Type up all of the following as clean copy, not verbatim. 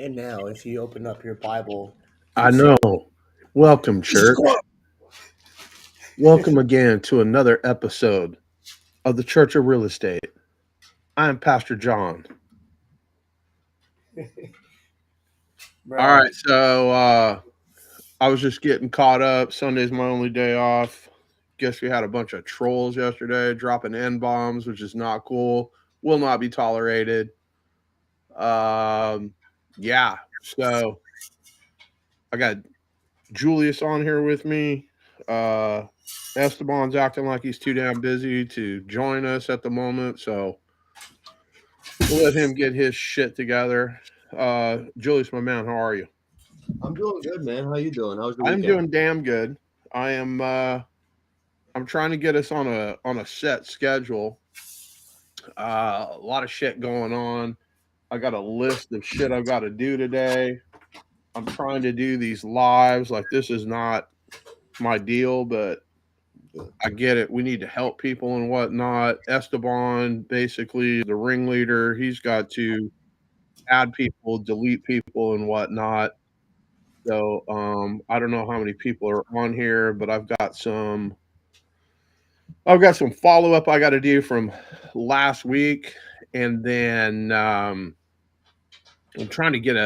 And now, if you open up your Bible, I know. Welcome, church. Welcome again to another episode of the Church of Real Estate. I am Pastor John. All right, so I was just getting caught up. Sunday's my only day off. Guess we had a bunch of trolls yesterday dropping N-bombs, which is not cool. Will not be tolerated. Yeah, so I got Julius on here with me. Esteban's acting like he's too damn busy to join us at the moment, so we'll let him get his shit together. Julius, my man, how are you? I'm doing good, man. How you doing? How's your I'm weekend? doing damn good. I am. I'm trying to get us on a set schedule. A lot of shit going on. I got a list of shit I've got to do today. I'm trying to do these lives. Like, this is not my deal, but I get it. We need to help people and whatnot. Esteban, basically the ringleader, he's got to add people, delete people, and whatnot. So I don't know how many people are on here, but I've got some follow up I got to do from last week, and then I'm trying to get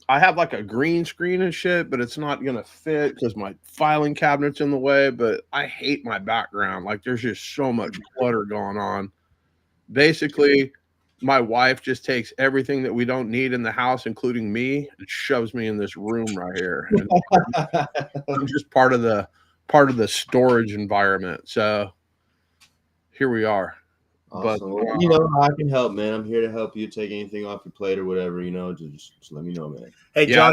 I have like a green screen and shit, but it's not gonna fit because my filing cabinet's in the way. But I hate my background. Like, there's just so much clutter going on. Basically, my wife just takes everything that we don't need in the house, including me, and shoves me in this room right here. And I'm just part of the storage environment. So here we are. Awesome. But You know how I can help, man. I'm here to help you take anything off your plate or whatever. Just let me know, man. Hey, yeah,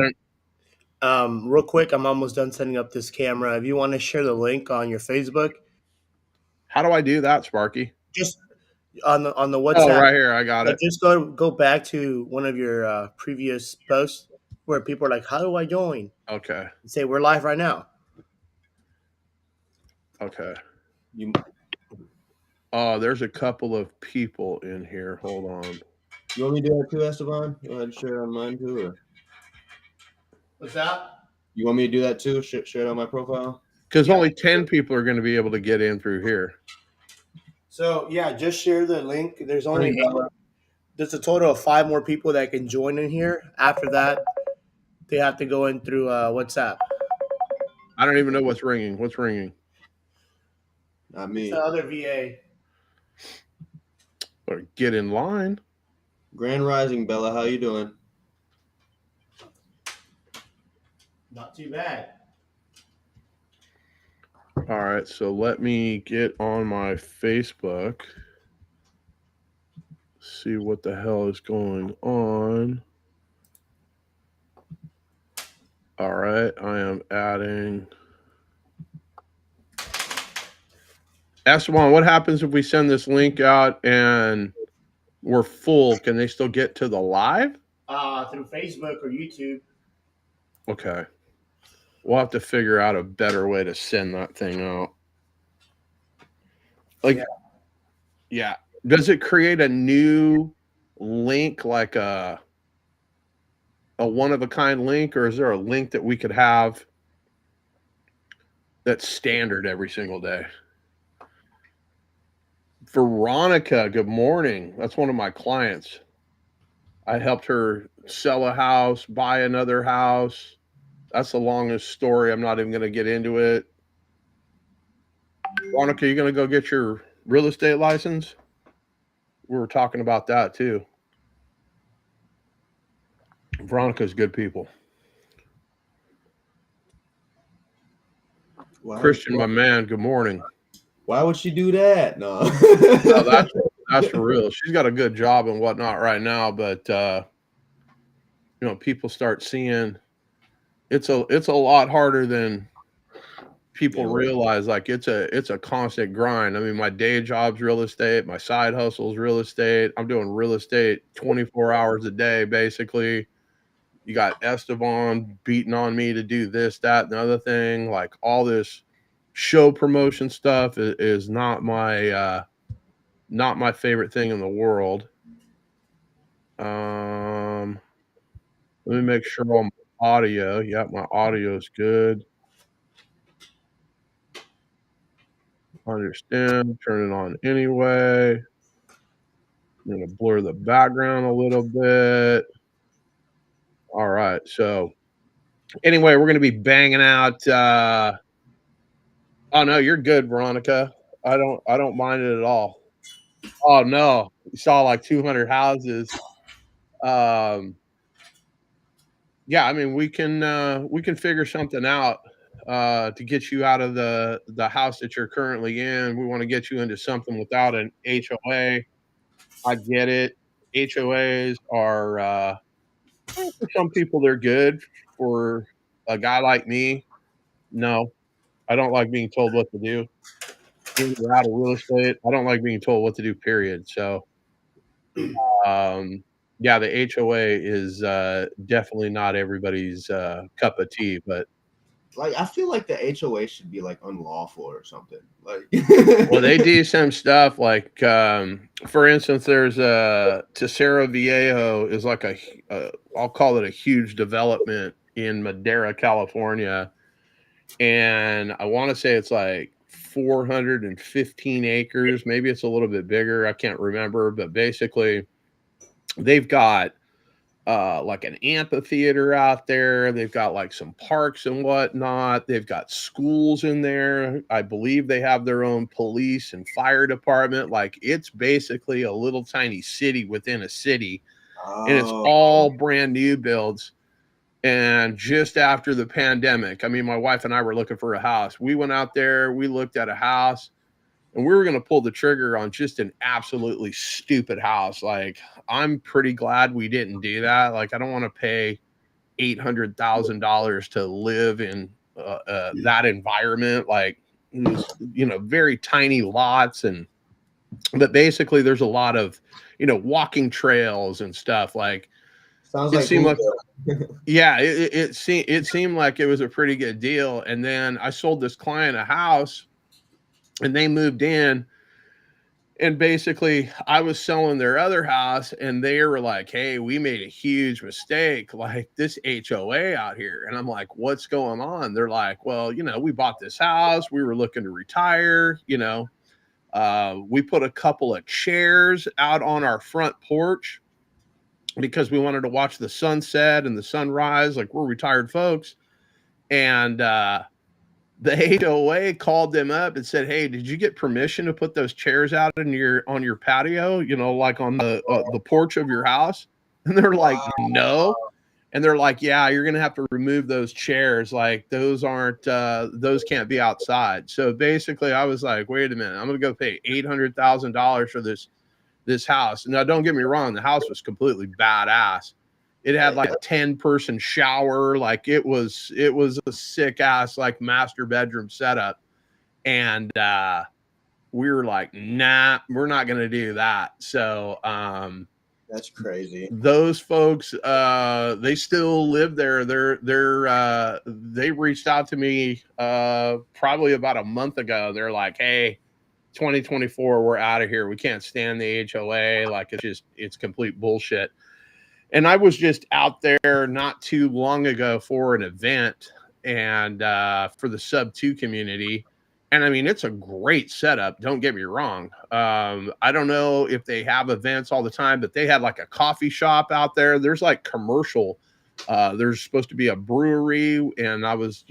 John, real quick, I'm almost done setting up this camera. If you want to share the link on your Facebook, how do I do that, Sparky? just on the Oh, WhatsApp, right here, I got it. just go back to one of your previous posts where people are like, "How do I join?" Okay. And say we're live right now. Okay. You Oh, there's a couple of people in here. Hold on. want me to do that too, Esteban? Go ahead and share it on mine too, or What's that? you want me to do that too? Share it on my profile. Because only 10 people are going to be able to get in through here. So yeah, just share the link. There's a total of 5 more people that can join in here. After that, they have to go in through WhatsApp. I don't even know what's ringing. What's ringing? Not It's me. the other VA. Or get in line. Grand Rising, Bella. How you doing? Not too bad. All right, so let me get on my Facebook. See what the hell is going on. All right, I am adding. Esteban, what happens if we send this link out and we're full? Can they still get to the live? Through Facebook or YouTube. Okay. We'll have to figure out a better way to send that thing out. Like, yeah. Does it create a new link, like a one-of-a-kind link, or is there a link that we could have that's standard every single day? Veronica, good morning. That's one of my clients. I helped her sell a house, buy another house. That's the longest story. I'm not even going to get into it. Veronica, you going to go get your real estate license? We were talking about that too. Veronica's good people. Christian, my man, good morning. Why would she do that? No. No, that's for real. She's got a good job and whatnot right now, but people start seeing it's a lot harder than people realize. Like, it's a constant grind. I mean, my day job's real estate, my side hustle's real estate. I'm doing real estate 24 hours a day, basically. You got Esteban beating on me to do this, that, and the other thing. Like, all this show promotion stuff is not my favorite thing in the world. Let me make sure on my audio. Yeah, my audio is good. Understand. Turn it on anyway. I'm gonna blur the background a little bit. All right. So anyway, we're gonna be banging out. Oh no, you're good, Veronica. I don't mind it at all. Oh no, we saw like 200 houses. Um, yeah, I mean we can figure something out to get you out of the house that you're currently in. We want to get you into something without an HOA. I get it. HOAs are for some people they're good. For a guy like me, no, I don't like being told what to do. Being out of real estate, I don't like being told what to do. Period. So, um, yeah, the HOA is definitely not everybody's cup of tea. But Like, I feel like the HOA should be like unlawful or something. Like, well, they do some stuff like, for instance, there's a Tercero Viejo is like I'll call it a huge development in Madera, California, and I want to say it's like 415 acres. Maybe it's a little bit bigger. I can't remember, but basically, they've got like an amphitheater out there. They've got like some parks and whatnot. They've got schools in there. I believe they have their own police and fire department. Like it's basically a little tiny city within a city, and it's oh, all brand new builds. And just after the pandemic, I mean, my wife and I were looking for a house. We went out there, we looked at a house, and we were going to pull the trigger on just an absolutely stupid house. Like, I'm pretty glad we didn't do that. Like, I don't want to pay $800,000 to live in that environment. Like, it was, very tiny lots. But basically, there's a lot of, walking trails and stuff. Like, sounds it like seemed like, Boonville. yeah, it seemed like it was a pretty good deal. And then I sold this client a house and they moved in. And basically, I was selling their other house, and they were like, "Hey, we made a huge mistake, like this HOA out here." And I'm like, "What's going on?" They're like, "Well, we bought this house. We were looking to retire. We put a couple of chairs out on our front porch because we wanted to watch the sunset and the sunrise. Like we're retired folks." And the HOA called them up and said, "Hey, did you get permission to put those chairs out in on your patio? Like on the porch of your house?" And they're like, Wow. "No." And they're like, "Yeah, you're gonna have to remove those chairs. Like those can't be outside." So basically, I was like, "Wait a minute, I'm gonna go pay $800,000 for this house." Now, don't get me wrong, the house was completely badass. It had like a 10-person shower. Like it was a sick ass like master bedroom setup. And we were like, nah, we're not gonna do that. So That's crazy. those folks they still live there. They reached out to me probably about a month ago. They're like, "Hey, 2024, we're out of here. We can't stand the HOA. Like it's complete bullshit." And I was just out there not too long ago for an event and for the sub 2 community. And I mean, it's a great setup. Don't get me wrong. I don't know if they have events all the time, but they had like a coffee shop out there. There's like commercial. There's supposed to be a brewery, and I was,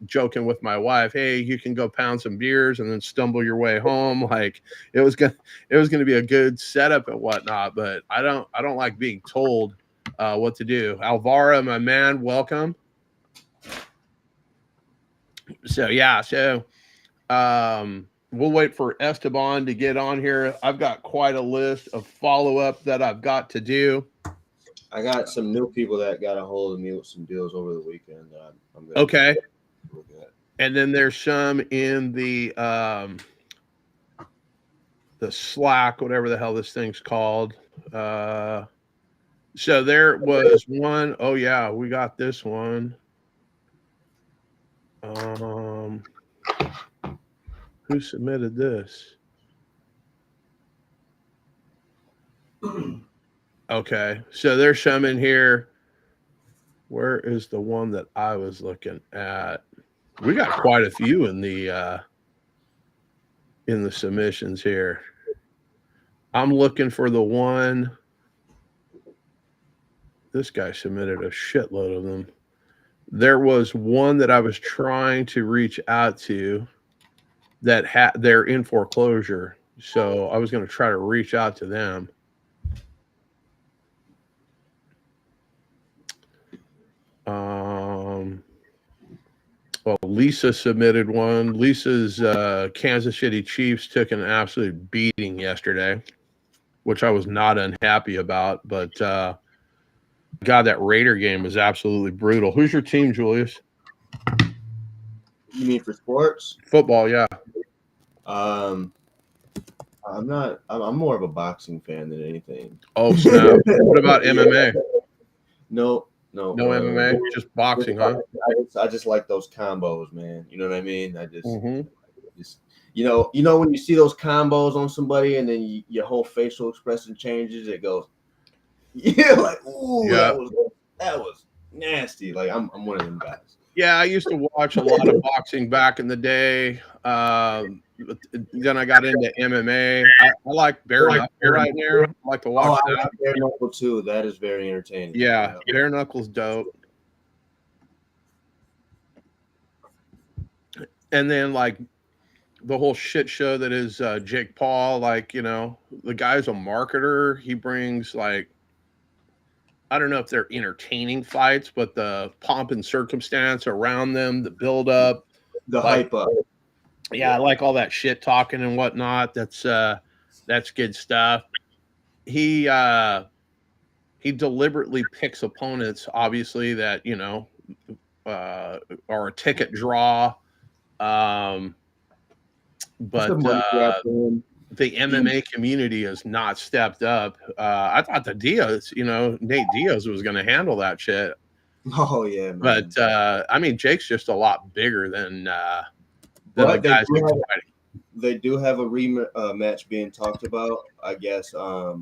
joking with my wife, "Hey, you can go pound some beers and then stumble your way home." Like it was gonna be a good setup and whatnot. But I don't like being told what to do. Alvaro, my man, welcome. So yeah, we'll wait for Esteban to get on here. I've got quite a list of follow up that I've got to do. I got some new people that got a hold of me with some deals over the weekend. I'm gonna Okay. look at. And then there's some in the Slack, whatever the hell this thing's called. So there was one. Oh yeah, we got this one. Who submitted this? Okay, so there's some in here. Where is the one that I was looking at? We got quite a few in the submissions here. I'm looking for the one. This guy submitted a shitload of them. There was one that I was trying to reach out to that they're in foreclosure. So I was going to try to reach out to them. Well, Lisa submitted one. Lisa's Kansas City Chiefs took an absolute beating yesterday, which I was not unhappy about. But God, that Raider game was absolutely brutal. Who's your team, Julius? You mean for sports? Football, yeah. I'm not. I'm more of a boxing fan than anything. Oh snap! What about MMA? No MMA, just boxing, huh? I just like those combos, man. You know what I mean? I just, Mm-hmm. just you know when you see those combos on somebody and then your whole facial expression changes, it goes, yeah, like ooh, yeah, that was nasty. Like I'm one of them guys. Yeah, I used to watch a lot of boxing back in the day. But then I got into MMA. I like bare knuckle right now. I like to watch I that. like bare knuckle too. That is very entertaining. Yeah, bare knuckle's dope. And then like the whole shit show that is Jake Paul, like, you know, the guy's a marketer. He brings like, I don't know if they're entertaining fights, but the pomp and circumstance around them, the build up, the like, hype up. Yeah, I like all that shit talking and whatnot. That's good stuff. He deliberately picks opponents, obviously, that, you know, are a ticket draw. But the MMA community has not stepped up. I thought Nate Diaz was going to handle that shit. Oh yeah, man. But I mean, Jake's just a lot bigger than the guys they do have a rematch being talked about. I guess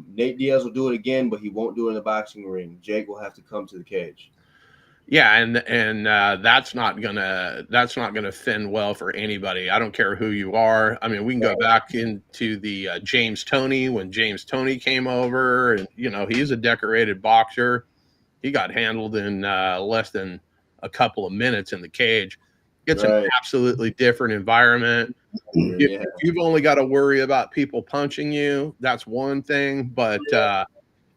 Nate Diaz will do it again, but he won't do it in the boxing ring. Jake will have to come to the cage. Yeah, and that's not gonna fin well for anybody. I don't care who you are. I mean, we can go back into the James Toney when James Toney came over, and you know he's a decorated boxer. He got handled in less than a couple of minutes in the cage. It's an absolutely different environment. Yeah. You've only got to worry about people punching you. That's one thing, but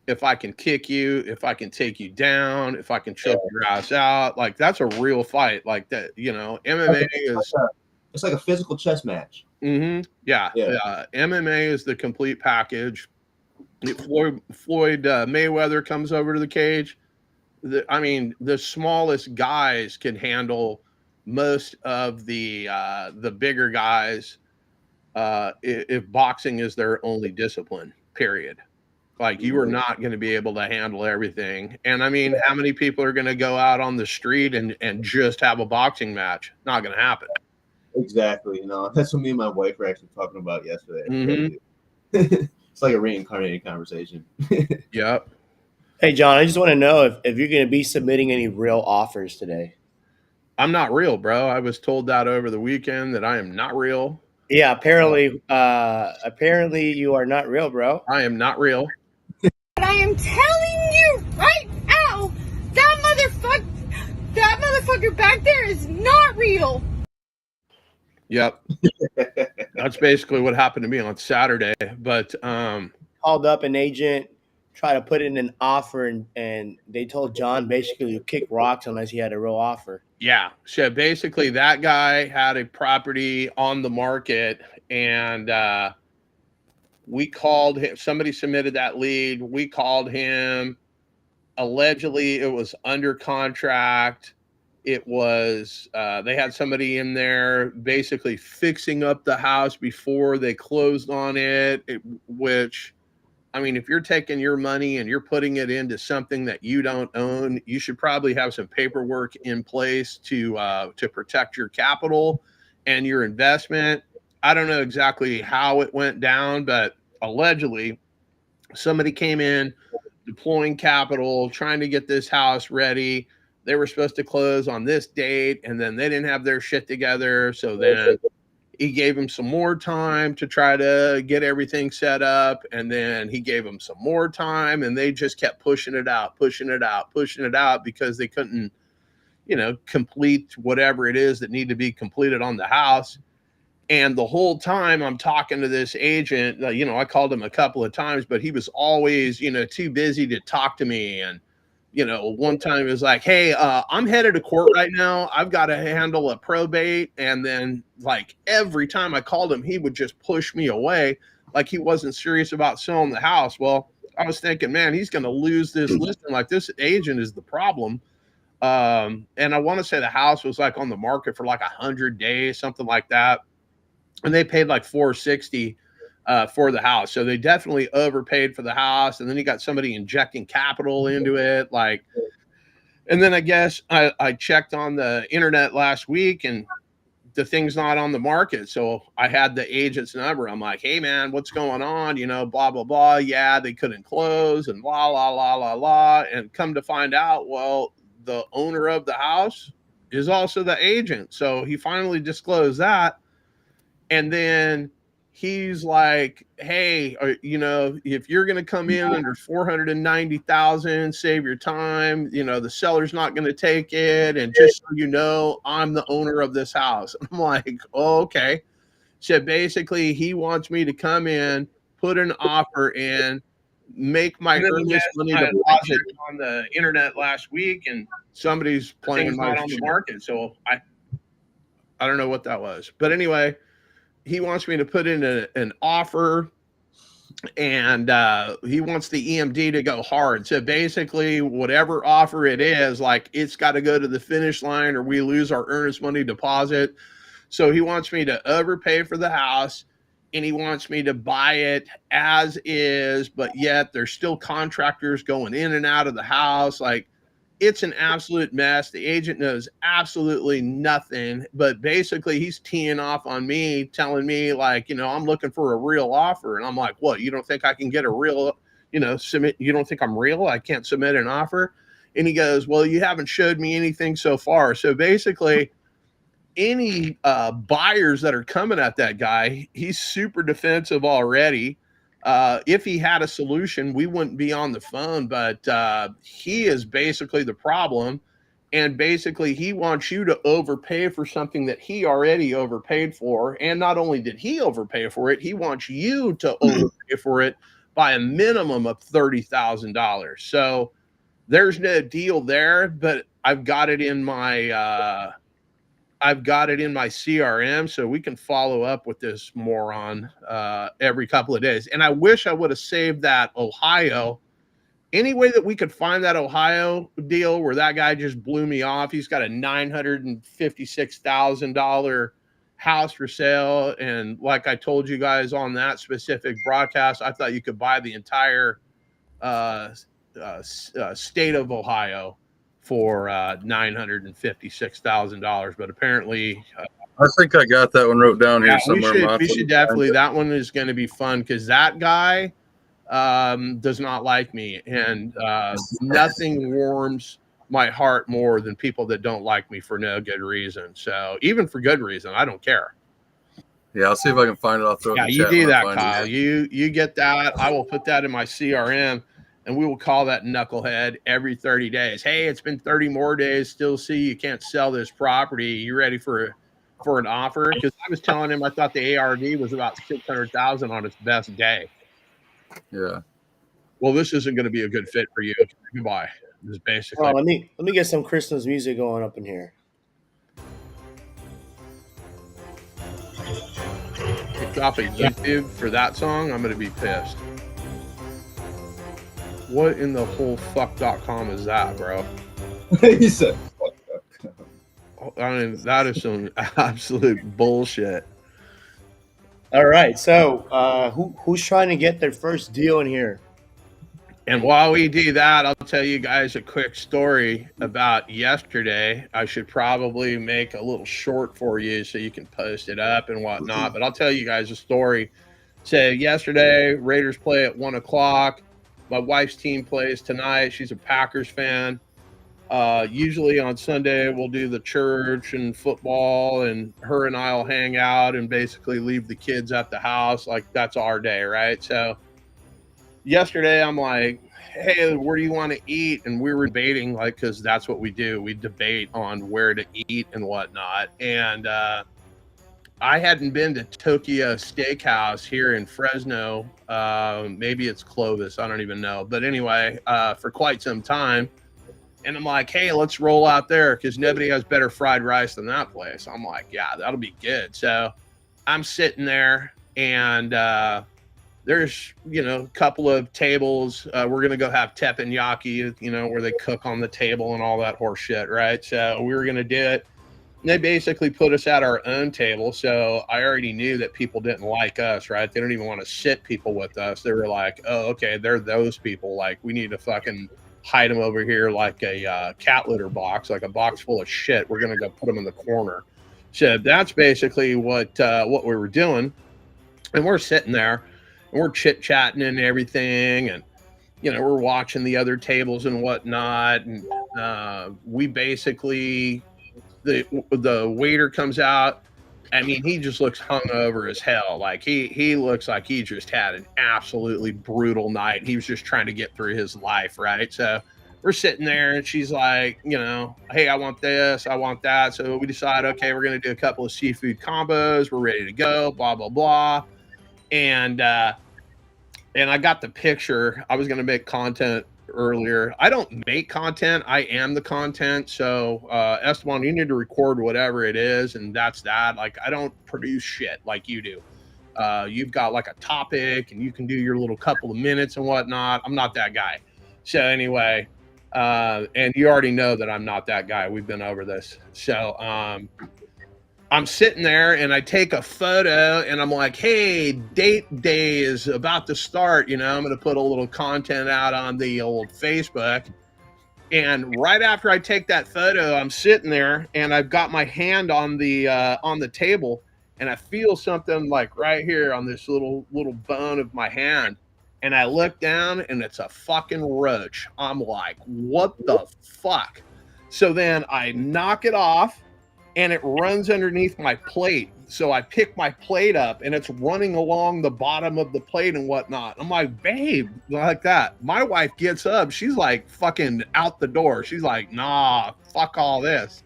if I can kick you, if I can take you down, if I can choke your ass out, like that's a real fight. Like that, you know, MMA is it's like a physical chess match. Mm-hmm. Yeah. MMA is the complete package. Floyd Mayweather comes over to the cage. The smallest guys can handle most of the bigger guys if boxing is their only discipline. Period. Like you are not going to be able to handle everything. And I mean, how many people are going to go out on the street and just have a boxing match? Not going to happen. Exactly. You know, that's what me and my wife were actually talking about yesterday. Mm-hmm. It's like a reincarnated conversation. Yep. Hey, John, I just want to know if you're going to be submitting any real offers today. I'm not real, bro. I was told that over the weekend that I am not real. Yeah, apparently you are not real, bro. I am not real. But I am telling you right now, that motherfucker back there is not real. Yep. That's basically what happened to me on Saturday. But called up an agent, tried to put in an offer, and they told John basically to kick rocks unless he had a real offer. Yeah. So basically that guy had a property on the market, and we called him. Somebody submitted that lead. We called him. Allegedly, it was under contract. It was they had somebody in there basically fixing up the house before they closed on it, which, I mean, if you're taking your money and you're putting it into something that you don't own, you should probably have some paperwork in place to protect your capital and your investment. I don't know exactly how it went down, but allegedly somebody came in deploying capital, trying to get this house ready. they were supposed to close on this date, and then they didn't have their shit together. So then he gave him some more time to try to get everything set up. And then he gave him some more time, and they just kept pushing it out because they couldn't, complete whatever it is that needed to be completed on the house. And the whole time I'm talking to this agent, I called him a couple of times, but he was always, too busy to talk to me. And, one time he was like, hey, I'm headed to court right now. I've got to handle a probate. And then like every time I called him, he would just push me away. Like he wasn't serious about selling the house. Well, I was thinking, man, he's going to lose this listing. Like this agent is the problem. And I want to say the house was like on the market for like 100 days, something like that. And they paid like $460 for the house. So they definitely overpaid for the house. And then you got somebody injecting capital into it. And then I guess I checked on the internet last week and the thing's not on the market. So I had the agent's number. I'm like, hey man, what's going on? Blah, blah, blah. Yeah, they couldn't close and blah, blah, blah, blah, blah. And come to find out, well, the owner of the house is also the agent. So he finally disclosed that. And then he's like, hey, if you're going to come in under 490,000, save your time. The seller's not going to take it. And just so you know, I'm the owner of this house. I'm like, oh, okay. So basically he wants me to come in, put an offer in, make my earnest money deposit on the internet last week. And somebody's playing not on the market. So I don't know what that was, but anyway, he wants me to put in an offer, and he wants the EMD to go hard. So basically, whatever offer it is, like it's got to go to the finish line or we lose our earnest money deposit. So he wants me to overpay for the house, and he wants me to buy it as is, but yet there's still contractors going in and out of the house. Like, it's an absolute mess. The agent knows absolutely nothing, but basically he's teeing off on me, telling me like, I'm looking for a real offer. And I'm like, what, you don't think I can get a real, submit? You don't think I'm real? I can't submit an offer? And he goes, well, you haven't showed me anything so far. So basically any buyers that are coming at that guy, he's super defensive already. If he had a solution, we wouldn't be on the phone, but he is basically the problem. And basically he wants you to overpay for something that he already overpaid for. And not only did he overpay for it, he wants you to overpay for it by a minimum of $30,000. So there's no deal there, but I've got it in my CRM, so we can follow up with this moron every couple of days. And I wish I would have saved that Ohio. Any way that we could find that Ohio deal where that guy just blew me off. He's got a $956,000 house for sale. And like I told you guys on that specific broadcast, I thought you could buy the entire state of Ohio for $956,000, but apparently I think I got that one wrote down here somewhere. We should definitely, that one is going to be fun because that guy does not like me, and nothing warms my heart more than people that don't like me for no good reason. So even for good reason, I don't care. Yeah, I'll see if I can find it. I'll throw it in the you chat do that, Kyle. You get that. I will put that in my CRM. And we will call that knucklehead every 30 days. Hey, it's been 30 more days. Still see you can't sell this property. You ready for an offer? Because I was telling him I thought the ARV was about 600,000 on its best day. Yeah. Well, this isn't going to be a good fit for you. Goodbye. This is basically. Oh, let me get some Christmas music going up in here. Drop a YouTube for that song. I'm going to be pissed. What in the whole fuck.com is that, bro? He said fuck. I mean, that is some absolute bullshit. All right, so who's trying to get their first deal in here? And while we do that, I'll tell you guys a quick story about yesterday. I should probably make a little short for you so you can post it up and whatnot. But I'll tell you guys a story. So yesterday, Raiders play at 1:00. My wife's team plays tonight. She's a Packers fan. Usually on Sunday we'll do the church and football, and her and I'll hang out and basically leave the kids at the house. Like that's our day, right? So yesterday I'm like, hey, where do you want to eat? And we were debating, like, because that's what we do. We debate on where to eat and whatnot. And I hadn't been to Tokyo Steakhouse here in Fresno. Maybe it's Clovis. I don't even know. But anyway, for quite some time. And I'm like, hey, let's roll out there because nobody has better fried rice than that place. I'm like, yeah, that'll be good. So I'm sitting there, and there's, a couple of tables. We're going to go have teppanyaki, where they cook on the table and all that horse shit, right? So we were going to do it. And they basically put us at our own table. So I already knew that people didn't like us, right? They don't even want to sit people with us. They were like, oh, okay, they're those people. Like, we need to fucking hide them over here like a cat litter box, like a box full of shit. We're going to go put them in the corner. So that's basically what we were doing. And we're sitting there and we're chit-chatting and everything. And, we're watching the other tables and whatnot. And we basically... The waiter comes out. I mean, he just looks hungover as hell. Like he looks like he just had an absolutely brutal night. He was just trying to get through his life, right? So we're sitting there, and she's like, hey, I want this, I want that. So we decide, okay, we're gonna do a couple of seafood combos. We're ready to go. Blah blah blah. And I got the picture. I was gonna make content earlier. I don't make content. I am the content. So Esteban, you need to record whatever it is, and that's that. Like, I don't produce shit like you do. You've got like a topic, and you can do your little couple of minutes and whatnot. I'm not that guy. So anyway, and you already know that I'm not that guy. We've been over this. So I'm sitting there, and I take a photo, and I'm like, hey, date day is about to start. I'm going to put a little content out on the old Facebook. And right after I take that photo, I'm sitting there, and I've got my hand on the table, and I feel something like right here on this little bone of my hand. And I look down, and it's a fucking roach. I'm like, what the fuck? So then I knock it off, and it runs underneath my plate. So I pick my plate up, and it's running along the bottom of the plate and whatnot. I'm like, babe, like that. My wife gets up. She's like fucking out the door. She's like, nah, fuck all this.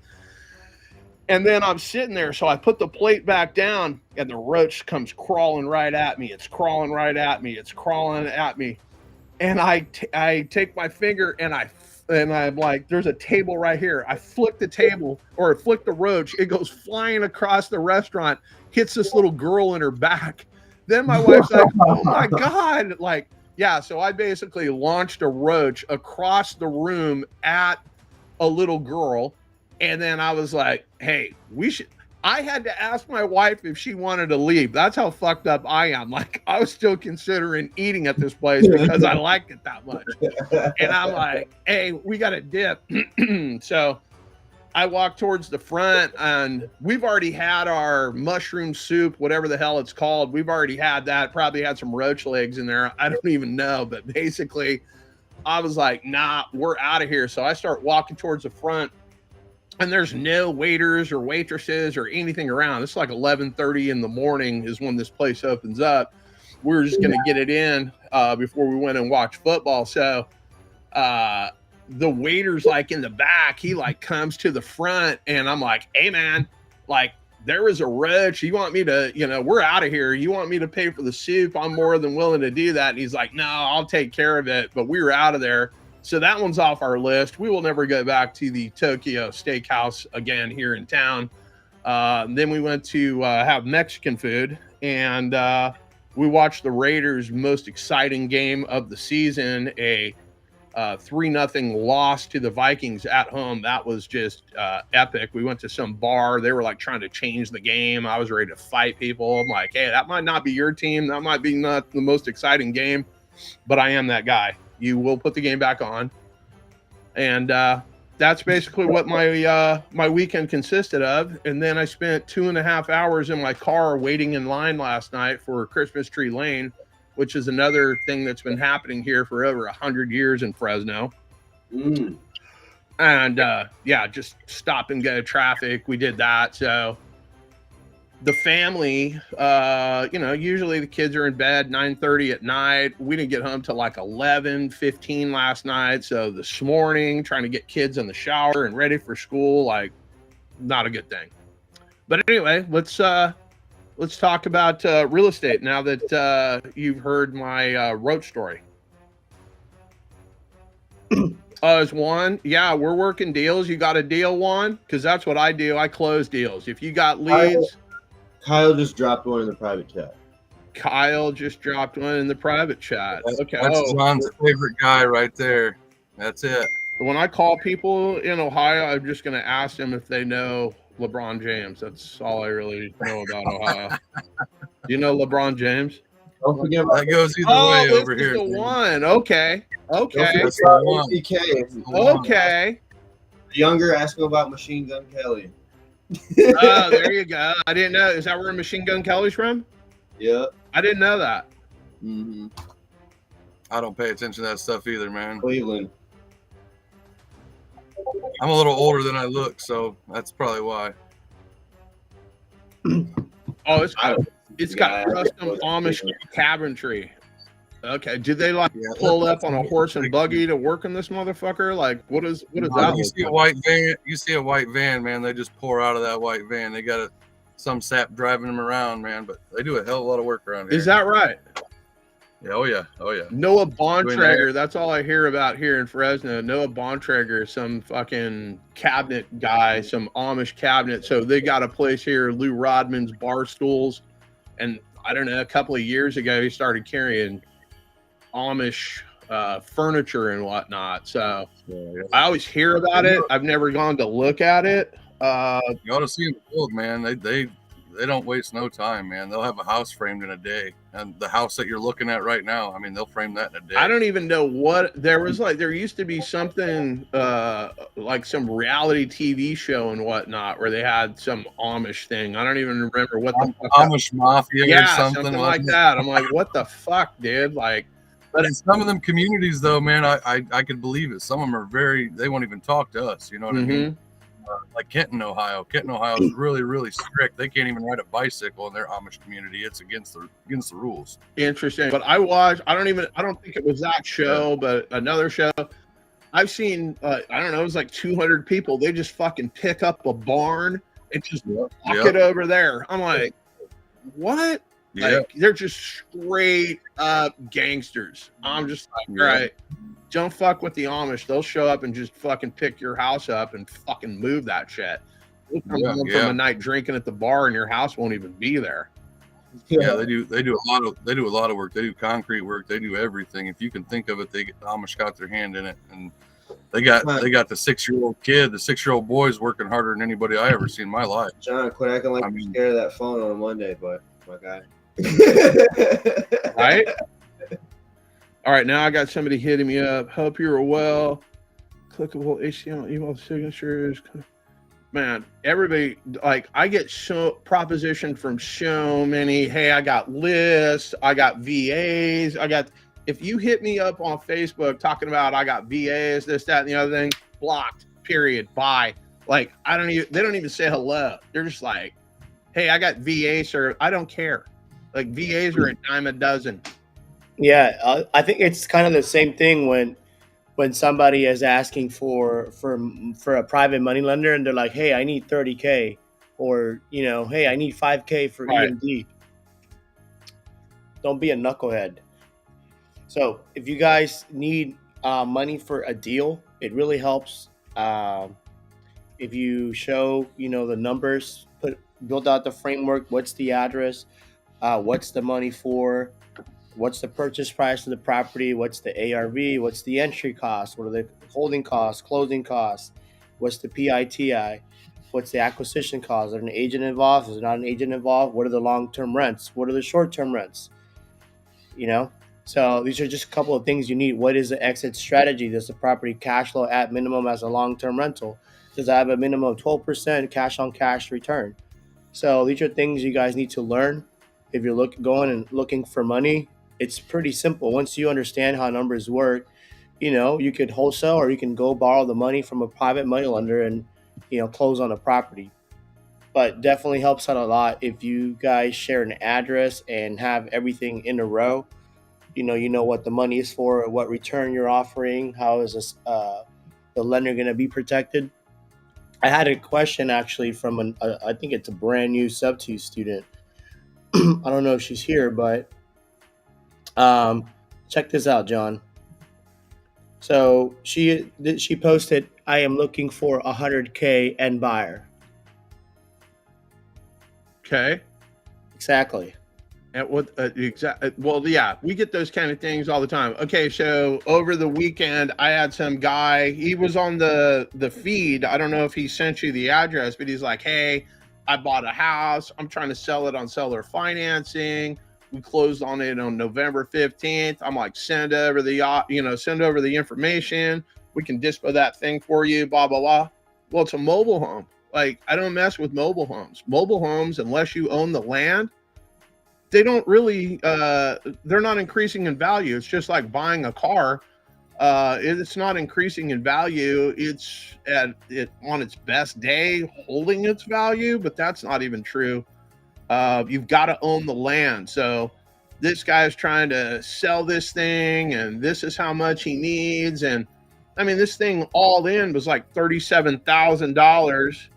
And then I'm sitting there. So I put the plate back down, and the roach comes crawling right at me. It's crawling right at me. It's crawling at me. And I take my finger, and I'm like, there's a table right here. I flick the table, or flick the roach. It goes flying across the restaurant, hits this little girl in her back. Then my wife's like, oh my God. Like, yeah. So I basically launched a roach across the room at a little girl. And then I was like, hey, I had to ask my wife if she wanted to leave. That's how fucked up I am. Like, I was still considering eating at this place because I liked it that much. And I'm like, hey, we got to dip. So I walk towards the front, and we've already had our mushroom soup, whatever the hell it's called. We've already had that. Probably had some roach legs in there. I don't even know. But basically, I was like, nah, we're out of here. So I start walking towards the front. And there's no waiters or waitresses or anything around. It's like 11:30 in the morning is when this place opens up. We were just going to get it in before we went and watched football. So the waiter's like in the back. He like comes to the front, and I'm like, hey, man, like, there is a roach. You want me to, we're out of here. You want me to pay for the soup? I'm more than willing to do that. And he's like, no, I'll take care of it. But we were out of there. So that one's off our list. We will never go back to the Tokyo Steakhouse again here in town. Then we went to have Mexican food, and we watched the Raiders' most exciting game of the season, a 3-0 loss to the Vikings at home. That was just epic. We went to some bar. They were like trying to change the game. I was ready to fight people. I'm like, hey, that might not be your team. That might be not the most exciting game, but I am that guy. You will put the game back on. And that's basically what my weekend consisted of. And then I spent 2.5 hours in my car waiting in line last night for Christmas Tree Lane, which is another thing that's been happening here for over 100 years in Fresno. And just stop and go traffic. We did that. So the family, usually the kids are in bed 9:30 at night. We didn't get home till like 11:15 last night. So this morning, trying to get kids in the shower and ready for school, like, not a good thing. But anyway, let's talk about real estate now that you've heard my road story. As Juan, yeah, we're working deals. You got a deal, Juan? Because that's what I do. I close deals. If you got leads, Kyle just dropped one in the private chat. Kyle just dropped one in the private chat. Okay, that's John's favorite guy right there. That's it. When I call people in Ohio, I'm just going to ask them if they know LeBron James. That's all I really know about Ohio. Do you know LeBron James? Don't forget that goes either way over here. The one. Okay. Okay. Okay. Younger, ask him about Machine Gun Kelly. Oh, there you go. I didn't know. Is that where Machine Gun Kelly's from? Yeah. I didn't know that. Mm-hmm. I don't pay attention to that stuff either, man. Cleveland. I'm a little older than I look, so that's probably why. Oh, it's got custom Amish cabinetry. Okay. Do they pull up on a horse and buggy to work in this motherfucker? Like, what is that? You see a white van. You see a white van, man. They just pour out of that white van. They got some sap driving them around, man. But they do a hell of a lot of work around here. Is that right? Yeah, oh yeah. Noah Bontrager. That's all I hear about here in Fresno. Noah Bontrager, some fucking cabinet guy, some Amish cabinet. So they got a place here, Lou Rodman's Bar Stools, and I don't know. A couple of years ago, he started carrying Amish furniture and whatnot. So I always hear about it. I've never gone to look at it. You ought to see them build, man. They don't waste no time, man. They'll have a house framed in a day, and the house that you're looking at right now, I mean, they'll frame that in a day. I don't even know what there was. There used to be something like some reality TV show and whatnot where they had some Amish thing. I don't even remember what the fuck Amish Mafia or something like that. I'm like, what the fuck, dude? Like. But in some of them communities, though, man, I could believe it. Some of them are they won't even talk to us. You know what I mean? Like Kenton, Ohio. Kenton, Ohio is really, really strict. They can't even ride a bicycle in their Amish community. It's against the rules. Interesting. But I watched. I don't think it was that show, but another show. I've seen. I don't know. It was like 200 people. They just fucking pick up a barn and just walk it over there. I'm like, what? Yeah. Like, they're just straight up gangsters. I'm just like, all right, don't fuck with the Amish. They'll show up and just fucking pick your house up and fucking move that shit. They'll come home from a night drinking at the bar and your house won't even be there. Yeah, they do a lot of work. They do concrete work. They do everything. If you can think of it, the Amish got their hand in it, and they got the 6-year-old kid, the 6-year-old boy's working harder than anybody I ever seen in my life. John, quit acting like you're scared of that phone on a Monday, but my guy. Right? All right, now I got somebody hitting me up. Hope you're well. Clickable HTML email signatures. Man, everybody, like, I get so propositioned from so many. Hey, I got lists. I got VAs. If you hit me up on Facebook talking about I got VAs, this, that, and the other thing, blocked, period, bye. Like, they don't even say hello. They're just like, hey, I got VAs, sir. I don't care. Like, VAs are a dime a dozen. Yeah, I think it's kind of the same thing when somebody is asking for a private money lender and they're like, hey, I need 30K, or, hey, I need 5K for EMD. Don't be a knucklehead. So if you guys need money for a deal, it really helps if you show, the numbers, build out the framework. What's the address? What's the money for? What's the purchase price of the property? What's the ARV? What's the entry cost? What are the holding costs, closing costs? What's the PITI? What's the acquisition cost? Is there an agent involved? Is there not an agent involved? What are the long-term rents? What are the short-term rents? So these are just a couple of things you need. What is the exit strategy? Does the property cash flow at minimum as a long-term rental? Does it have a minimum of 12% cash-on-cash return? So these are things you guys need to learn. If you're going and looking for money, it's pretty simple. Once you understand how numbers work, you could wholesale or you can go borrow the money from a private money lender and close on a property. But definitely helps out a lot if you guys share an address and have everything in a row. You know what the money is for, what return you're offering, how is this the lender going to be protected. I had a question actually from I think it's a brand new sub 2 student. I don't know if she's here, but um, check this out, John. So she posted, "I am looking for 100K and buyer." Okay. Exactly. And what well, yeah, we get those kind of things all the time. Okay, so over the weekend I had some guy, he was on the feed. I don't know if he sent you the address, but he's like, "Hey, I bought a house. I'm trying to sell it on seller financing. We closed on it on November 15th. I'm like, send over the information. We can dispo that thing for you, blah blah blah." Well, it's a mobile home. Like, I don't mess with mobile homes. Mobile homes, unless you own the land, they don't really they're not increasing in value. It's just like buying a car. It's not increasing in value. It's at it on its best day holding its value, but that's not even true. You've got to own the land. So this guy is trying to sell this thing, and this is how much he needs. And I mean, this thing all in was like $37,000.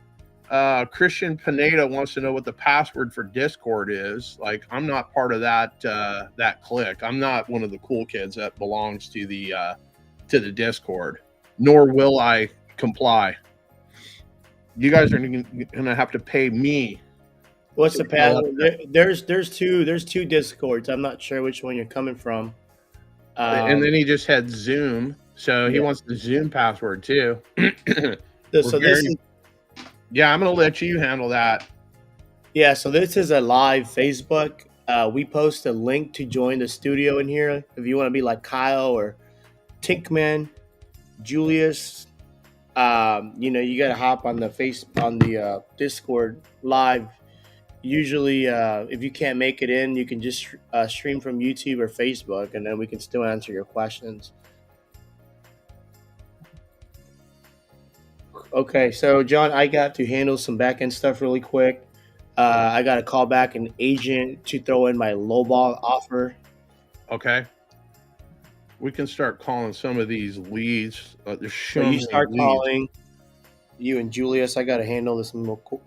Christian Pineda wants to know what the password for Discord is. Like, I'm not part of that clique. I'm not one of the cool kids that belongs to the Discord, nor will I comply. You guys are gonna have to pay me. What's the password? There's two Discords. I'm not sure which one you're coming from. And then he just had Zoom, so he wants the Zoom password too. Yeah, I'm gonna let you handle that. Yeah, so this is a live Facebook. We post a link to join the studio in here if you want to be like Kyle or Tinkman, Julius. You gotta hop on the Discord live. Usually, if you can't make it in, you can just stream from YouTube or Facebook, and then we can still answer your questions. Okay, so John, I got to handle some back end stuff really quick. I got to call back an agent to throw in my lowball offer. Okay. We can start calling some of these leads. So you start calling. You and Julius, I got to handle this real quick.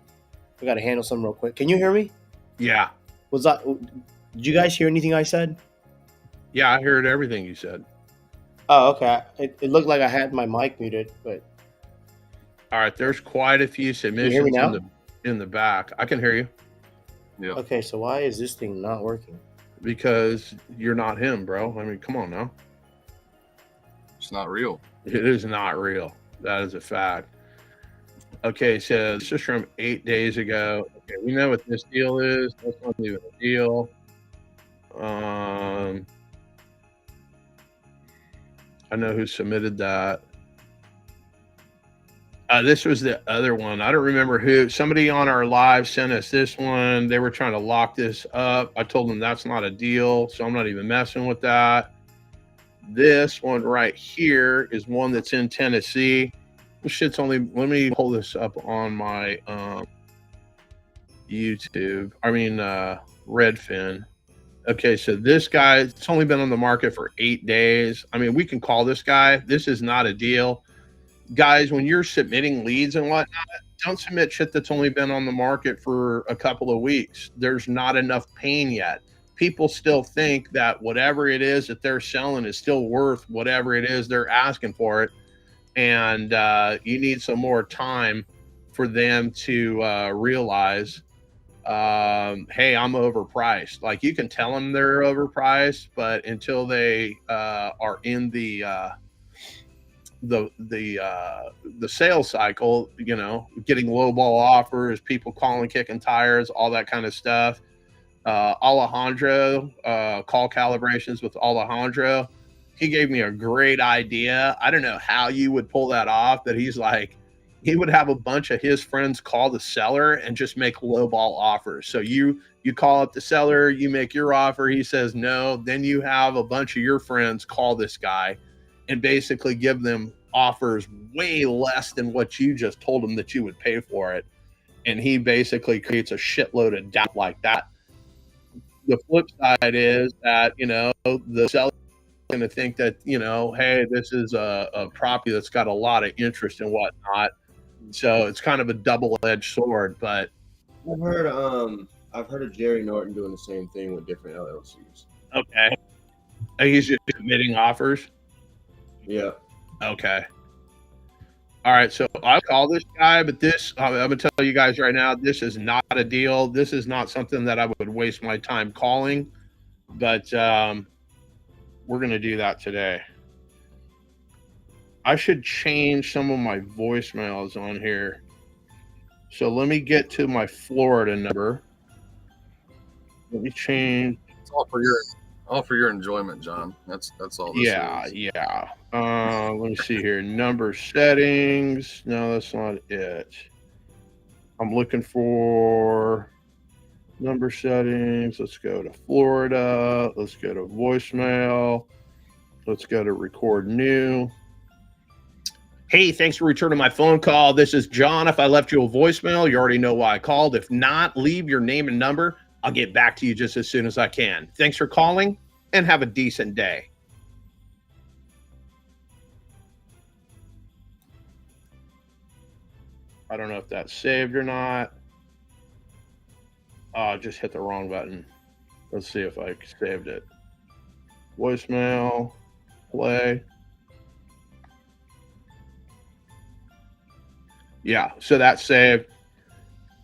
I got to handle something real quick. Can you hear me? Yeah. Did you guys hear anything I said? Yeah, I heard everything you said. Oh, okay. It looked like I had my mic muted, but. All right, there's quite a few submissions in the back. I can hear you. Yeah. Okay, so why is this thing not working? Because you're not him, bro. I mean, come on now. It's not real. It is not real. That is a fact. Okay, so this is from 8 days ago. Okay, we know what this deal is. That's not even a deal. I know who submitted that. This was the other one. I don't remember who. Somebody on our live sent us this one. They were trying to lock this up. I told them that's not a deal, so I'm not even messing with that. This one right here is one that's in Tennessee. This shit's only. Let me pull this up on my YouTube. I mean, Redfin. Okay, so this guy, it's only been on the market for 8 days. I mean, we can call this guy. This is not a deal. Guys, when you're submitting leads and whatnot, don't submit shit that's only been on the market for a couple of weeks. There's not enough pain yet. People still think that whatever it is that they're selling is still worth whatever it is they're asking for it. And you need some more time for them to realize, hey, I'm overpriced. Like, you can tell them they're overpriced, but until they are in the sales cycle, getting lowball offers, people calling, kicking tires, all that kind of stuff. Alejandro, call calibrations with Alejandro. He gave me a great idea. I don't know how you would pull that off, but he's like, he would have a bunch of his friends call the seller and just make lowball offers. So you call up the seller, you make your offer, he says no, then you have a bunch of your friends call this guy, and basically give them offers way less than what you just told him that you would pay for it. And he basically creates a shitload of doubt like that. The flip side is that, the seller is going to think that, hey, this is a property that's got a lot of interest and whatnot. So it's kind of a double-edged sword. But I've heard of Jerry Norton doing the same thing with different LLCs. okay, he's just submitting offers. Yeah. Okay. All right, so I'll call this guy, but I'm going to tell you guys right now, this is not a deal. This is not something that I would waste my time calling, but we're going to do that today. I should change some of my voicemails on here. So let me get to my Florida number. Let me change. It's all for your enjoyment, John. That's all this is. Yeah. Let me see here. Number settings. No, that's not it. I'm looking for number settings. Let's go to Florida. Let's go to voicemail. Let's go to record new. Hey, thanks for returning my phone call. This is John. If I left you a voicemail, you already know why I called. If not, leave your name and number. I'll get back to you just as soon as I can. Thanks for calling, and have a decent day. I don't know if that's saved or not. Oh, I just hit the wrong button. Let's see if I saved it. Voicemail, play. Yeah, so that's saved.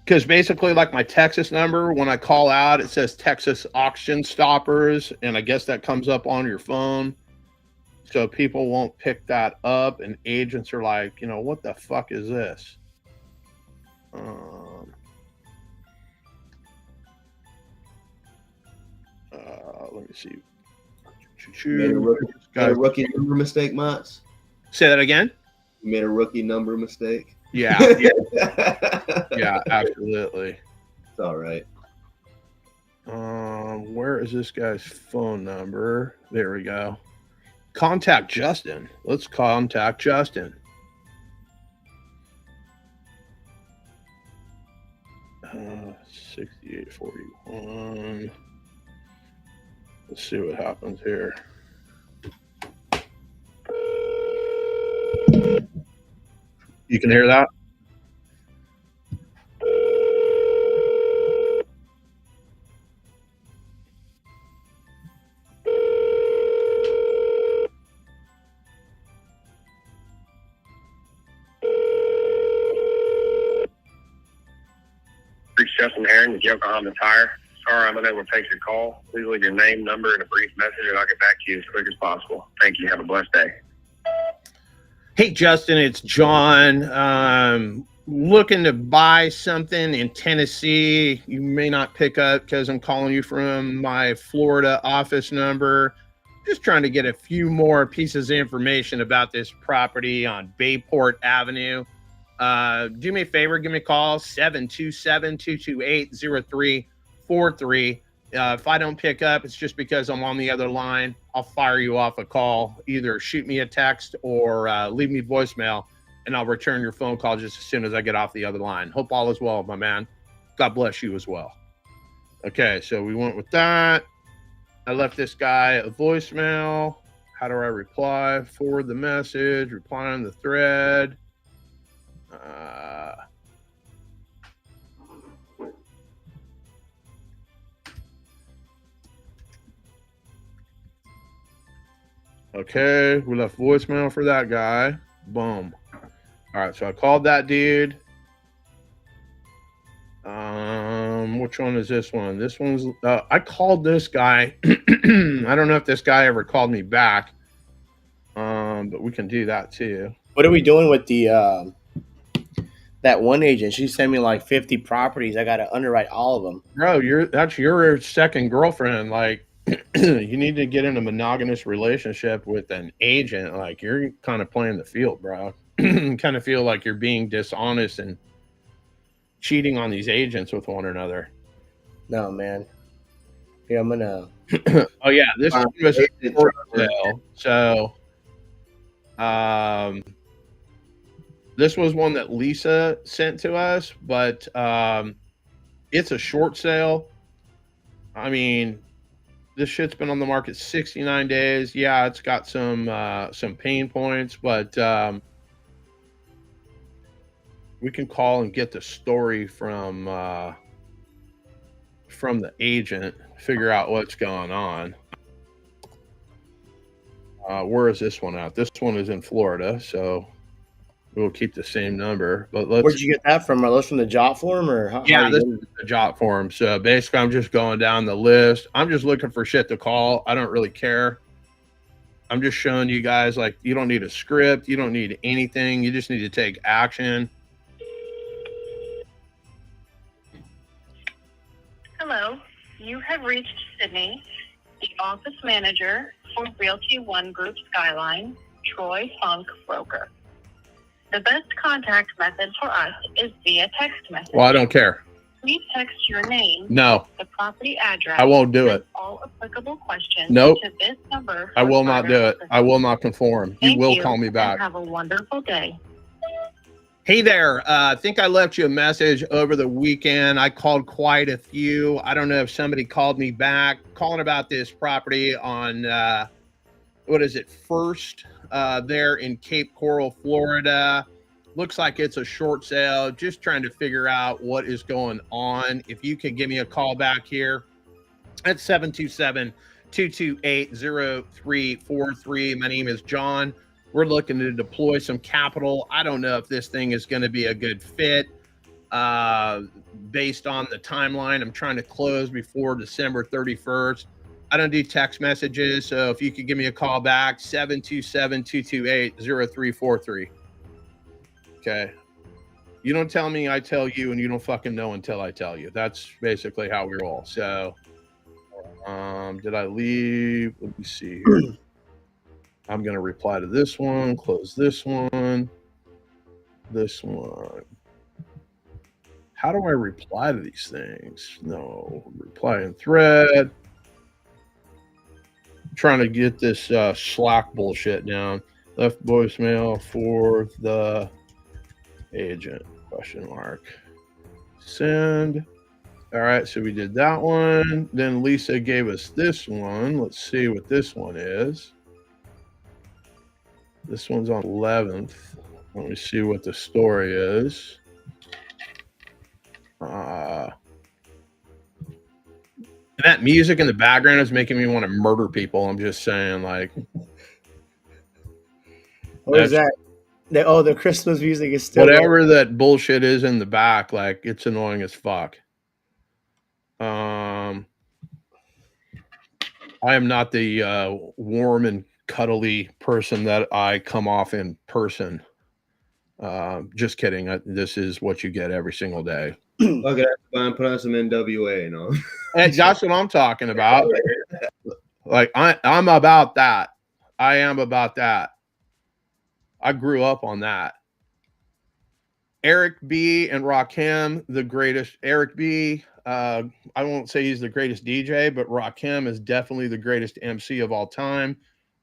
Because basically, like my Texas number, when I call out, it says Texas auction stoppers, and I guess that comes up on your phone. So people won't pick that up, and agents are like, what the fuck is this? Let me see. Made a rookie number mistake, Mott's. Say that again. You made a rookie number mistake. Yeah. Yeah, absolutely. It's all right. Where is this guy's phone number? There we go. Contact Justin. Let's contact Justin. 6841. Let's see what happens here. You can hear that? Reach Justin Heron with Yokohama Tire. Sorry I'm unable to take your call. Please leave your name, number, and a brief message, and I'll get back to you as quick as possible. Thank you. Have a blessed day. Hey, Justin, it's John. Looking to buy something in Tennessee. You may not pick up because I'm calling you from my Florida office number. Just trying to get a few more pieces of information about this property on Bayport Avenue. Do me a favor, give me a call, 727-228-0343. If I don't pick up, it's just because I'm on the other line. I'll fire you off a call. Either shoot me a text or leave me voicemail, and I'll return your phone call just as soon as I get off the other line. Hope all is well, my man. God bless you as well. Okay, so we went with that. I left this guy a voicemail. How do I reply? Forward the message, reply on the thread. Okay, we left voicemail for that guy. Boom. All right, so I called that dude. Which one is this one? This one's I called this guy. I don't know if this guy ever called me back. But we can do that too. What are we doing with the that one agent? She sent me like 50 properties. I got to underwrite all of them. Bro, that's your second girlfriend. Like, you need to get in a monogamous relationship with an agent. Like, you're kind of playing the field, bro. Kind of feel like you're being dishonest and cheating on these agents with one another. No, man. Yeah, I'm gonna. Oh yeah, this one was for sale. So This was one that Lisa sent to us, but it's a short sale. I mean, this shit's been on the market 69 days. Yeah, it's got some pain points, but we can call and get the story from the agent, figure out what's going on. Where is this one at? This one is in Florida, so we'll keep the same number. But let's. Where'd you get that from? Are those from the job form, or how Yeah, are you this getting is the job form. So basically, I'm just going down the list. I'm just looking for shit to call. I don't really care. I'm just showing you guys, like, you don't need a script. You don't need anything. You just need to take action. Hello, you have reached Sydney, the office manager for Realty One Group Skyline, Troy Funk Broker. The best contact method for us is via text message. Well, I don't care. Please text your name, No, the property address, I won't do and it. all applicable questions Nope. to this number. I will not do it. I will not conform. You will call me back. And have a wonderful day. Hey there. I think I left you a message over the weekend. I called quite a few. I don't know if somebody called me back. Calling about this property on, what is it, First, there in Cape Coral, Florida. Looks like it's a short sale. Just trying to figure out what is going on. If you could give me a call back here at 727-228-0343. My name is John. We're looking to deploy some capital. I don't know if this thing is going to be a good fit based on the timeline. I'm trying to close before December 31st. I don't do text messages, so if you could give me a call back, 727-228-0343. Okay. You don't tell me, I tell you, and you don't fucking know until I tell you. That's basically how we roll. So, did I leave? Let me see here. I'm going to reply to this one, close this one, this one. How do I reply to these things? No, reply in thread. I'm trying to get this Slack bullshit down. Left voicemail for the agent, question mark. Send. All right, so we did that one. Then Lisa gave us this one. Let's see what this one is. This one's on 11th. Let me see what the story is. And that music in the background is making me want to murder people. I'm just saying, like. What is that? The Christmas music is still whatever that bullshit is in the back. Like, it's annoying as fuck. I am not the warm and cuddly person that I come off in person. Just kidding. This is what you get every single day. Okay, that's fine. Put on some NWA, you know. And that's what I'm talking about. Like, I'm about that. I am about that. I grew up on that. Eric B. and Rakim, the greatest. Eric B., I won't say he's the greatest DJ, but Rakim is definitely the greatest MC of all time.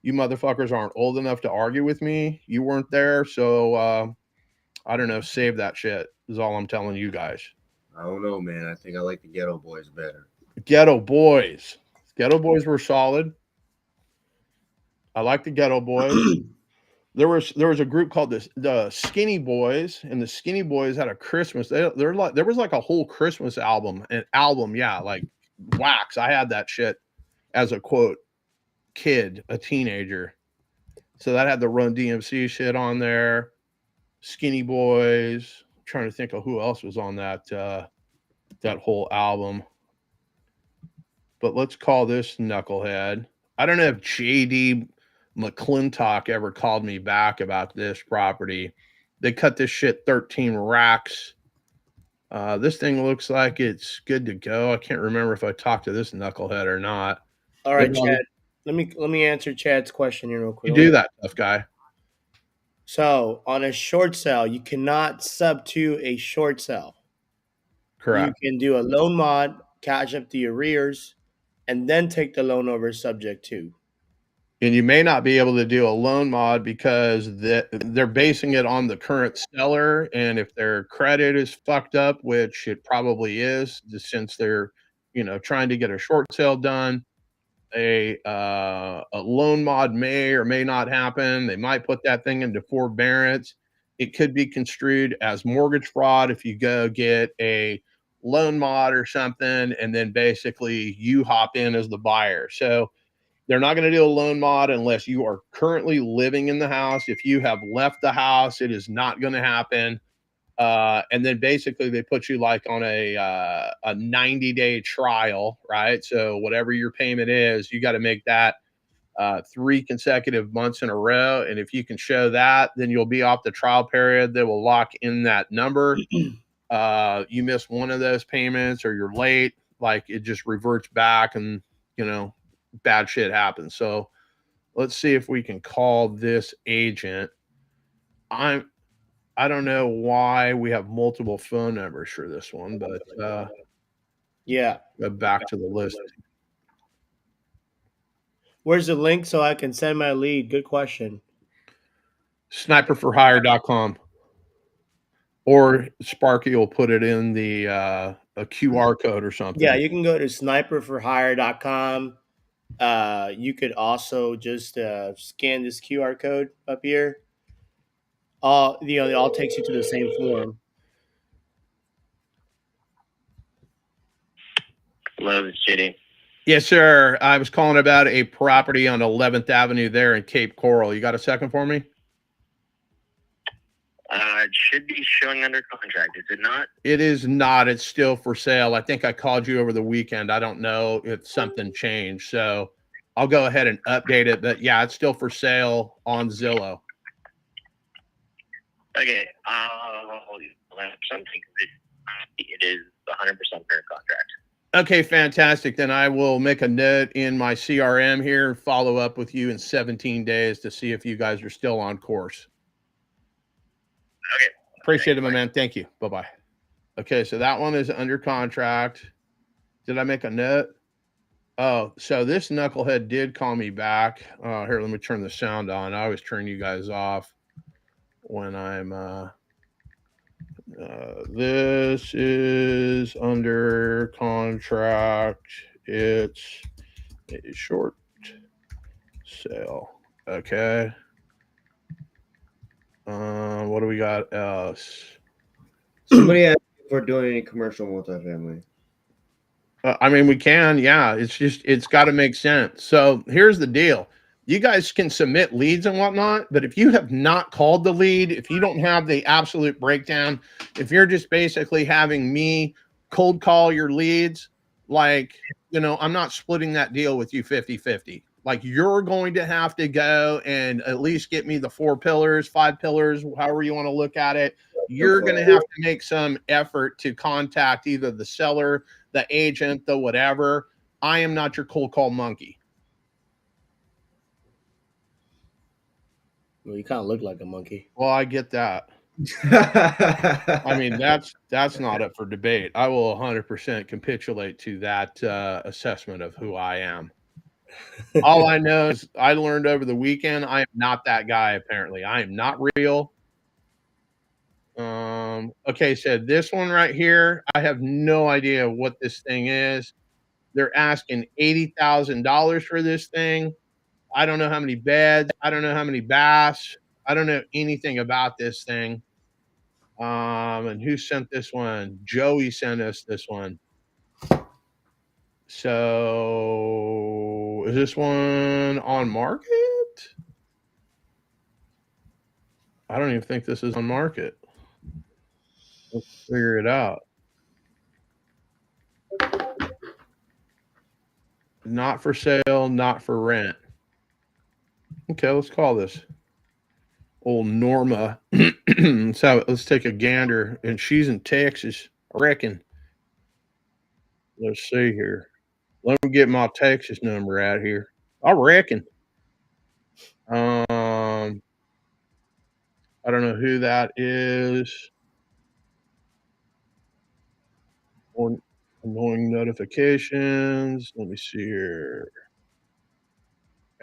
You motherfuckers aren't old enough to argue with me. You weren't there, so I don't know. Save that shit is all I'm telling you guys. I don't know, man. I think I like the Ghetto Boys better. Ghetto Boys. Ghetto Boys were solid. I like the Ghetto Boys. There was a group called the Skinny Boys, and the Skinny Boys had a Christmas. There was like a whole Christmas album, yeah, like Wax. I had that shit as a quote kid, a teenager. So that had the Run DMC shit on there. Skinny Boys. I'm trying to think of who else was on that whole album. But let's call this knucklehead. I don't know if JD McClintock ever called me back about this property. They cut this shit 13 racks. This thing looks like it's good to go. I can't remember if I talked to this knucklehead or not. All right, Chad. Let me answer Chad's question here real quick. You do that, tough guy. So on a short sale, you cannot sub to a short sale. Correct. You can do a loan mod, catch up the arrears, and then take the loan over subject to. And you may not be able to do a loan mod because they're basing it on the current seller. And if their credit is fucked up, which it probably is, just since they're, trying to get a short sale done, a loan mod may or may not happen. They might put that thing into forbearance. It could be construed as mortgage fraud if you go get a loan mod or something, and then basically you hop in as the buyer. So they're not going to do a loan mod unless you are currently living in the house. If you have left the house, it is not going to happen. And then basically they put you like on a 90-day trial, right? So whatever your payment is, you got to make that 3 consecutive months in a row. And if you can show that, then you'll be off the trial period. They will lock in that number. You miss one of those payments or you're late, like it just reverts back, and bad shit happens. So let's see if we can call this agent. I don't know why we have multiple phone numbers for this one, but Yeah. go back to the list. Where's the link so I can send my lead? Good question. Sniperforhire.com. Or Sparky will put it in the a QR code or something. Yeah, you can go to sniperforhire.com. You could also just scan this QR code up here. It all takes you to the same form. Hello, this is JD. Yes, sir. I was calling about a property on 11th Avenue there in Cape Coral. You got a second for me? It should be showing under contract, is it not? It is not. It's still for sale. I think I called you over the weekend. I don't know if something changed. So I'll go ahead and update it. But yeah, it's still for sale on Zillow. Okay. Something. It is 100% under contract. Okay, fantastic. Then I will make a note in my CRM here, follow up with you in 17 days to see if you guys are still on course. Okay. Appreciate it, my man. Thank you. Bye-bye. Okay, so that one is under contract. Did I make a note? Oh, so this knucklehead did call me back. Here, let me turn the sound on. I always turn you guys off when I'm this is under contract. It's a short sale. Okay. What do we got else? Somebody asked if we're doing any commercial multifamily. I mean, we can. Yeah. It's got to make sense. So here's the deal. You guys can submit leads and whatnot, but if you have not called the lead, if you don't have the absolute breakdown, if you're just basically having me cold call your leads, like, I'm not splitting that deal with you 50-50. Like, you're going to have to go and at least get me the 4 pillars, 5 pillars, however you want to look at it. You're going to have to make some effort to contact either the seller, the agent, the whatever. I am not your cold call monkey. Well, you kind of look like a monkey. Well, I get that. I mean, that's not up for debate. I will 100% capitulate to that assessment of who I am. All I know is I learned over the weekend I am not that guy. Apparently, I am not real. Okay, so this one right here, I have no idea what this thing is. They're asking $80,000 for this thing. I don't know how many beds. I don't know how many baths. I don't know anything about this thing. And who sent this one? Joey sent us this one. So is this one on market? I don't even think this is on market. Let's figure it out. Not for sale, not for rent. Okay, let's call this old Norma. Let's take a gander. And she's in Texas, I reckon. Let's see here. Let me get my Texas number out here. I reckon. I don't know who that is. Annoying notifications. Let me see here.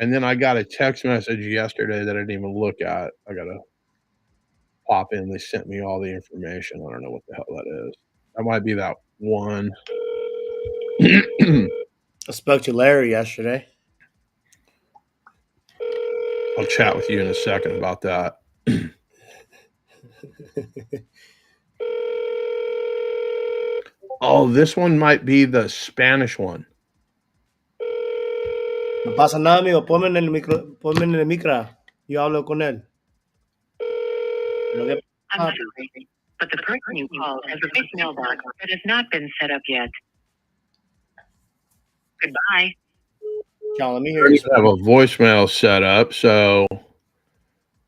And then I got a text message yesterday that I didn't even look at. I got to pop in. They sent me all the information. I don't know what the hell that is. That might be that one. I spoke to Larry yesterday. I'll chat with you in a second about that. Oh, this one might be the Spanish one. No pasa nada, amigo. Ponme en el micro. Yo hablo con él. Lo que I'm sorry, but the person you called has a voicemail box that has not been set up yet. Goodbye. John, let me I hear don't your even have a voicemail set up, so.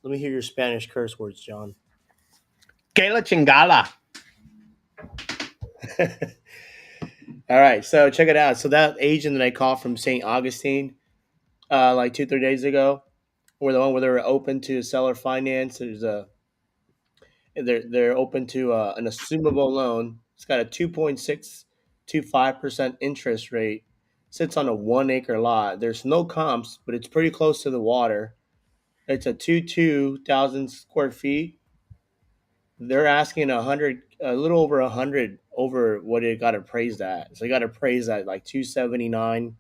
Let me hear your Spanish curse words, John. Que la chingala. All right, so check it out. So that agent that I called from St. Augustine, like 2-3 days ago, were the one where they were open to seller finance. They're open to an assumable loan. It's got a 2.625% interest rate. Sits on a 1-acre lot. There's no comps, but it's pretty close to the water. It's a 2,000 square feet. They're asking a little over 100 over what it got appraised at. So it got appraised at like 279.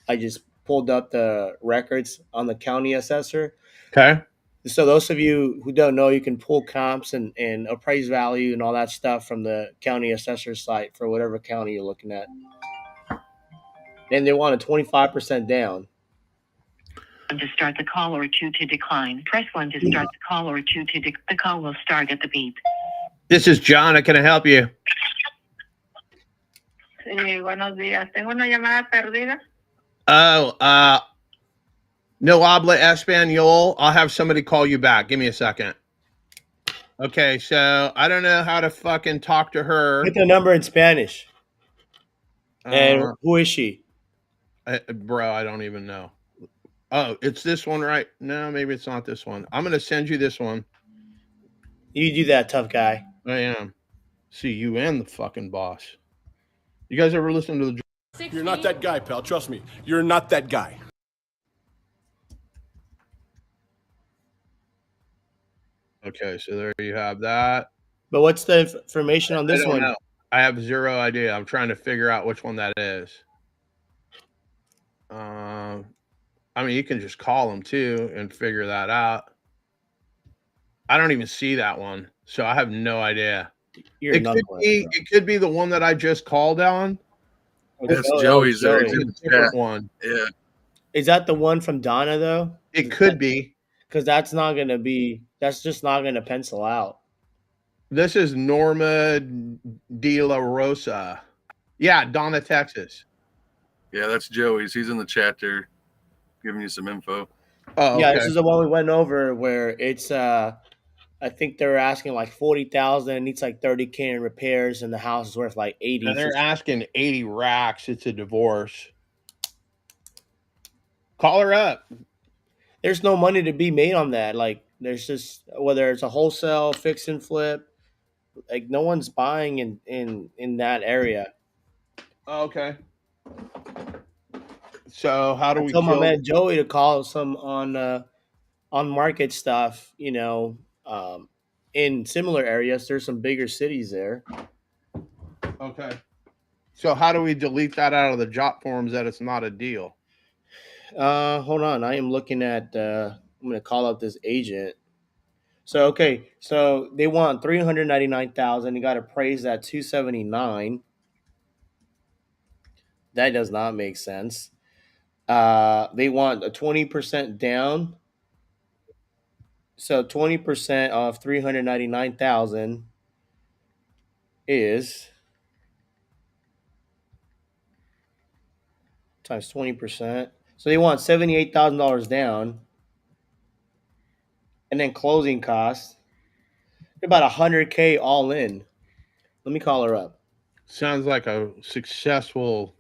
I just pulled up the records on the county assessor. Okay. So those of you who don't know, you can pull comps and appraised value and all that stuff from the county assessor site for whatever county you're looking at. And they want a 25% down. To start the call or 2 to decline. Press 1 to start the call or 2 to the call will start at the beep. This is John. How can I help you? Sí, buenos días. Tengo una llamada perdida. Oh, no habla español. I'll have somebody call you back. Give me a second. Okay, so I don't know how to fucking talk to her. Get the number in Spanish. And who is she? Bro, I don't even know. Oh, it's this one, right? No, maybe it's not this one. I'm going to send you this one. You do that, tough guy. I am. See, you and the fucking boss. You guys ever listen to the... You're not that guy, pal. Trust me. You're not that guy. Okay, so there you have that. But what's the information on this I don't one? know. I have zero idea. I'm trying to figure out which one that is. I mean, you can just call them too and figure that out. I don't even see that one, so I have no idea. It could be the one that I just called on. That's Joey's there. He's in the chat. One. Yeah. Is that the one from Donna though? It could be. Because that's just not gonna pencil out. This is Norma De La Rosa. Yeah, Donna, Texas. Yeah, that's Joey's. He's in the chat there giving you some info. Oh, yeah, okay. This is the one we went over where it's I think they're asking like 40,000, it needs like 30K in repairs, and the house is worth like 80. And they're asking 80 racks. It's a divorce. Call her up. There's no money to be made on that. Like, there's just, whether it's a wholesale fix and flip, like no one's buying in that area. Okay. So how do we tell my man Joey to call some on market stuff, in similar areas. There's some bigger cities there. Okay. So how do we delete that out of the job forms that it's not a deal? Hold on. I am looking at I'm gonna call up this agent. So okay, so they want 399,000. They got appraised at 279. That does not make sense. They want a 20% down. So 20% of 399,000 is times 20%. So they want $78,000 down, and then closing costs about 100K all in. Let me call her up. Sounds like a successful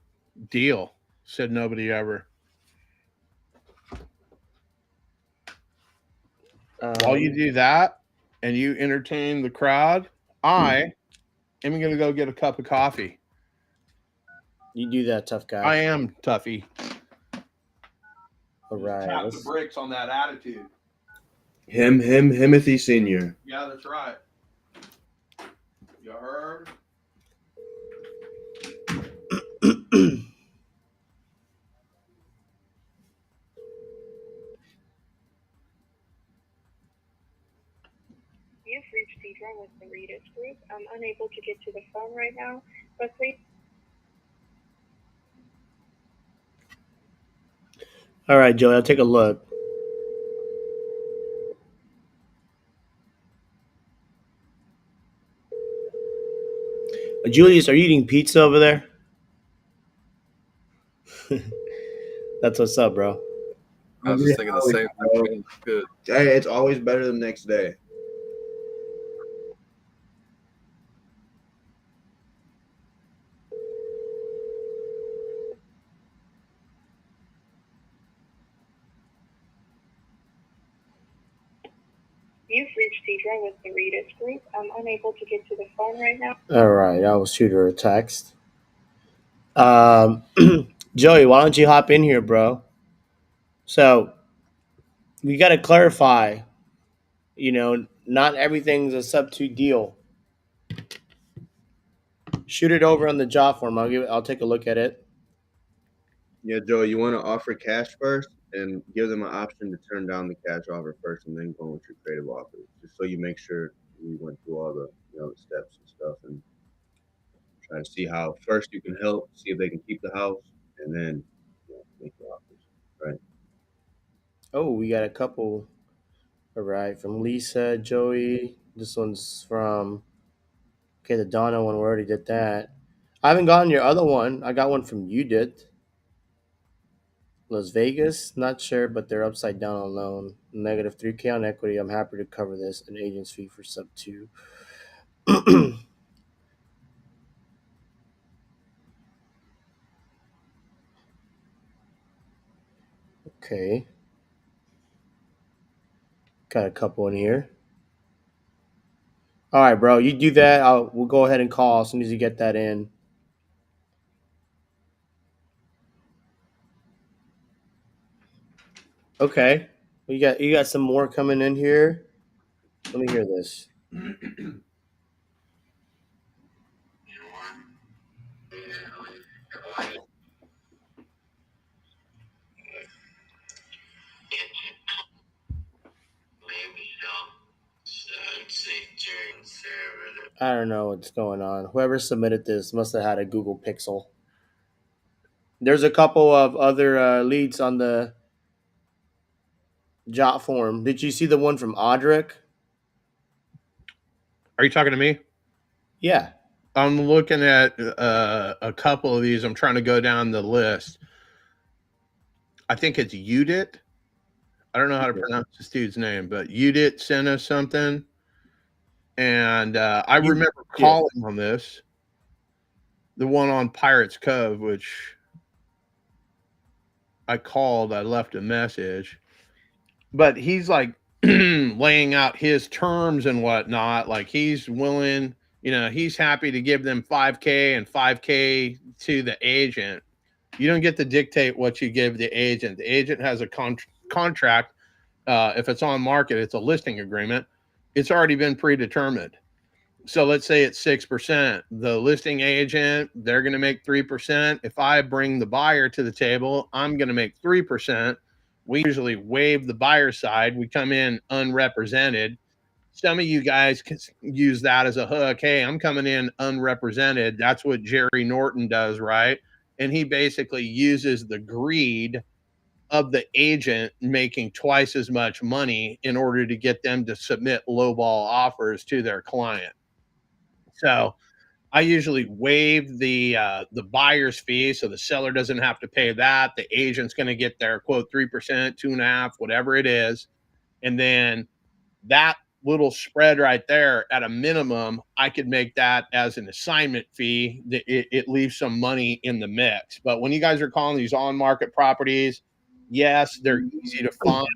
deal. Said nobody ever. While you do that and you entertain the crowd, I am going to go get a cup of coffee. You do that, tough guy. I am toughy. All right. Tap the Let's, brakes on that attitude. Himothy Senior. Yeah, that's right. You heard? You've reached Deidre with the Readers Group. I'm unable to get to the phone right now, but please. all right, Joey. I'll take a look. Julius, are you eating pizza over there? That's what's up, bro. I was just thinking the same thing. Good. Hey, it's always better the next day. You've reached Deidre with the Readers Group. I'm unable to get to the phone right now. All right, I will shoot her a text. Joey, why don't you hop in here, bro? So we got to clarify. Not everything's a sub-2 deal. Shoot it over on the job form. I'll take a look at it. Yeah, Joey, you want to offer cash first and give them an option to turn down the cash offer first and then go with your creative offer, just so you make sure we went through all the the steps and stuff and try to see how first you can help, see if they can keep the house, and then make the offers. Right. Oh, we got a couple. All right, from Lisa, Joey. This one's from. Okay, the Donna one. We already did that. I haven't gotten your other one. I got one from you did. Las Vegas, not sure, but they're upside down on loan. Negative 3K on equity. I'm happy to cover this. An agent's fee for sub-2. Okay. Got a couple in here. All right, bro. You do that. We'll go ahead and call as soon as you get that in. Okay. You got some more coming in here. Let me hear this. I don't know what's going on. Whoever submitted this must have had a Google Pixel. There's a couple of other leads on the jot form. Did you see the one from Audric? Are you talking to me? Yeah. I'm looking at a couple of these. I'm trying to go down the list. I think it's Udit. I don't know how to pronounce this dude's name, but Udit sent us something. And I remember calling on this. The one on Pirates Cove, which I called, I left a message. But he's like laying out his terms and whatnot. Like he's willing, he's happy to give them 5K and 5K to the agent. You don't get to dictate what you give the agent. The agent has a contract. If it's on market, it's a listing agreement. It's already been predetermined. So let's say it's 6%. The listing agent, they're going to make 3%. If I bring the buyer to the table, I'm going to make 3%. We usually waive the buyer side. We come in unrepresented. Some of you guys can use that as a hook. Hey, I'm coming in unrepresented. That's what Jerry Norton does, right? And he basically uses the greed of the agent making twice as much money in order to get them to submit lowball offers to their client. So I usually waive the buyer's fee, so the seller doesn't have to pay that. The agent's going to get their quote 3%, 2.5%, whatever it is, and then that little spread right there, at a minimum, I could make that as an assignment fee. It leaves some money in the mix. But when you guys are calling these on-market properties, yes, they're easy to find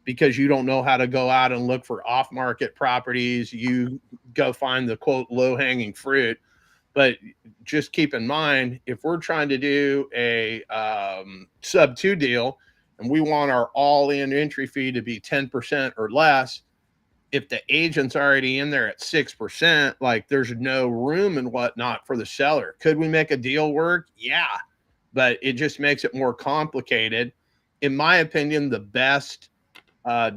because you don't know how to go out and look for off-market properties. You go find the quote low-hanging fruit. But just keep in mind, if we're trying to do a sub-2 deal, and we want our all-in entry fee to be 10% or less, if the agent's already in there at 6%, like there's no room and whatnot for the seller. Could we make a deal work? Yeah, but it just makes it more complicated. In my opinion, the best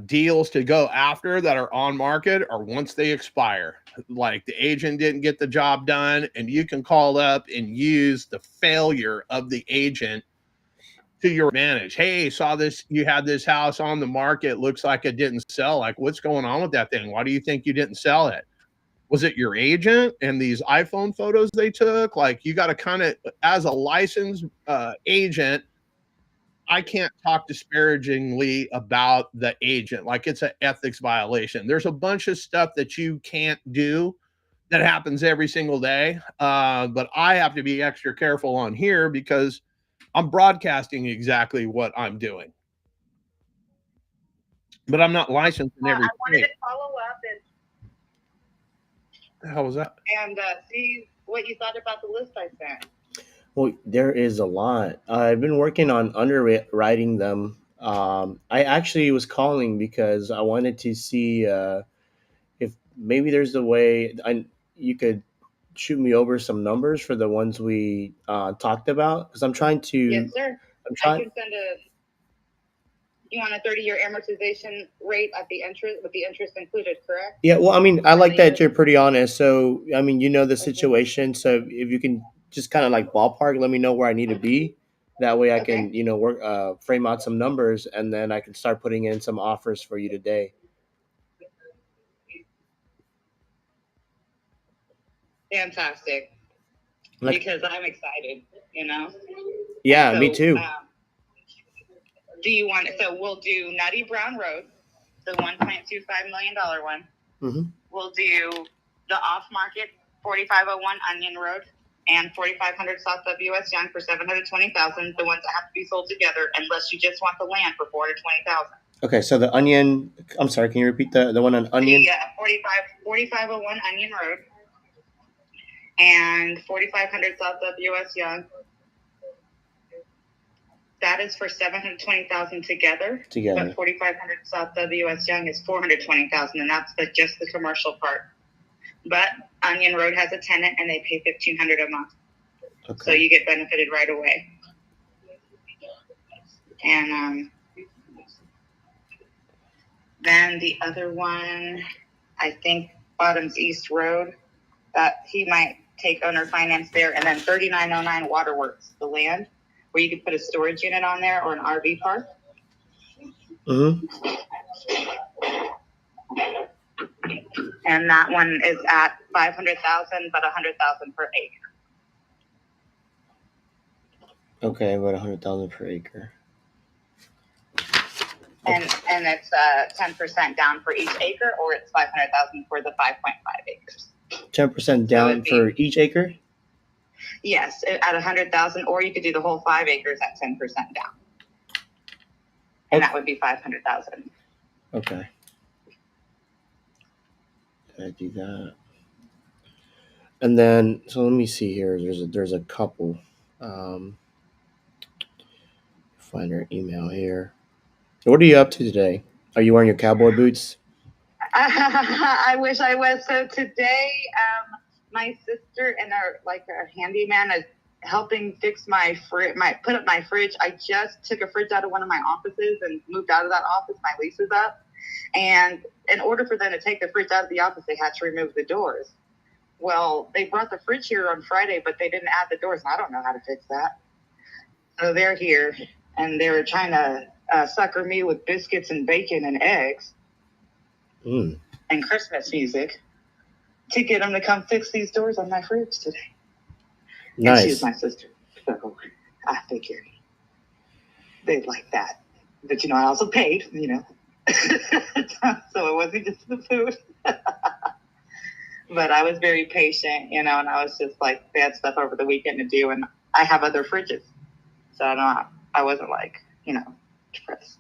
deals to go after that are on market are once they expire. Like the agent didn't get the job done, and you can call up and use the failure of the agent to your advantage. Hey, saw this, you had this house on the market, looks like it didn't sell. Like, what's going on with that thing? Why do you think you didn't sell it? Was it your agent and these iPhone photos they took? Like, you got to kind of, as a licensed agent, I can't talk disparagingly about the agent. Like, it's an ethics violation. There's a bunch of stuff that you can't do that happens every single day. But I have to be extra careful on here because I'm broadcasting exactly what I'm doing. But I'm not licensed in every I wanted state. to follow up The hell was that? and see what you thought about the list I sent. Well, there is a lot. I've been working on underwriting them. I actually was calling because I wanted to see if maybe there's a way you could shoot me over some numbers for the ones we talked about, because I'm trying to. Yes, sir. I'm I trying. can send you want a 30-year amortization rate at the interest with the interest included, correct? Yeah, well, I mean, I like that 30 years. you're pretty honest. So, I mean, you know the situation. So, if you can just kind of like ballpark, let me know where I need to be. That way, I can, work, frame out some numbers, and then I can start putting in some offers for you today. Fantastic. Like, Because I'm excited, yeah, So, me too. do you want so we'll do Nutty Brown Road, the $1.25 million one. Mm-hmm. We'll do the off-market 4501 Onion Road and 4500 South WS Young for $720,000. The ones that have to be sold together, unless you just want the land for $420,000. Okay, so the Onion. I'm sorry. Can you repeat the one on Onion? Yeah, 4501 Onion Road and 4500 South WS Young. That is for $720,000 together. But 4500 South WS Young is $420,000, and that's just the commercial part. But Onion Road has a tenant, and they pay $1,500 a month. Okay. So you get benefited right away. And then the other one, I think Bottoms East Road, that he might take owner finance there, and then 3909 Waterworks, the land where you could put a storage unit on there or an RV park. Mm-hmm. And that one is at $500,000, but $100,000 per acre. Okay, about $100,000 per acre. And it's 10% down for each acre, or it's $500,000 for the 5.5 acres. 10% down for each acre? Yes, at $100,000, or you could do the whole 5 acres at 10% down, and that would be $500,000. Okay. I do that, and then so let me see here. There's a couple. Find her email here. What are you up to today? Are you wearing your cowboy boots? I wish I was. So today, my sister and our handyman is helping fix put up my fridge. I just took a fridge out of one of my offices and moved out of that office. My lease is up. And in order for them to take the fridge out of the office, they had to remove the doors. Well, they brought the fridge here on Friday, but they didn't add the doors, and I don't know how to fix that. So they're here, and they're trying to sucker me with biscuits and bacon and eggs and Christmas music to get them to come fix these doors on my fridge today. Nice. And she's my sister, so I figured they'd like that. But, I also paid, so it wasn't just the food. But I was very patient, and I was just like, they had stuff over the weekend to do, and I have other fridges. So I wasn't depressed.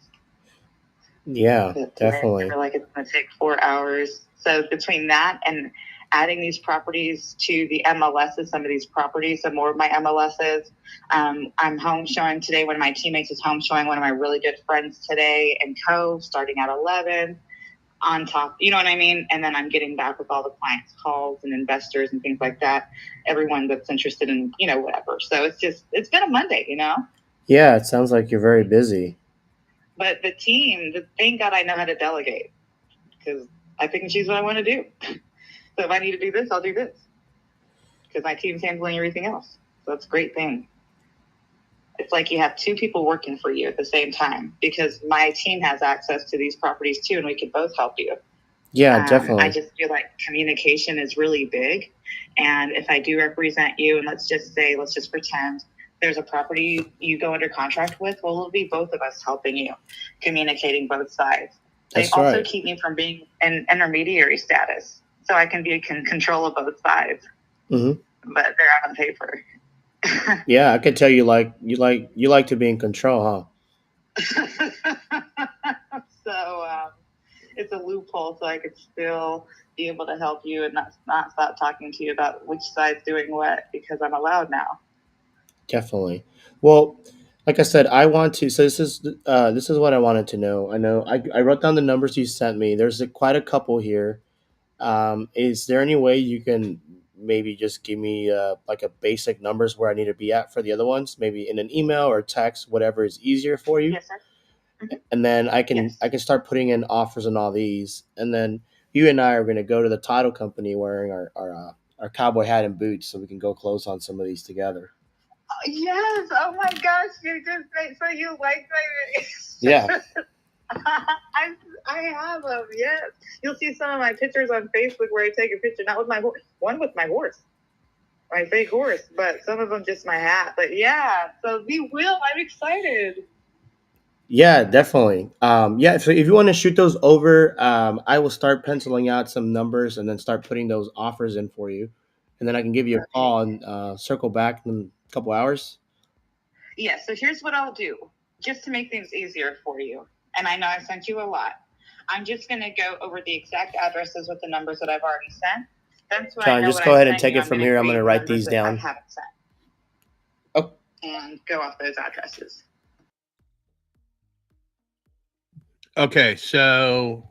Yeah, but definitely. They were like, it's going to take 4 hours. So between that and adding these properties to the MLSs, some of these properties, some more of my MLSs. I'm home showing today. One of my teammates is home showing one of my really good friends today in Cove, starting at 11 on top, you know what I mean? And then I'm getting back with all the clients' calls and investors and things like that. Everyone that's interested in, you know, whatever. So it's been a Monday, you know? Yeah, it sounds like you're very busy. But thank God I know how to delegate, because I pick and choose what I want to do. So if I need to do this, I'll do this, because my team's handling everything else. So that's a great thing. It's like you have two people working for you at the same time, because my team has access to these properties too, and we can both help you. Yeah, definitely. I just feel like communication is really big. And if I do represent you, and let's just pretend there's a property you go under contract with, well, it'll be both of us helping you, communicating both sides. That's they also right. keep me from being in intermediary status, so I can be in control of both sides. Mm-hmm. But they're out on paper. Yeah, I could tell you like to be in control, huh? So it's a loophole, so I could still be able to help you and not stop talking to you about which side's doing what, because I'm allowed now. Definitely. Well, like I said, I want to. So this is what I wanted to know. I wrote down the numbers you sent me. There's quite a couple here. Is there any way you can maybe just give me like a basic numbers where I need to be at for the other ones? Maybe in an email or text, whatever is easier for you. Yes, sir. Mm-hmm. And then I can start putting in offers on all these. And then you and I are going to go to the title company wearing our cowboy hat and boots, so we can go close on some of these together. Yes. Oh my gosh, you just made so you like my. Yeah. I have them. Yes, you'll see some of my pictures on Facebook where I take a picture, not with my horse, one with my horse, my fake horse, but some of them just my hat. But yeah, so we will. I'm excited. Yeah, definitely. Yeah, so if you want to shoot those over, I will start penciling out some numbers and then start putting those offers in for you, and then I can give you a call and circle back in a couple hours. Yeah. So here's what I'll do, just to make things easier for you. And I know I sent you a lot. I'm just going to go over the exact addresses with the numbers that I've already sent. That's why John, I know just what go I ahead and sent take you. it from here. I'm going to write these down. I haven't sent. Oh. And go off those addresses. Okay, so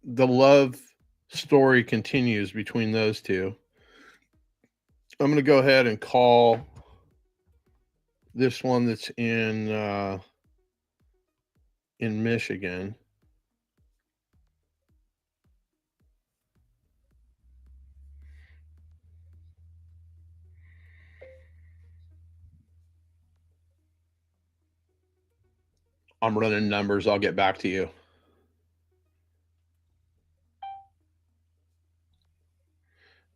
the love story continues between those two. I'm going to go ahead and call this one that's in Michigan. I'm running numbers. I'll get back to you.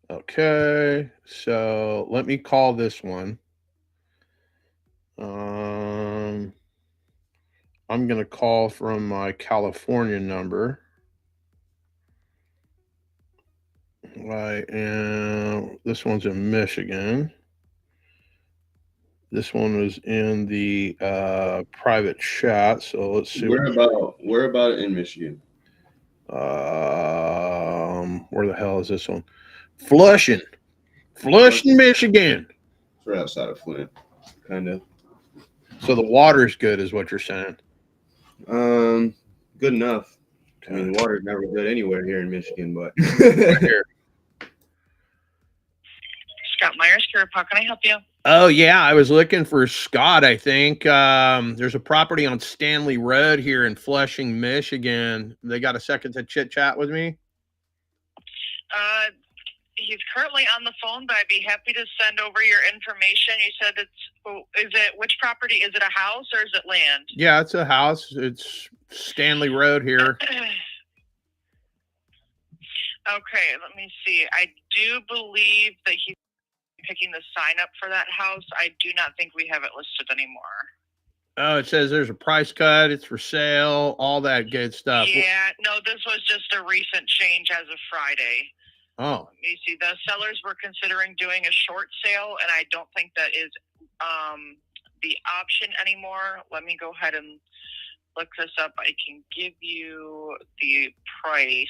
Okay, so let me call this one. I'm going to call from my California number. This one's in Michigan. This one was in the private chat. So let's see. Where about in Michigan? Where the hell is this one? Flushing, Michigan. It's right outside of Flint, kind of. So the water's good, is what you're saying? Good enough. Okay. I mean, the water's never good anywhere here in Michigan, but. Right here. Scott Myers here. How can I help you? Oh, yeah. I was looking for Scott, I think. There's a property on Stanley Road here in Flushing, Michigan. They got a second to chit chat with me? He's currently on the phone, but I'd be happy to send over your information. You said which property? Is it a house or is it land? Yeah, it's a house. It's Stanley Road here. Okay, let me see. I do believe that he's picking the sign up for that house. I do not think we have it listed anymore. Oh, it says there's a price cut. It's for sale. All that good stuff. Yeah, no, this was just a recent change as of Friday. Oh. Let me see. The sellers were considering doing a short sale, and I don't think that is the option anymore. Let me go ahead and look this up. I can give you the price.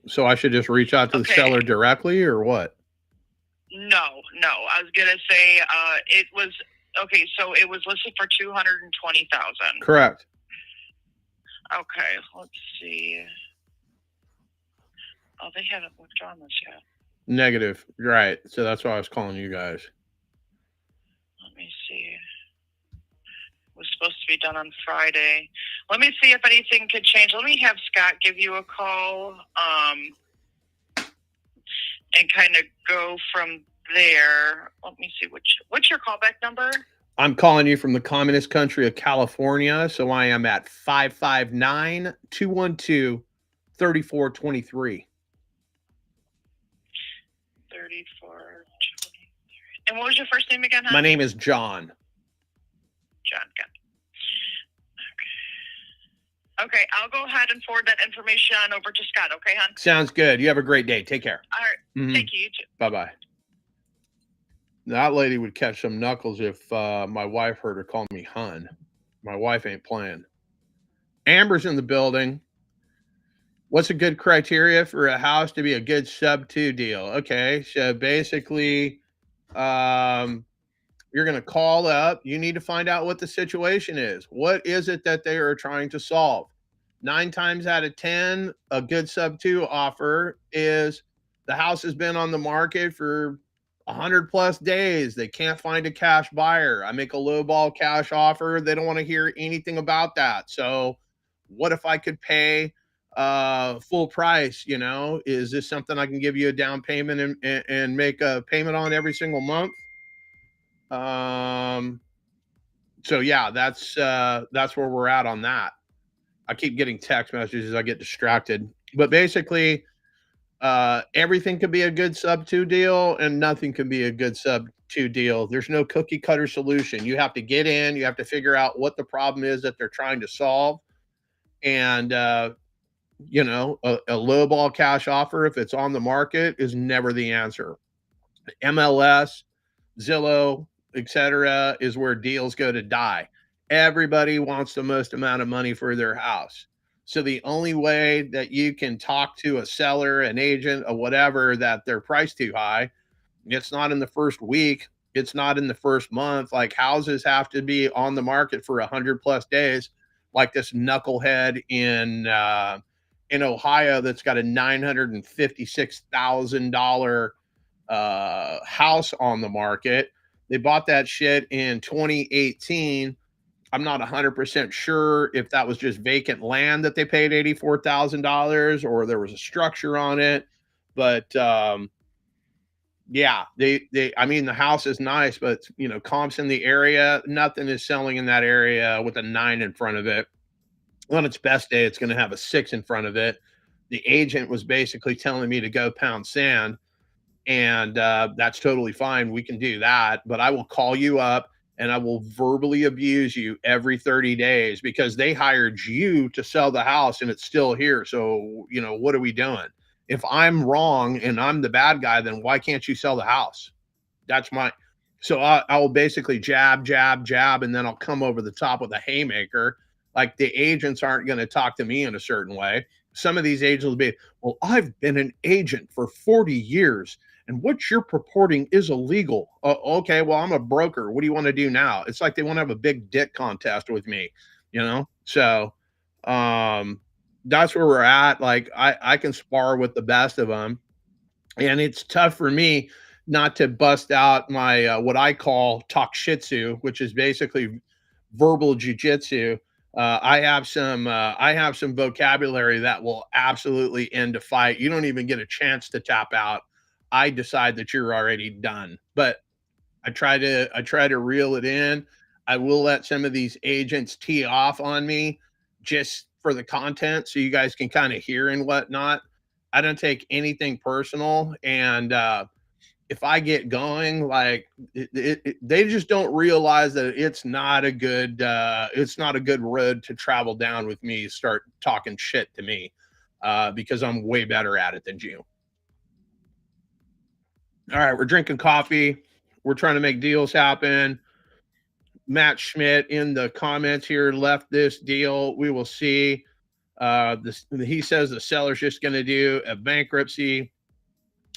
So I should just reach out to the seller directly, or what? No. I was gonna say it was okay. So it was listed for $220,000. Correct. Okay, let's see. Oh, they haven't withdrawn this yet. Negative. Right. So that's why I was calling you guys. Let me see. It was supposed to be done on Friday. Let me see if anything could change. Let me have Scott give you a call and kind of go from there. Let me see. What's your callback number? I'm calling you from the communist country of California, so I am at 559-212-3423. 3423. And what was your first name again, huh? My name is John. John, got it. Okay, I'll go ahead and forward that information on over to Scott, okay, hon? Sounds good. You have a great day. Take care. All right. Thank you. You too. Bye-bye. That lady would catch some knuckles if my wife heard her call me hun. My wife ain't playing. Amber's in the building. What's a good criteria for a house to be a good sub-2 deal? Okay, so basically, you're going to call up. You need to find out what the situation is. What is it that they are trying to solve? 9 times out of 10, a good sub-2 offer is the house has been on the market for 100 plus days. They can't find a cash buyer. I make a lowball cash offer. They don't want to hear anything about that. So what if I could pay full price? You know, is this something I can give you a down payment and make a payment on every single month? So yeah, that's where we're at on that. I keep getting text messages. I get distracted, but basically, everything could be a good sub-2 deal and nothing can be a good sub-2 deal. There's no cookie cutter solution. You have to get in, you have to figure out what the problem is that they're trying to solve. And, you know, a lowball cash offer, if it's on the market, is never the answer. MLS, Zillow, etc., is where deals go to die. Everybody wants the most amount of money for their house. So the only way that you can talk to a seller, an agent, or whatever, that they're priced too high, it's not in the first week, it's not in the first month. Like, houses have to be on the market for 100 plus days, like this knucklehead in Ohio that's got a $956,000 house on the market. They bought that shit in 2018. I'm not 100% sure if that was just vacant land that they paid $84,000 or there was a structure on it. But yeah, I mean, the house is nice, but you know, comps in the area, nothing is selling in that area with a 9 in front of it. On its best day, it's going to have a 6 in front of it. The agent was basically telling me to go pound sand, and that's totally fine. We can do that, but I will call you up and I will verbally abuse you every 30 days because they hired you to sell the house and it's still here. So, you know, what are we doing? If I'm wrong and I'm the bad guy, then why can't you sell the house? That's my, so I will basically jab, and then I'll come over the top with a haymaker. Like, the agents aren't going to talk to me in a certain way. Some of these agents will be, well, I've been an agent for 40 years and what you're purporting is illegal. Okay, well, I'm a broker. What do you want to do now? It's like they want to have a big dick contest with me, you know? So that's where we're at. Like, I can spar with the best of them. And it's tough for me not to bust out my what I call talk shitsu, which is basically verbal jujitsu. I have some vocabulary that will absolutely end a fight. You don't even get a chance to tap out. I decide that you're already done. But I try to reel it in. I will let some of these agents tee off on me just for the content so you guys can kind of hear and whatnot. I don't take anything personal. And if I get going, like they just don't realize that it's not a good road to travel down with me. Start talking shit to me because I'm way better at it than you. All right, we're drinking coffee. We're trying to make deals happen. Matt Schmidt in the comments here left this deal. We will see. He says the seller's just going to do a bankruptcy,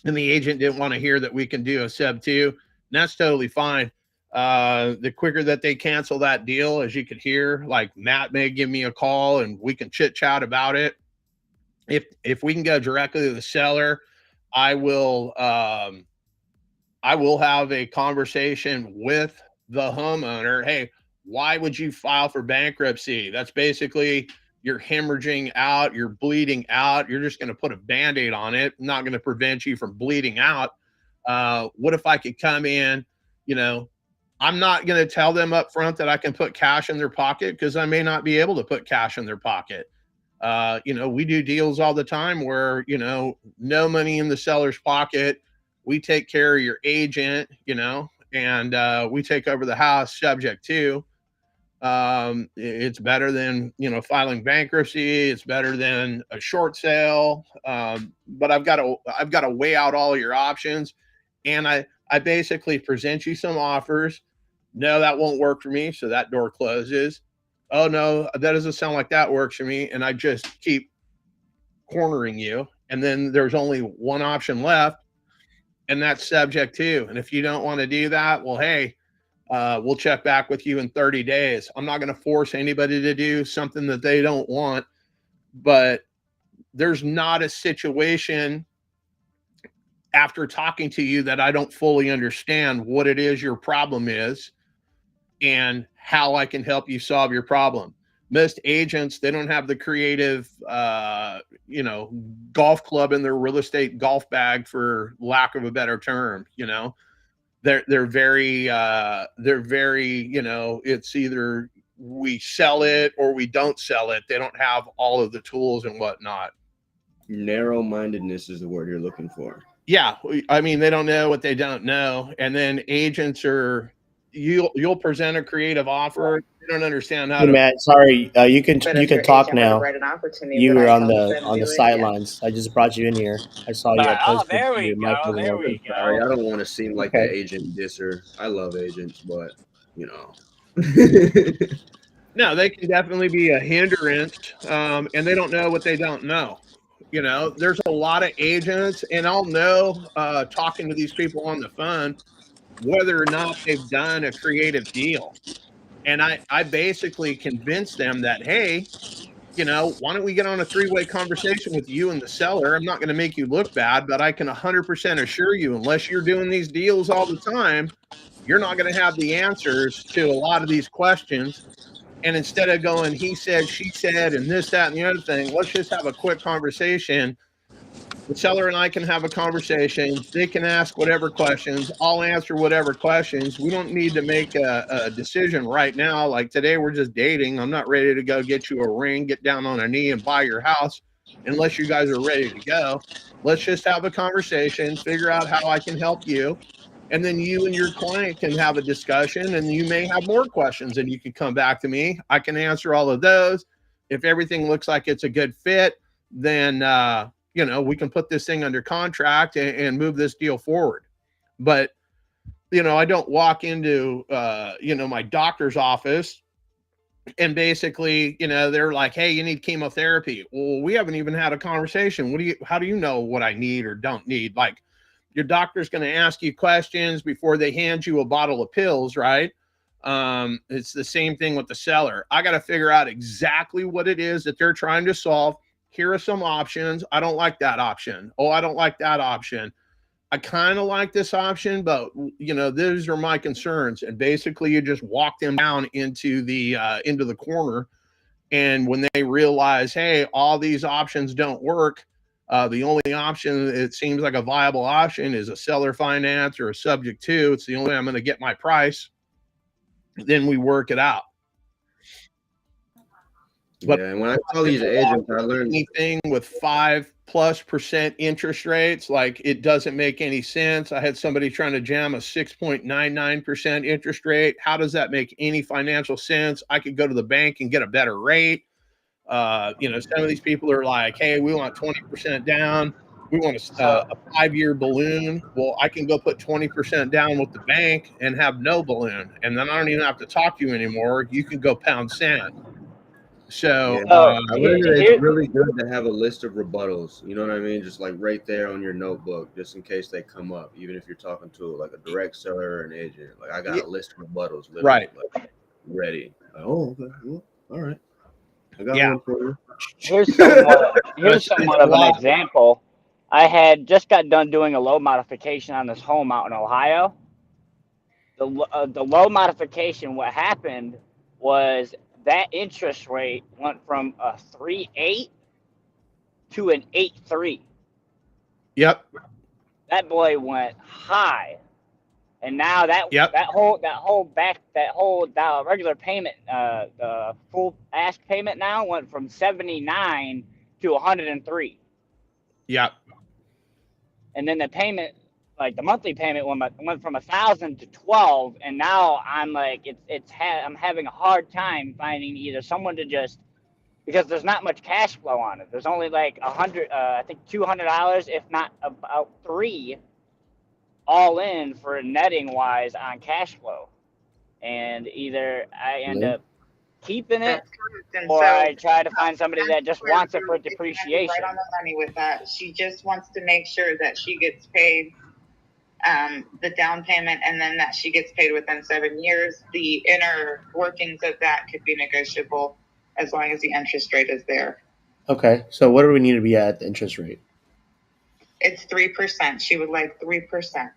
and the agent didn't want to hear that we can do a sub 2, and that's totally fine. The quicker that they cancel that deal, as you could hear, like Matt may give me a call and we can chit chat about it. If we can go directly to the seller, I will have a conversation with the homeowner. Hey, why would you file for bankruptcy? That's basically you're hemorrhaging out, you're bleeding out. You're just going to put a Band-Aid on it, not going to prevent you from bleeding out. What if I could come in, I'm not going to tell them up front that I can put cash in their pocket, because I may not be able to put cash in their pocket. We do deals all the time where, no money in the seller's pocket. We take care of your agent, and we take over the house subject to. It's better than, filing bankruptcy. It's better than a short sale. But I've got to weigh out all your options. And I basically present you some offers. No, that won't work for me. So that door closes. Oh no, that doesn't sound like that works for me. And I just keep cornering you. And then there's only one option left, and that's subject to. And if you don't want to do that, well, hey, we'll check back with you in 30 days. I'm not going to force anybody to do something that they don't want, but there's not a situation after talking to you that I don't fully understand what it is your problem is and how I can help you solve your problem. Most agents, they don't have the creative, golf club in their real estate golf bag, for lack of a better term. They're very, it's either we sell it or we don't sell it. They don't have all of the tools and whatnot. Narrow-mindedness is the word you're looking for. Yeah. I mean, they don't know what they don't know. And then agents you'll present a creative offer. They don't understand how Hey, to. Matt, sorry, you can talk now. You were on the sidelines. I just brought you in here. I saw you. I posted there we your mic go. wasn't There working. we Sorry, I go. don't want to seem like Okay. the agent disser. I love agents, but No, they can definitely be a hindrance, and they don't know what they don't know. There's a lot of agents, and I'll know talking to these people on the phone whether or not they've done a creative deal. And I basically convince them that, hey, why don't we get on a 3-way conversation with you and the seller? I'm not going to make you look bad, but I can 100% assure you, unless you're doing these deals all the time, you're not going to have the answers to a lot of these questions. And instead of going, he said, she said, and this, that, and the other thing, let's just have a quick conversation. The seller and I can have a conversation. They can ask whatever questions. I'll answer whatever questions. We don't need to make a decision right now. Like today, we're just dating. I'm not ready to go get you a ring, get down on a knee, and buy your house unless you guys are ready to go. Let's just have a conversation, figure out how I can help you. And then you and your client can have a discussion, and you may have more questions, and you can come back to me. I can answer all of those. If everything looks like it's a good fit, then we can put this thing under contract and move this deal forward. But I don't walk into my doctor's office and basically they're like, hey, you need chemotherapy. Well, we haven't even had a conversation. How do you know what I need or don't need? Like, your doctor's going to ask you questions before they hand you a bottle of pills, right? It's the same thing with the seller. I got to figure out exactly what it is that they're trying to solve. Here are some options. I don't like that option. Oh, I don't like that option. I kind of like this option, but these are my concerns. And basically you just walk them down into the corner. And when they realize, hey, all these options don't work, the only option it seems like a viable option is a seller finance or a subject to. It's the only way I'm going to get my price. Then we work it out. But and when I tell these agents, I learned anything with 5+% interest rates, like, it doesn't make any sense. I had somebody trying to jam a 6.99% interest rate. How does that make any financial sense? I could go to the bank and get a better rate. Some of these people are like, hey, we want 20% down. We want a 5-year balloon. Well, I can go put 20% down with the bank and have no balloon. And then I don't even have to talk to you anymore. You can go pound sand. So Yeah, I Here, learned that it's here, really good to have a list of rebuttals. You know what I mean? Just like right there on your notebook, just in case they come up. Even if you're talking to like a direct seller or an agent, like I got a list of rebuttals, literally, right, like ready. Like, oh, okay, well, all right, I got yeah, one for you. here's somewhat here's it's somewhat a of an lot. example. I had just got done doing a low modification on this home out in Ohio. The low modification, what happened was that interest rate went from a 3.8 to an 8.3. Yep, That boy went high, and now yep, that regular payment, the full ask payment now went from 79 to 103, yep. and then the payment, like the monthly payment, went from 1,000 to 12, and now I'm like I'm having a hard time finding either someone to just, because there's not much cash flow on it. There's only like I think $200, if not about three, all in for netting wise on cash flow, and either I end Really? up keeping it That's correct. And or so I try to find somebody that just where wants it for it's right depreciation. on the money with that. She just wants to make sure that she gets paid the down payment, and then that she gets paid within 7 years. The inner workings of that could be negotiable as long as the interest rate is there. Okay. So what do we need to be at the interest rate? It's 3%. She would like 3%.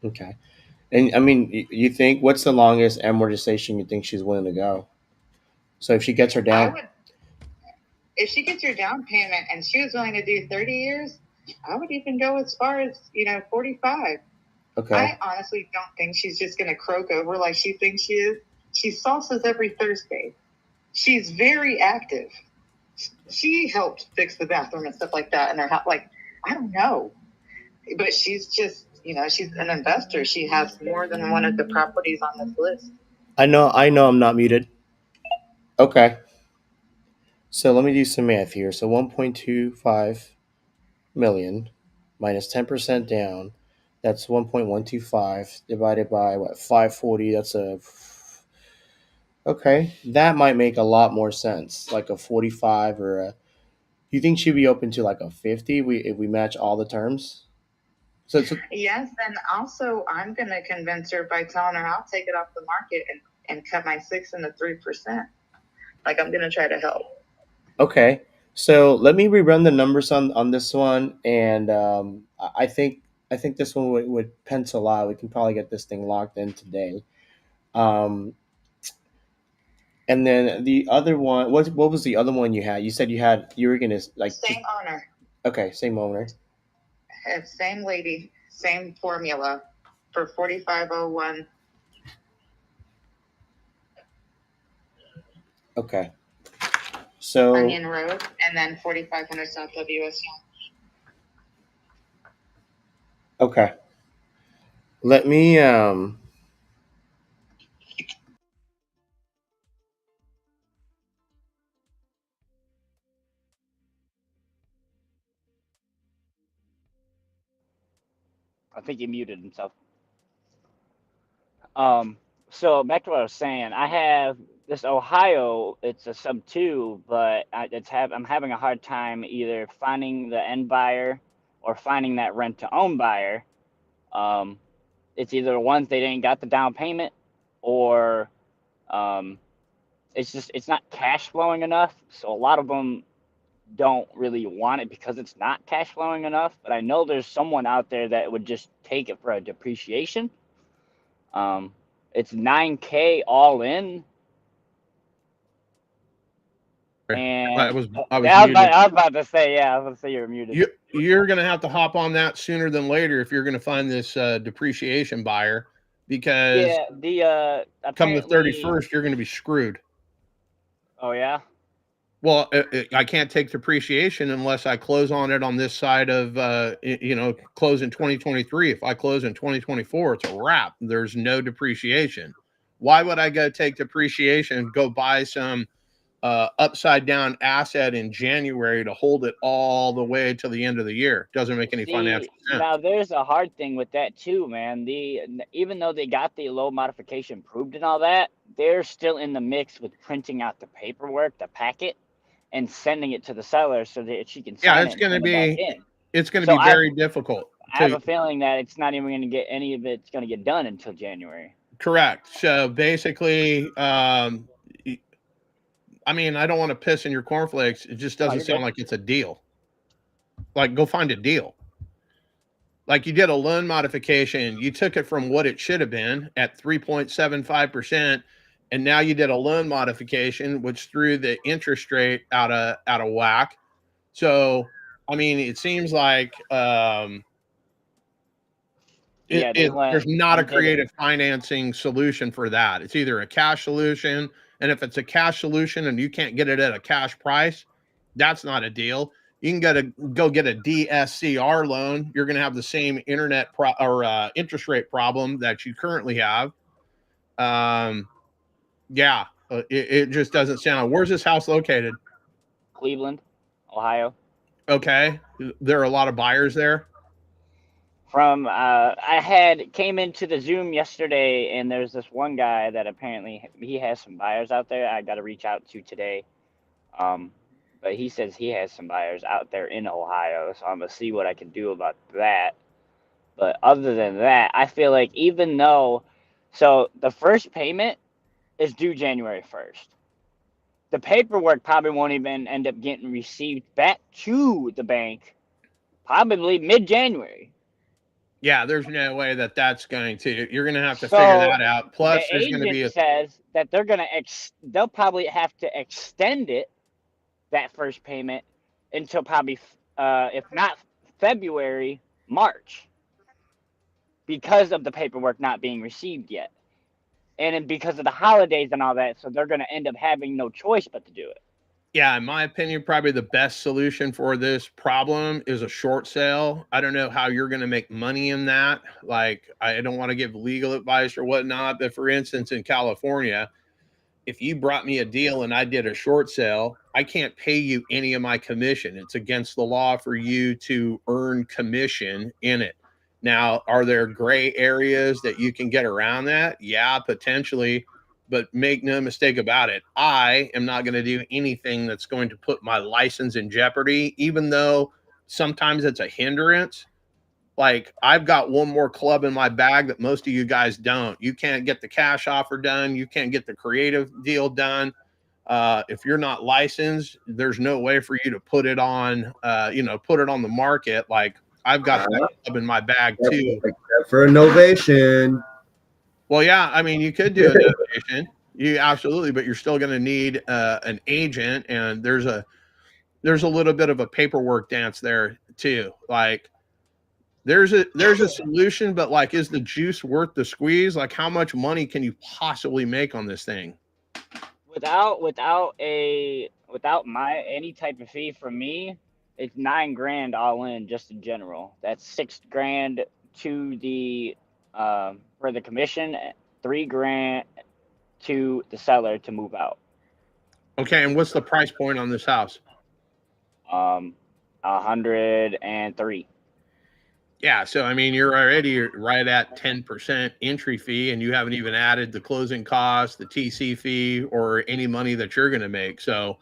Okay. And I mean, you think what's the longest amortization you think she's willing to go? So if she gets her down, If she gets her down payment and she was willing to do 30 years, I would even go as far as 45. okay. I honestly don't think she's just going to croak over like she thinks she is. She salsas every Thursday. She's very active. She helped fix the bathroom and stuff like that in her house. Like, I don't know. But she's just, she's an investor. She has more than one of the properties on this list. I know I'm not muted. Okay. So let me do some math here. So 1.25 million minus 10% down. That's 1.125 divided by what, 540. That's a, okay. That might make a lot more sense. Like a 45 or a, you think she'd be open to like a 50 if we match all the terms? So Yes, and also I'm going to convince her by telling her I'll take it off the market and cut my 6 into 3%. Like, I'm going to try to help. okay. So let me rerun the numbers on this one, and I think this one would pencil out. We can probably get this thing locked in today. Um, and then the other one, what was the other one you had? You said you were gonna like Same owner, okay, same owner. same lady, same formula for 4501. Okay, so Onion Road, and then 4500 South WS. okay, let me I think he muted himself. So back to what I was saying, I have this Ohio. It's a sub 2, but I'm having a hard time either finding the end buyer or finding that rent to own buyer. It's either ones they didn't got the down payment, or it's not cash flowing enough. So a lot of them don't really want it because it's not cash flowing enough. But I know there's someone out there that would just take it for a depreciation. It's $9K all in, and I was I muted. was about to say, yeah, I was about to say you're muted. You're going to have to hop on that sooner than later if you're going to find this depreciation buyer, because Yeah, the come the apparently. 31st, you're going to be screwed. Oh yeah. Well, I can't take depreciation unless I close on it on this side of, close in 2023. If I close in 2024, it's a wrap. There's no depreciation. Why would I go take depreciation and go buy some upside down asset in January to hold it all the way to the end of the year? Doesn't make any financial sense. Now there's a hard thing with that too, man. Even though they got the low modification approved and all that, they're still in the mix with printing out the paperwork, the packet, and sending it to the seller so that she can Yeah, sign it and send it back in. it's going to So be very difficult. I have a feeling that it's not even going to get any of it's going to get done until January. Correct. So basically, I mean, I don't want to piss in your cornflakes. It just doesn't sound like it's a deal. Like, go find a deal. Like, you did a loan modification. You took it from what it should have been at 3.75%, and now you did a loan modification, which threw the interest rate out of whack. So, I mean, it seems like there's not a creative financing solution for that. It's either a cash solution, and if it's a cash solution and you can't get it at a cash price, that's not a deal. You can go get a DSCR loan. You're going to have the same interest rate problem that you currently have. It just doesn't sound. Where's this house located? Cleveland, Ohio. Okay, there are a lot of buyers there. From I came into the Zoom yesterday, and there's this one guy that apparently he has some buyers out there. I got to reach out to today, but he says he has some buyers out there in Ohio, so I'm gonna see what I can do about that. But other than that, I feel like even though, so the first payment is due January 1st. The paperwork probably won't even end up getting received back to the bank probably mid-January. Yeah, there's no way that's going to. You're going to have to figure that out. Plus, the there's going to be says that they're going to they'll probably have to extend it, that first payment, until probably if not February, March, because of the paperwork not being received yet, and then because of the holidays and all that. So they're going to end up having no choice but to do it. Yeah, in my opinion, probably the best solution for this problem is a short sale. I don't know how you're going to make money in that. Like, I don't want to give legal advice or whatnot, but for instance, in California, if you brought me a deal and I did a short sale, I can't pay you any of my commission. It's against the law for you to earn commission in it. Now, are there gray areas that you can get around that? Yeah, potentially. But make no mistake about it, I am not going to do anything that's going to put my license in jeopardy, even though sometimes it's a hindrance. Like, I've got one more club in my bag that most of you guys don't. You can't get the cash offer done. You can't get the creative deal done. If you're not licensed, there's no way for you to put it on, put it on the market. Like, I've got that club in my bag too. Except for innovation. Well, yeah, I mean, you could do a donation. You absolutely, but you're still going to need an agent, and there's a little bit of a paperwork dance there too. Like, there's a solution, but like, is the juice worth the squeeze? Like, how much money can you possibly make on this thing? Without any type of fee from me, it's $9,000 all in, just in general. That's $6,000 to the for the commission, $3,000 to the seller to move out. Okay, and what's the price point on this house? 103. Yeah, so I mean, you're already right at 10% entry fee, and you haven't even added the closing costs, the TC fee, or any money that you're going to make. So,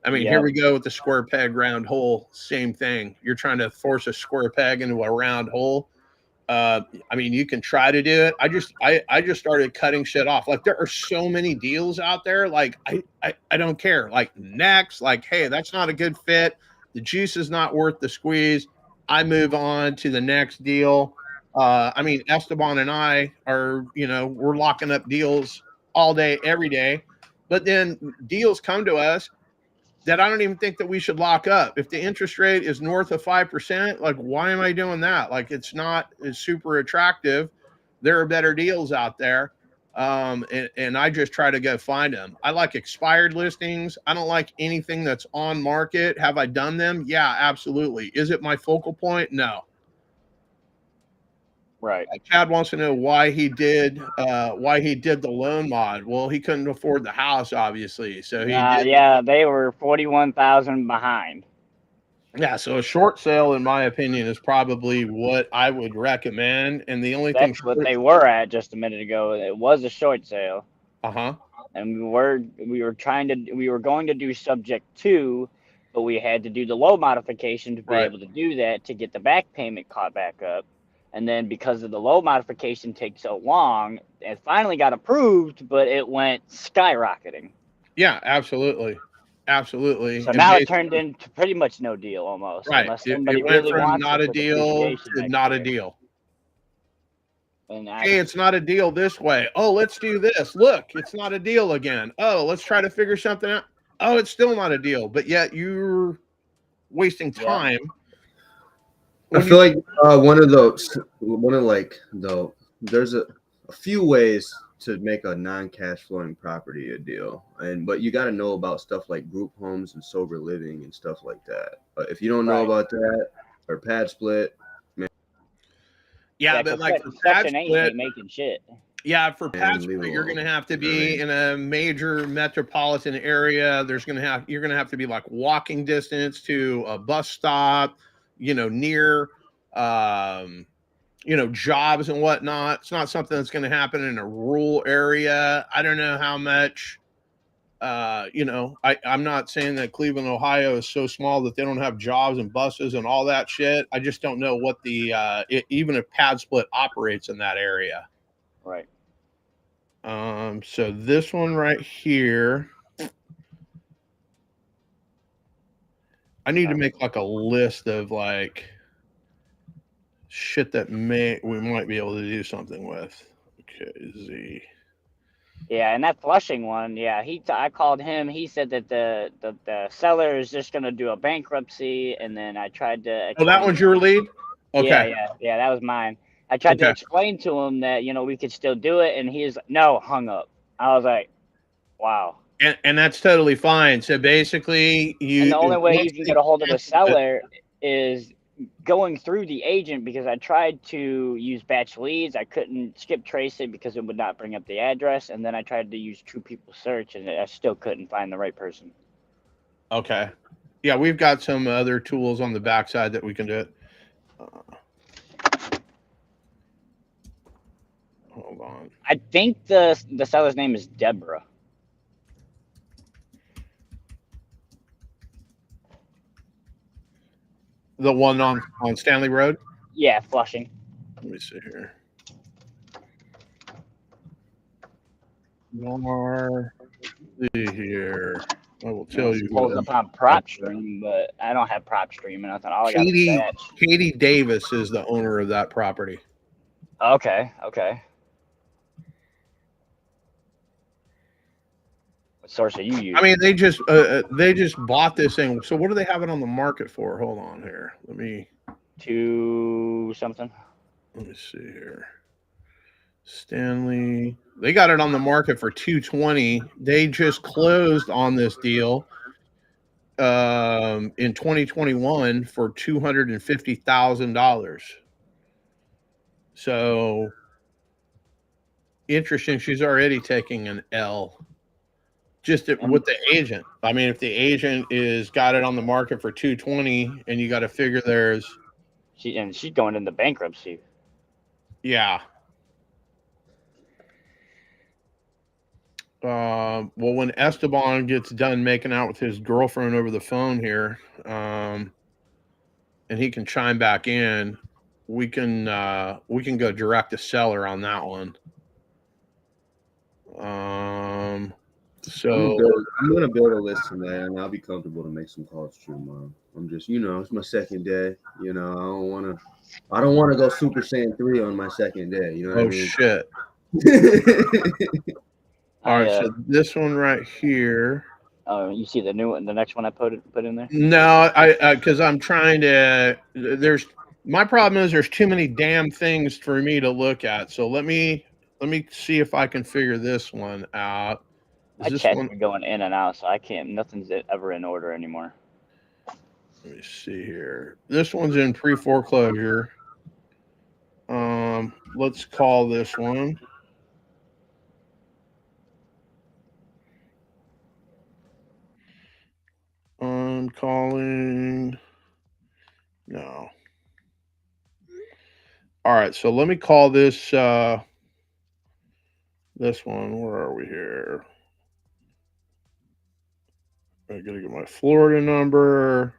I mean, Here we go with the square peg, round hole. Same thing. You're trying to force a square peg into a round hole. I mean, you can try to do it. I just started cutting shit off. Like, there are so many deals out there. Like, I don't care. Like, next, like, hey, that's not a good fit. The juice is not worth the squeeze. I move on to the next deal. I mean, Esteban and I are, we're locking up deals all day, every day. But then deals come to us that I don't even think that we should lock up. If the interest rate is north of 5%, like, why am I doing that? Like, it's super attractive. There are better deals out there. And I just try to go find them. I like expired listings. I don't like anything that's on market. Have I done them? Yeah, absolutely. Is it my focal point? No. Right. Chad wants to know why he did the loan mod. Well, he couldn't afford the house, obviously. So he did. Yeah, they were 41,000 behind. Yeah, so a short sale, in my opinion, is probably what I would recommend. And the only thing what they were at just a minute ago. It was a short sale. and we were going to do subject 2, but we had to do the low modification to be Right. able to do that to get the back payment caught back up. And then because of the low modification take so long, it finally got approved, but it went skyrocketing. Yeah, absolutely. Absolutely. So And now it turned into pretty much no deal almost, right. unless It somebody went really from wants not it a for deal depreciation to next not a year. deal. And Hey, it's not a deal this way. Oh, let's do this. Look, it's not a deal again. Oh, let's try to figure something out. Oh, it's still not a deal. But yet you're wasting time. I feel like one of there's a few ways to make a non-cash flowing property a deal, but you got to know about stuff like group homes and sober living and stuff like that. But if you don't know about that, or pad split, man, yeah, but like for pad Section 8 split, ain't making shit. yeah, for pad leave it split, you're alone. going to have to You know what I be mean? in a major metropolitan area. You're going to have to be like walking distance to a bus stop, near, jobs and whatnot. It's not something that's going to happen in a rural area. I don't know how much, I'm not saying that Cleveland, Ohio is so small that they don't have jobs and buses and all that shit. I just don't know what even if pad split operates in that area. Right. So this one right here, I need to make like a list of like shit that we might be able to do something with. Okay, Z. Yeah, and that Flushing one, yeah, I called him. He said that the seller is just gonna do a bankruptcy, and then I tried to. Oh, that one's your lead? Okay. Yeah, that was mine. I tried to explain to him that we could still do it, and he's no, hung up. I was like, wow. And that's totally fine. So basically, And the only way you can get a hold of the seller is going through the agent, because I tried to use batch leads. I couldn't skip trace it because it would not bring up the address. And then I tried to use True People Search, and I still couldn't find the right person. Okay. Yeah, we've got some other tools on the backside that we can do it. Hold on. I think the seller's name is Deborah. The one on Stanley Road? Yeah, Flushing. Let me see here. See here. I will tell you. Pulls up on PropStream, but I don't have PropStream or nothing. All I got is batch. Katie Davis is the owner of that property. Okay. What source are you using? I mean, they just bought this thing. So what do they have it on the market for? Hold on here. Let me. 2 something. Let me see here. Stanley. They got it on the market for $220. They just closed on this deal in 2021 for $250,000. So interesting. She's already taking an L just with the agent. I mean, if the agent got it on the market for $220, and you got to figure she's going into bankruptcy. Yeah. Well, when Esteban gets done making out with his girlfriend over the phone here, and he can chime back in, we can go direct to seller on that one. So I'm gonna build a list tonight, and I'll be comfortable to make some calls tomorrow. I'm just, it's my second day. I don't want to go Super Saiyan 3 on my second day. You know what I mean? Shit. All right, so this one right here. Oh, you see the new one, the next one I put in there? No, because I'm trying to. My problem is there's too many damn things for me to look at. So let me see if I can figure this one out. My chat's been going in and out, so I can't. Nothing's ever in order anymore. Let me see here. This one's in pre-foreclosure. Let's call this one. I'm calling. No. All right, so let me call this this one. Where are we here? I gotta get my Florida number.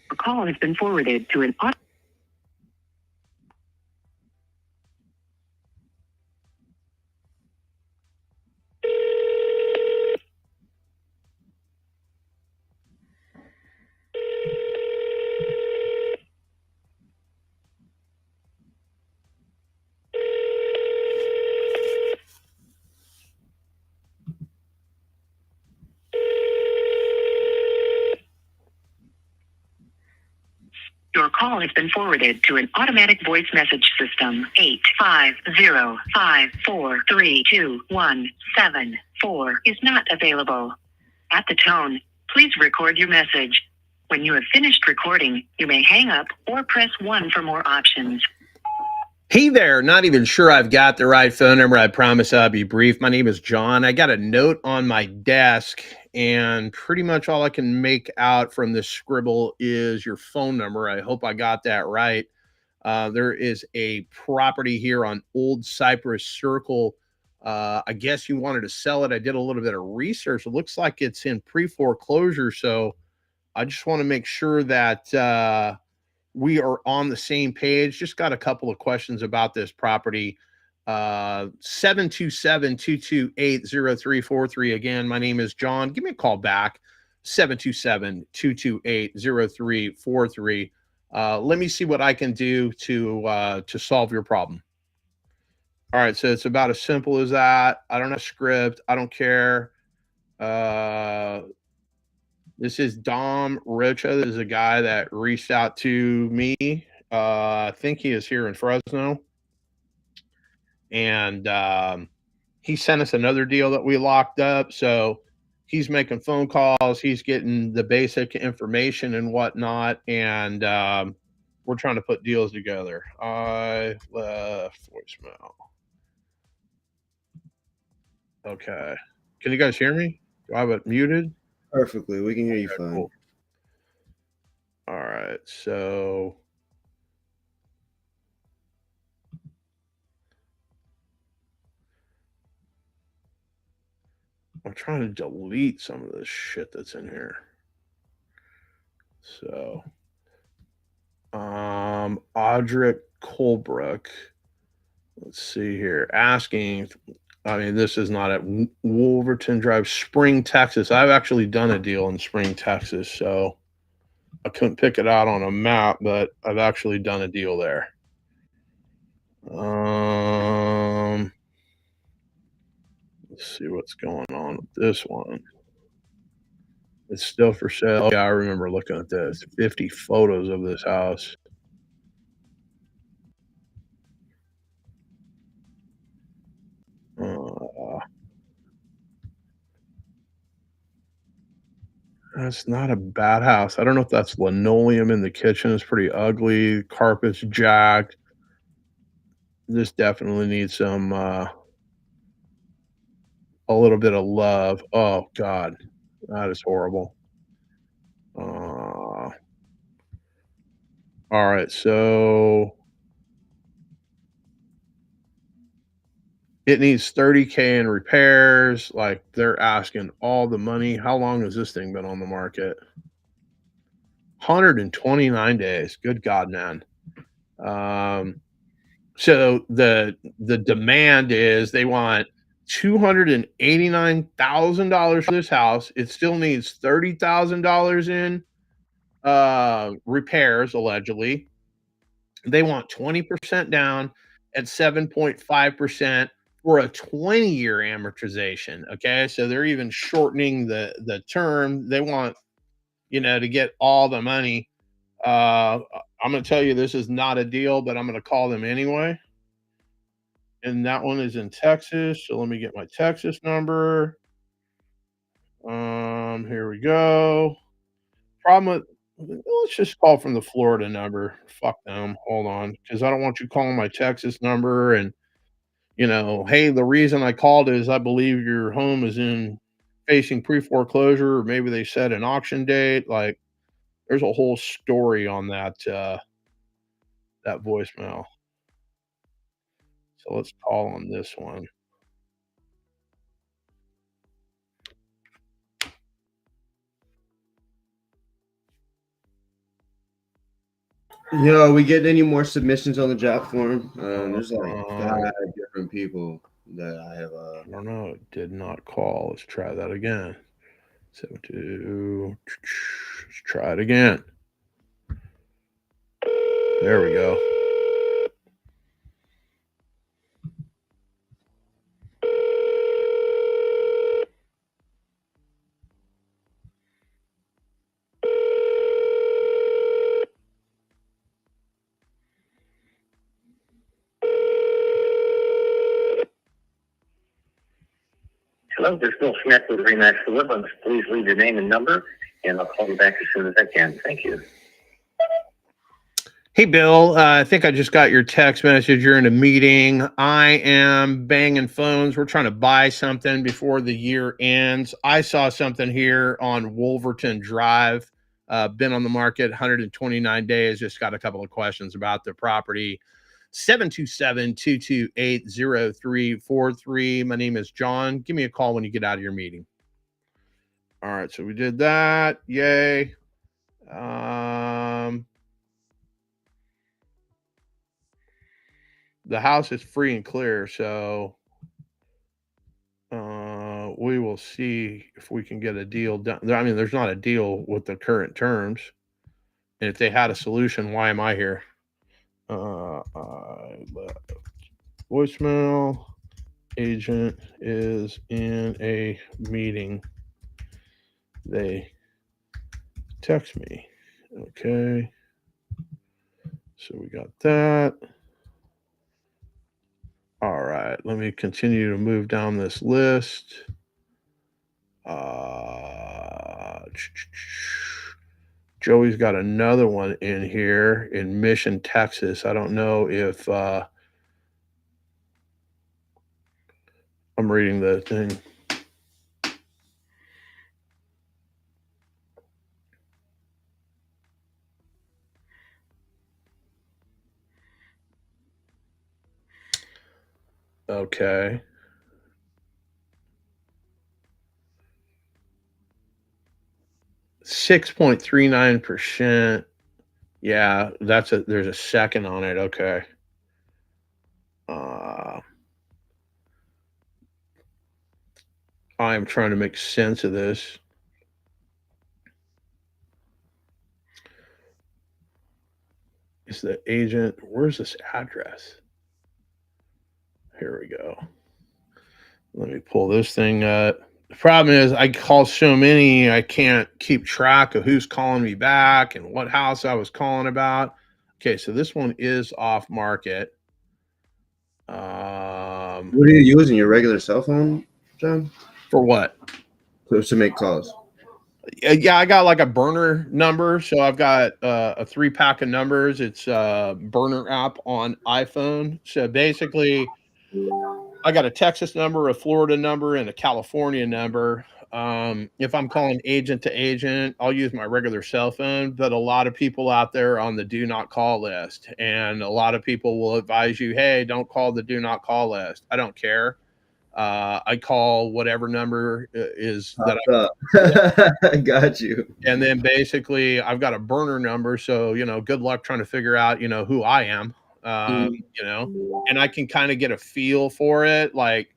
A call has been forwarded to an auto. Your call has been forwarded to an automatic voice message system. 85054321774 is not available. At the tone, please record your message. When you have finished recording, you may hang up or press 1 for more options. Hey there, not even sure I've got the right phone number. I promise I'll be brief. My name is John. I got a note on my desk, and pretty much all I can make out from this scribble is your phone number. I hope I got that right. There is a property here on Old Cypress Circle. I guess you wanted to sell it. I did a little bit of research. It looks like it's in pre-foreclosure, so I just want to make sure that we are on the same page. Just got a couple of questions about this property. 727-228-0343. Again, my name is John. Give me a call back. 727-228-0343. Let me see what I can do to solve your problem. All right, so it's about as simple as that. I don't have a script. I don't care. This is Dom Rocha. This is a guy that reached out to me. I think he is here in Fresno. And he sent us another deal that we locked up. So he's making phone calls. He's getting the basic information and whatnot. And we're trying to put deals together. I left voicemail. Okay. Can you guys hear me? Do I have it muted? Perfectly. We can hear you fine. Cool. All right. So I'm trying to delete some of this shit that's in here. So Audric Colebrook. Let's see here. Asking, I mean, this is not at Wolverton Drive, Spring, Texas. I've actually done a deal in Spring, Texas, so I couldn't pick it out on a map, but I've actually done a deal there. Let's see what's going on with this one. It's still for sale. Yeah, I remember looking at this. 50 photos of this house. That's not a bad house. I don't know if that's linoleum in the kitchen. It's pretty ugly. Carpet's jacked. This definitely needs some a little bit of love. Oh God, that is horrible. All right, so it needs 30K in repairs. Like, they're asking all the money. How long has this thing been on the market? 129 days. Good God, man. So the demand is they want $289,000 for this house. It still needs $30,000 in repairs, allegedly. They want 20% down at 7.5% for a 20-year amortization. Okay, so they're even shortening the term. They want, to get all the money. I'm going to tell you this is not a deal, but I'm going to call them anyway. And that one is in Texas. So let me get my Texas number. Here we go. Problem with, let's just call from the Florida number. Fuck them. Hold on, because I don't want you calling my Texas number and hey, the reason I called is I believe your home is in facing pre-foreclosure, or maybe they set an auction date. Like, there's a whole story on that voicemail. So let's call on this one. Yo, are we getting any more submissions on the job form? There's like 5 different people that I have. I don't know. It did not call. Let's try that again. 72. Let's try it again. There we go. Hello, this is Bill Smith with Remax Deliverance. Please leave your name and number, and I'll call you back as soon as I can. Thank you. Hey, Bill, I think I just got your text message. You're in a meeting. I am banging phones. We're trying to buy something before the year ends. I saw something here on Wolverton Drive. Been on the market 129 days. Just got a couple of questions about the property. 727-228-0343. My name is John. Give me a call when you get out of your meeting. All right, so we did that. Yay. The house is free and clear, so we will see if we can get a deal done. I mean, there's not a deal with the current terms. And if they had a solution, why am I here? Voicemail. Agent is in a meeting. They text me. Okay. So we got that. All right. Let me continue to move down this list. Joey's got another one in here in Mission, Texas. I don't know if I'm reading the thing. Okay. $6.39%. Yeah, there's a second on it. Okay. I'm trying to make sense of this. Is the agent, where's this address? Here we go. Let me pull this thing up. The problem is I call so many, I can't keep track of who's calling me back and what house I was calling about. Okay, so this one is off market. What are you using? Your regular cell phone, John? For what? To make calls. Yeah, I got like a burner number. So I've got a 3-pack of numbers. It's a burner app on iPhone. So basically, I got a Texas number, a Florida number, and a California number. If I'm calling agent to agent, I'll use my regular cell phone, but a lot of people out there are on the do not call list. And a lot of people will advise you, hey, don't call the do not call list. I don't care. I call whatever number is that I got you. And then basically I've got a burner number. So, good luck trying to figure out, who I am, and I can kind of get a feel for it. Like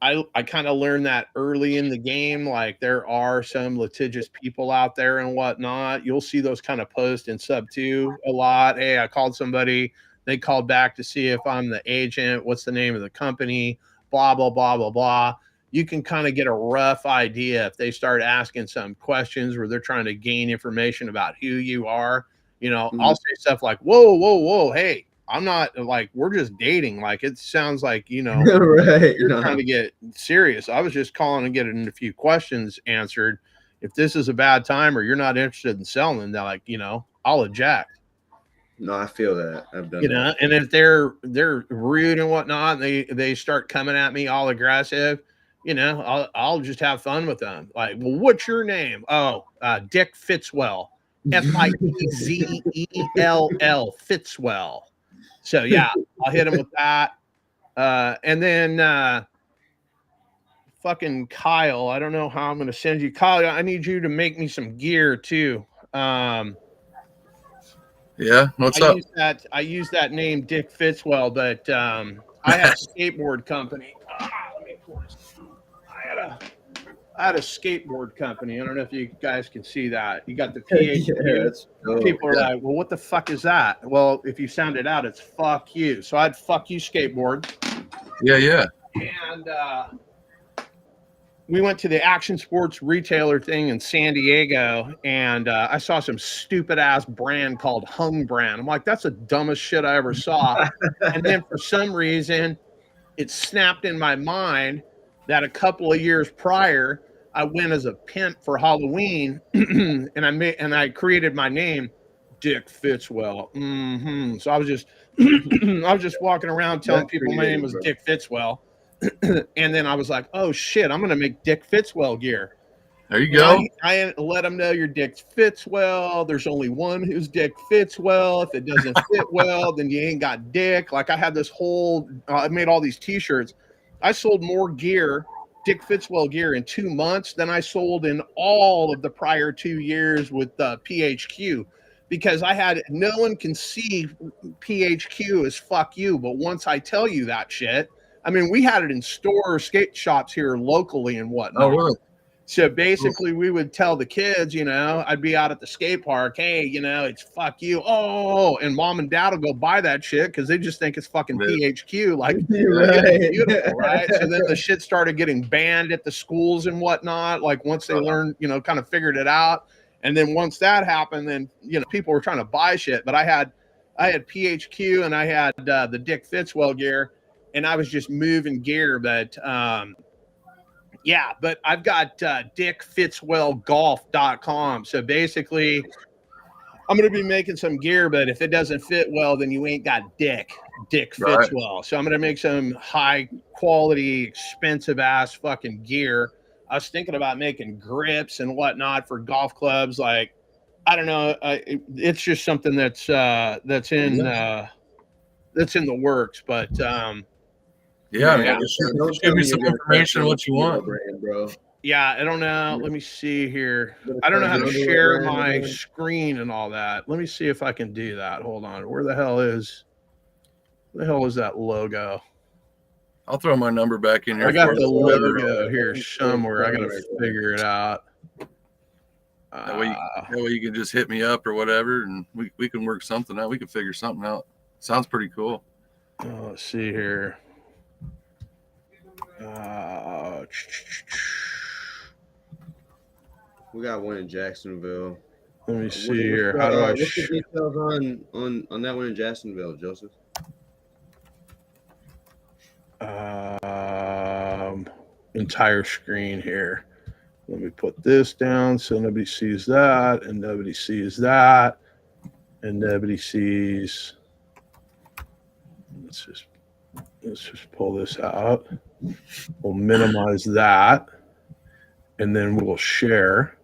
I kind of learned that early in the game. Like there are some litigious people out there and whatnot. You'll see those kind of posts in sub 2 a lot. Hey, I called somebody. They called back to see if I'm the agent. What's the name of the company? Blah, blah, blah, blah, blah. You can kind of get a rough idea if they start asking some questions where they're trying to gain information about who you are. I'll say stuff like, whoa, whoa, whoa. Hey, I'm not like, we're just dating. Like, it sounds like, Right. you're No. trying to get serious. I was just calling to get a few questions answered. If this is a bad time or you're not interested in selling, they're like, I'll eject. No, I feel that. I've done that. And if they're rude and whatnot, they start coming at me all aggressive, I'll just have fun with them. Like, well, what's your name? Oh, Dick Fitzwell, Fitzell, Fitzwell. So yeah, I'll hit them with that. And then fucking Kyle, I don't know how I'm going to send you. Kyle, I need you to make me some gear too. Yeah, what's up? I use that name Dick Fitzwell, but I had a skateboard company. Let me pull this. I had a skateboard company. I don't know if you guys can see that. You got the PHQ. People are like, well, what the fuck is that? Well, if you sound it out, it's fuck you. So I'd fuck you skateboard. Yeah. And we went to the action sports retailer thing in San Diego, and I saw some stupid ass brand called Hung Brand. I'm like, that's the dumbest shit I ever saw. And then for some reason, it snapped in my mind that a couple of years prior, I went as a pimp for Halloween, and I created my name, Dick Fitzwell. So I was just walking around telling people my name was Dick Fitzwell. And then I was like, oh shit, I'm gonna make Dick Fitzwell gear. There you go. I let them know your Dick Fitzwell. There's only one who's Dick Fitzwell. If it doesn't fit well, then you ain't got dick. Like, I had this whole, I made all these t-shirts. I sold more gear, Dick Fitzwell gear, in 2 months than I sold in all of the prior 2 years with PHQ, because I had, no one can see PHQ as fuck you. But once I tell you that shit, I mean, we had it in skate shops here locally and whatnot. Oh, really? So basically, we would tell the kids, I'd be out at the skate park, hey, it's fuck you. Oh, and mom and dad will go buy that shit because they just think it's fucking PHQ. Like, Right. beautiful, right? So then the shit started getting banned at the schools and whatnot. Like, once they learned, kind of figured it out. And then once that happened, then, people were trying to buy shit. But I had PHQ and I had the Dick Fitzwell gear, and I was just moving gear. But yeah, but I've got dickfitzwellgolf.com. So basically, I'm going to be making some gear, but if it doesn't fit well, then you ain't got Dick Fitzwell. Right. So I'm going to make some high quality, expensive ass fucking gear. I was thinking about making grips and whatnot for golf clubs. Like, I don't know. It's just something that's in the works, but yeah. Just give me some information what you want, bro. Yeah, I don't know. Let me see here. I don't know how to share my screen and all that. Let me see if I can do that. Hold on. Where the hell is that logo? I'll throw my number back in here. I got the logo here somewhere. I got to figure it out. That way you can just hit me up or whatever, and we can work something out. We can figure something out. Sounds pretty cool. Let's see here. We got one in Jacksonville. Let me see here. How do I? What's the details on that one in Jacksonville, Joseph? Entire screen here. Let me put this down so nobody sees that, and nobody sees that, and nobody sees. Let's just pull this out. We'll minimize that, and then we'll share.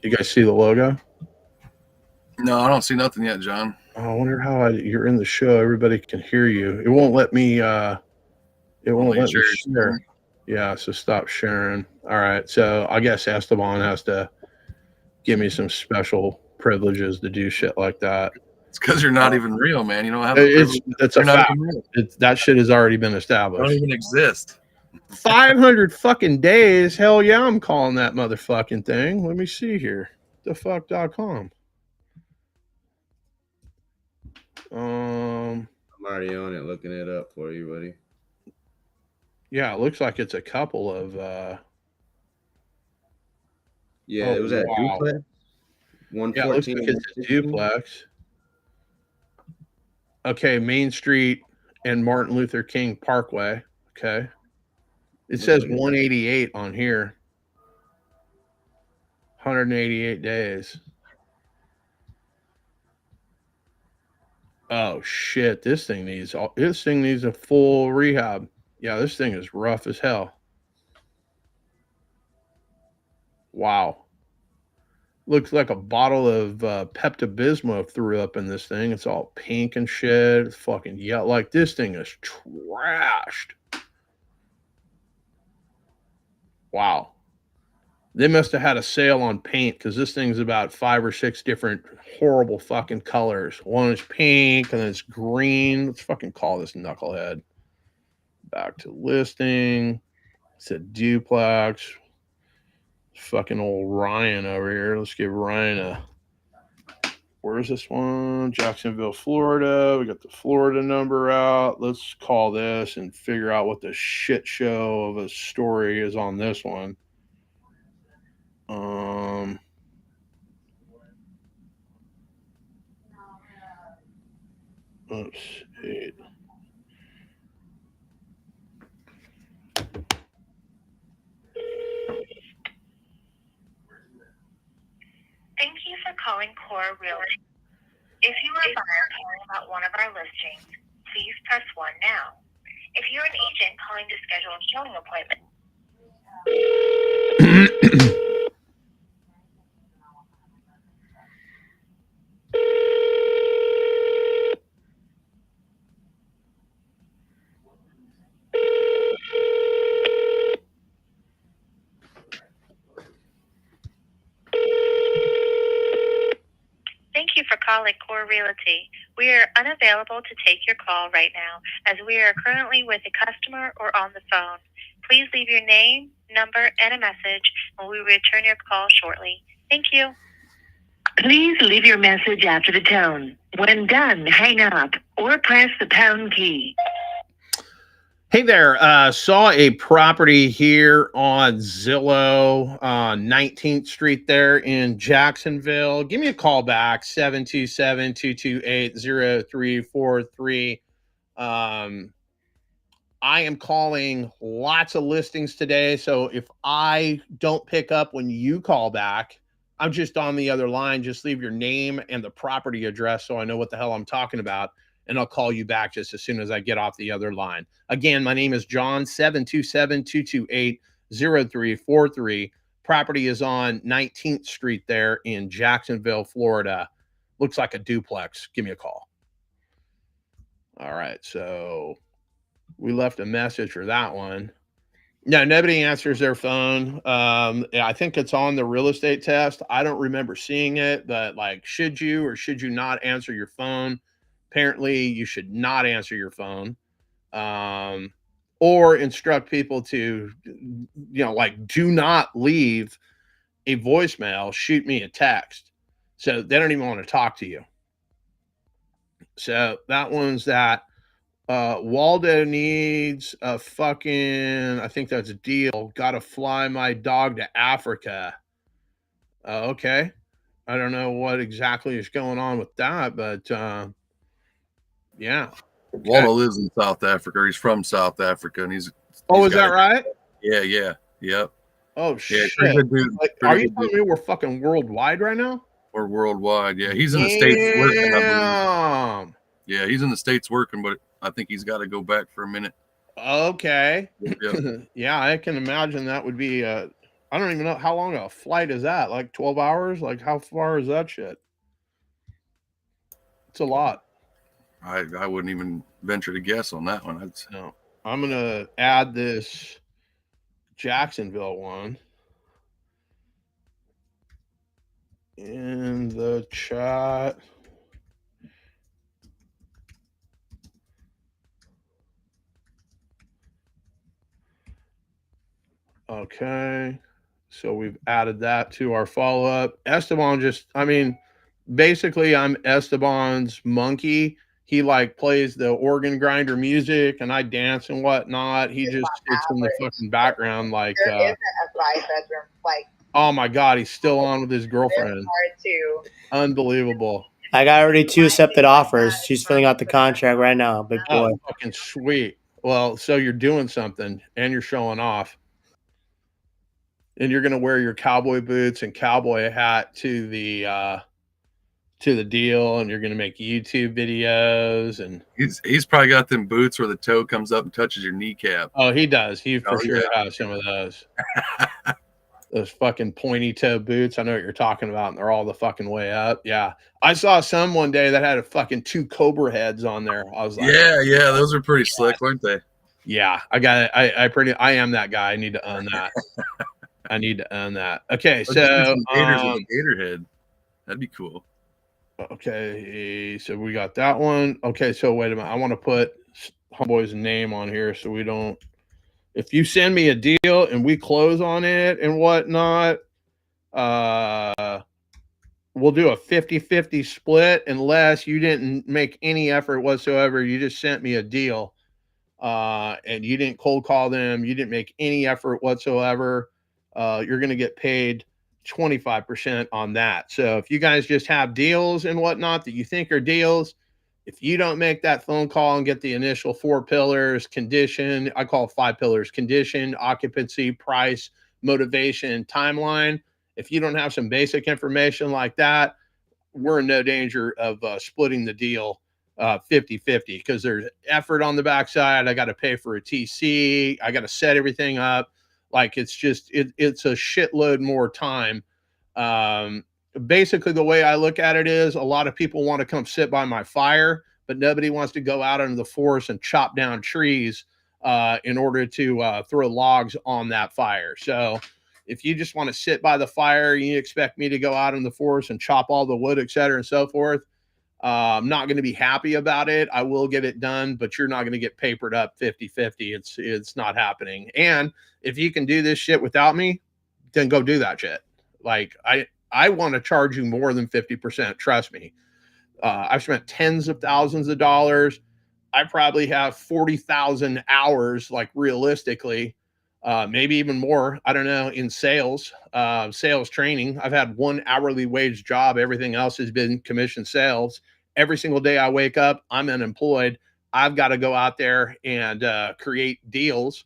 You guys see the logo? No, I don't see nothing yet, John. I wonder how you're in the show. Everybody can hear you. It won't let me. It won't let me share. Yeah, so stop sharing. All right, so I guess Esteban has to give me some special privileges to do shit like that. It's because you're not even real, man. You don't have. It's a fact. That shit has already been established. Don't even exist. 500 fucking days. Hell yeah, I'm calling that motherfucking thing. Let me see here. Thefuck.com. I'm already on it, looking it up for you, buddy. Yeah, it looks like it's a couple of it was at Duplex. 114. Yeah, it looks like it's a duplex. Okay, Main Street and Martin Luther King Parkway. Okay. It says 188 on here. 188 days. Oh shit, this thing needs a full rehab. Yeah, this thing is rough as hell. Wow. Looks like a bottle of Pepto-Bismol threw up in this thing. It's all pink and shit. It's fucking like this thing is trashed. Wow. They must have had a sale on paint because this thing's about 5 or 6 different horrible fucking colors. One is pink and then it's green. Let's fucking call this knucklehead. Back to listing. It's a duplex. Fucking old Ryan over here. Let's give Ryan a. Where's this one? Jacksonville, Florida. We got the Florida number out. Let's call this and figure out what the shit show of a story is on this one. Let's see. Thank you for calling Core Realty. If you are a buyer calling about one of our listings, please press 1 now. If you're an agent calling to schedule a showing appointment, thank you for calling Core Realty. We are unavailable to take your call right now as we are currently with a customer or on the phone. Please leave your name, number, and a message, and we will return your call shortly. Thank you. Please leave your message after the tone. When done, hang up or press the pound key. Hey there, saw a property here on Zillow, 19th Street there in Jacksonville. Give me a call back, 727-228-0343. I am calling lots of listings today, so if I don't pick up when you call back, I'm just on the other line. Just leave your name and the property address so I know what the hell I'm talking about, and I'll call you back just as soon as I get off the other line. Again, my name is John, 727-228-0343. Property is on 19th Street there in Jacksonville, Florida. Looks like a duplex. Give me a call. All right, so we left a message for that one. No, nobody answers their phone. I think it's on the real estate test. I don't remember seeing it, but like, should you or should you not answer your phone? Apparently, you should not answer your phone, or instruct people to, like, do not leave a voicemail. Shoot me a text. So they don't even want to talk to you. So that one's that. Waldo needs a fucking, I think that's a deal. Gotta fly my dog to Africa. Okay. I don't know what exactly is going on with that, but yeah. Okay. Waldo lives in South Africa. He's from South Africa, and he's is that right? Yeah. Yep. Oh, yeah, shit. good dude. Like, are you telling me we're fucking worldwide right now? We're worldwide. Yeah, he's in the States working, I believe. Yeah, he's in the States working, but I think he's got to go back for a minute. Okay. Yep. Yeah, I can imagine that would be I don't even know how long a flight is that. Like 12 hours? Like, how far is that shit? It's a lot. I wouldn't even venture to guess on that one. No. I'm gonna add this Jacksonville one in the chat. Okay, so we've added that to our follow-up. Esteban basically I'm Esteban's monkey. He like plays the organ grinder music and I dance and whatnot. He just sits in the fucking background like there isn't a 5-bedroom, like, oh my god, he's still on with his girlfriend. hard to Unbelievable. I got already 2 accepted offers. She's filling out the contract right now, big boy. Oh, fucking sweet. Well, so you're doing something and you're showing off. And you're gonna wear your cowboy boots and cowboy hat to the deal, and you're gonna make YouTube videos, and He's probably got them boots where the toe comes up and touches your kneecap. oh, he does. He for Oh, sure yeah. has some of those. Those fucking pointy toe boots. I know what you're talking about, and they're all the fucking way up. Yeah, I saw some one day that had a fucking 2 cobra heads on there. I was like, Yeah, those are pretty slick, weren't they? yeah, I got it. I am that guy. I need to own that. I need to own that. Okay, Let's just do so some gators with a gator head. That'd be cool. okay, so we got that one. Okay, so wait a minute. I want to put Homeboy's name on here so we don't. If you send me a deal and we close on it and whatnot, we'll do a 50-50 split unless you didn't make any effort whatsoever. You just sent me a deal, and you didn't cold call them. You didn't make any effort whatsoever. You're going to get paid 25% on that. So if you guys just have deals and whatnot that you think are deals, if you don't make that phone call and get the initial 4 pillars, condition, I call it 5 pillars, condition, occupancy, price, motivation, timeline. If you don't have some basic information like that, we're in no danger of splitting the deal 50-50 because there's effort on the backside. I got to pay for a TC. I got to set everything up. Like it's just, it's a shitload more time. Basically, the way I look at it is a lot of people want to come sit by my fire, but nobody wants to go out into the forest and chop down trees in order to throw logs on that fire. So if you just want to sit by the fire, you expect me to go out in the forest and chop all the wood, et cetera, and so forth. I'm not going to be happy about it. I will get it done, but you're not going to get papered up 50-50. It's not happening. And if you can do this shit without me, then go do that shit. Like I want to charge you more than 50%. Trust me. I've spent tens of thousands of dollars. I probably have 40,000 hours, like realistically, maybe even more. I don't know, in sales, sales training. I've had 1 hourly wage job. Everything else has been commission sales. Every single day I wake up, I'm unemployed. I've got to go out there and create deals.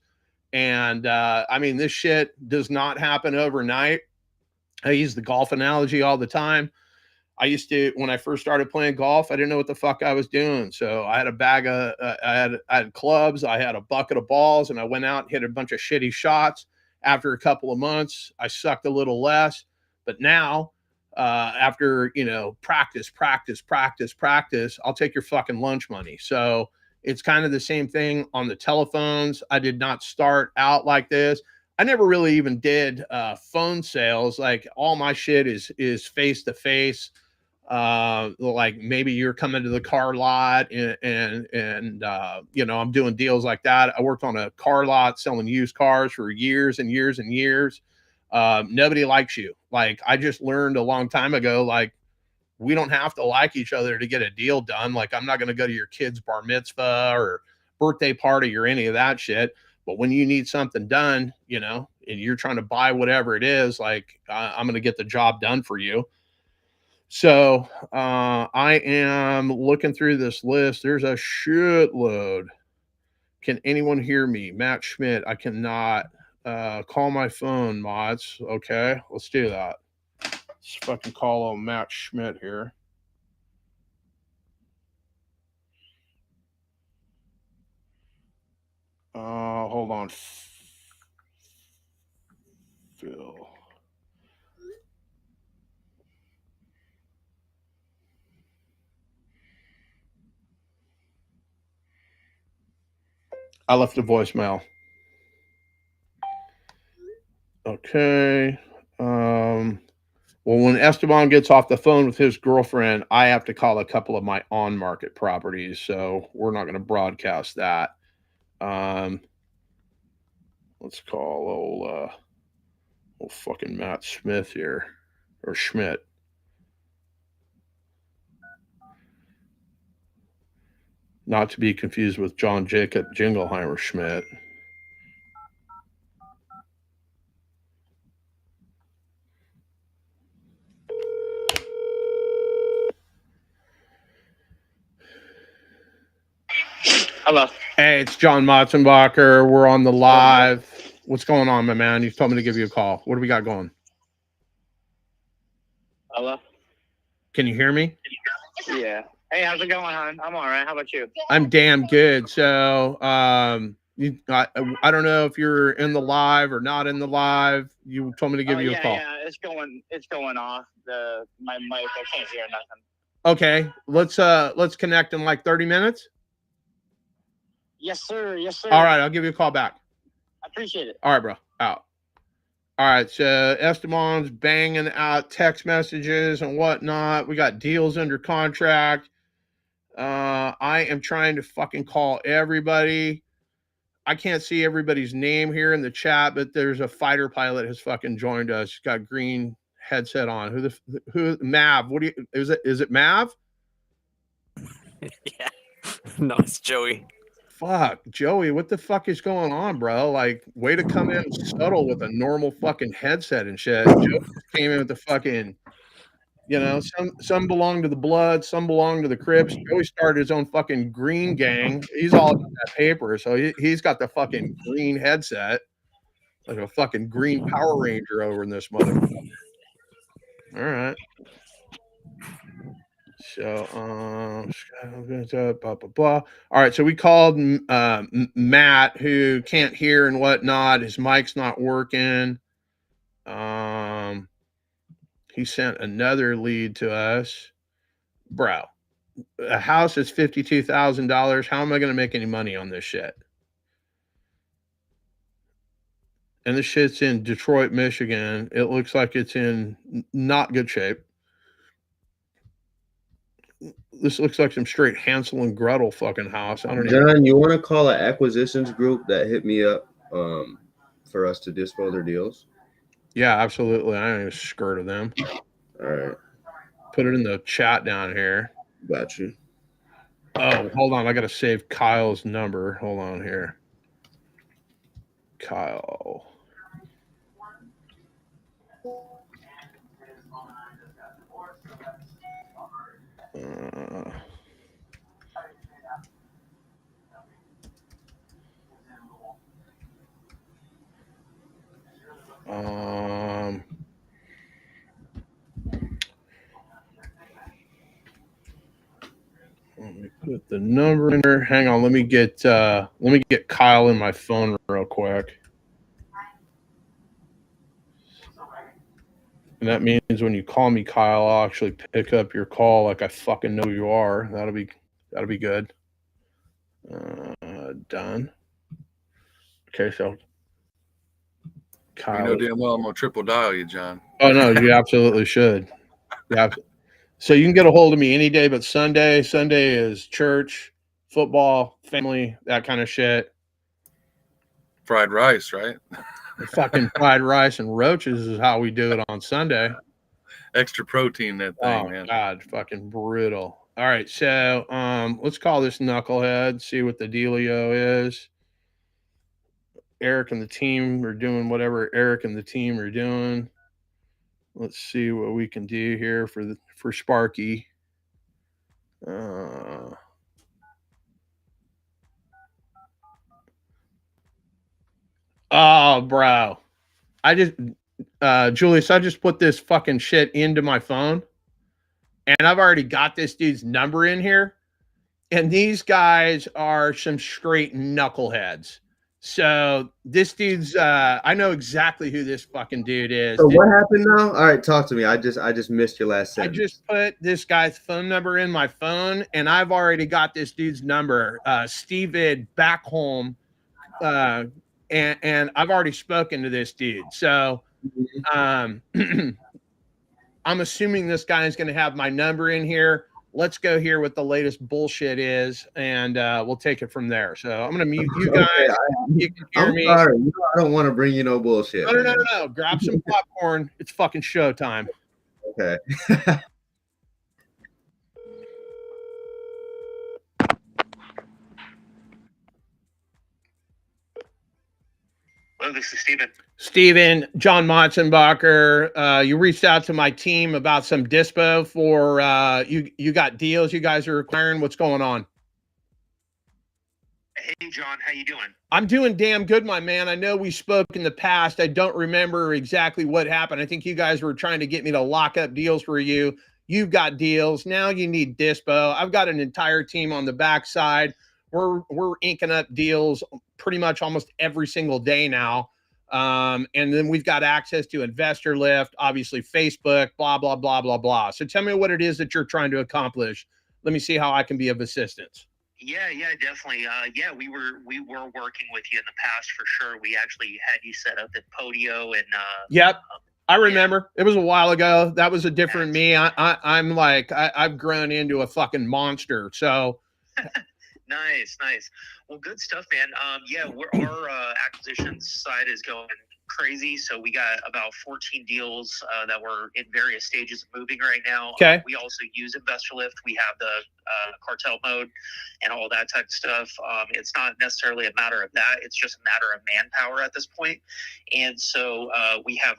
And I mean, this shit does not happen overnight. I use the golf analogy all the time. I used to, when I first started playing golf, I didn't know what the fuck I was doing. So I had a bag of, I had clubs, I had a bucket of balls, and I went out and hit a bunch of shitty shots. After a couple of months, I sucked a little less. But now, after, practice, I'll take your fucking lunch money. So it's kind of the same thing on the telephones. I did not start out like this. I never really even did phone sales. Like all my shit is face to face. Like maybe you're coming to the car lot and I'm doing deals like that. I worked on a car lot selling used cars for years and years and years. Nobody likes you. Like I just learned a long time ago, like we don't have to like each other to get a deal done. Like I'm not going to go to your kid's bar mitzvah or birthday party or any of that shit. But when you need something done, and you're trying to buy whatever it is, like I'm going to get the job done for you. So I am looking through this list. There's a shitload. Can anyone hear me? Matt Schmidt. I cannot call my phone, mods. Okay, let's do that. Let's fucking call on Matt Schmidt here. Hold on. Phil. I left a voicemail. Okay. Well, when Esteban gets off the phone with his girlfriend, I have to call a couple of my on-market properties, so we're not going to broadcast that. Let's call old fucking Matt Smith here, or Schmidt. Not to be confused with John Jacob Jingleheimer Schmidt. Hello. Hey, it's John Matzenbacher. We're on the live. What's going on, my man? You told me to give you a call. What do we got going? Hello. Can you hear me? Yeah. Hey, how's it going, hon? I'm all right. How about you? I'm damn good. So, I don't know if you're in the live or not in the live. You told me to give you a call. Yeah, it's going off. My mic, I can't hear nothing. Okay, let's connect in like 30 minutes. Yes, sir. Yes, sir. All right, I'll give you a call back. I appreciate it. All right, bro. Out. All right, so Esteban's banging out text messages and whatnot. We got deals under contract. I am trying to fucking call everybody. I can't see everybody's name here in the chat, but there's a fighter pilot has fucking joined us. He's got green headset on. Who Mav? What do you is it Mav? Yeah. No, it's Joey. Fuck, Joey, what the fuck is going on, bro? Like, way to come in subtle with a normal fucking headset and shit. Joey came in with the fucking, some belong to the Blood, some belong to the Crips. Joey started his own fucking green gang. He's all about that paper, so he's got the fucking green headset, like a fucking green Power Ranger over in this motherfucker. All right. So, blah, blah, blah. All right. So we called Matt, who can't hear and whatnot. His mic's not working. He sent another lead to us. Bro, a house is $52,000. How am I going to make any money on this shit? And this shit's in Detroit, Michigan. It looks like it's in not good shape. This looks like some straight Hansel and Gretel fucking house. I don't know. John, you want to call an acquisitions group that hit me up for us to dispo their deals? Yeah, absolutely. I ain't even scared of them. All right. Put it in the chat down here. Got you. Oh, hold on. I got to save Kyle's number. Hold on here. Kyle. Let me put the number in there. Hang on, let me get Kyle in my phone real quick. And that means when you call me, Kyle, I'll actually pick up your call like I fucking know you are. That'll be good. Done. Okay, so Kyle. You know damn well I'm gonna triple dial you, John. Oh no, you absolutely should. Yeah. So you can get a hold of me any day but Sunday. Sunday is church, football, family, that kind of shit. Fried rice, right? Fucking fried rice and roaches is how we do it on Sunday. Extra protein, that thing, man. God, fucking brutal. All right, so let's call this knucklehead, see what the dealio is. Eric and the team are doing whatever Eric and the team are doing. Let's see what we can do here for Sparky. Oh, bro. Julius, I just put this fucking shit into my phone. And I've already got this dude's number in here. And these guys are some straight knuckleheads. So this dude's I know exactly who this fucking dude is. So what happened now? All right, talk to me. I just missed your last sentence. I just put this guy's phone number in my phone, and I've already got this dude's number, Steven Backholm, and I've already spoken to this dude. So I'm assuming this guy is going to have my number in here. Let's go here what the latest bullshit is, and we'll take it from there. So I'm going to mute you guys. Okay, you can hear me. Sorry. I don't want to bring you no bullshit. No. Grab some popcorn. It's fucking showtime. Okay. Hello, this is Steven. Steven, John Matzenbacher, you reached out to my team about some dispo for you got deals you guys are acquiring. What's going on? Hey, John, how you doing? I'm doing damn good, my man. I know we spoke in the past. I don't remember exactly what happened. I think you guys were trying to get me to lock up deals for you. You've got deals. Now you need dispo. I've got an entire team on the backside. We're inking up deals pretty much almost every single day now. And then we've got access to Investor Lift, obviously Facebook, blah, blah, blah, blah, blah. So tell me what it is that you're trying to accomplish. Let me see how I can be of assistance. Yeah, definitely. Yeah, we were working with you in the past for sure. We actually had you set up at Podio and yep. I remember. It was a while ago. That was a different me. I'm like I've grown into a fucking monster. So nice. Well, good stuff, man. Yeah, our acquisitions side is going crazy. So we got about 14 deals that we're in various stages of moving right now. Okay. We also use Investor Lift. We have the cartel mode and all that type of stuff. It's not necessarily a matter of that. It's just a matter of manpower at this point. And so we have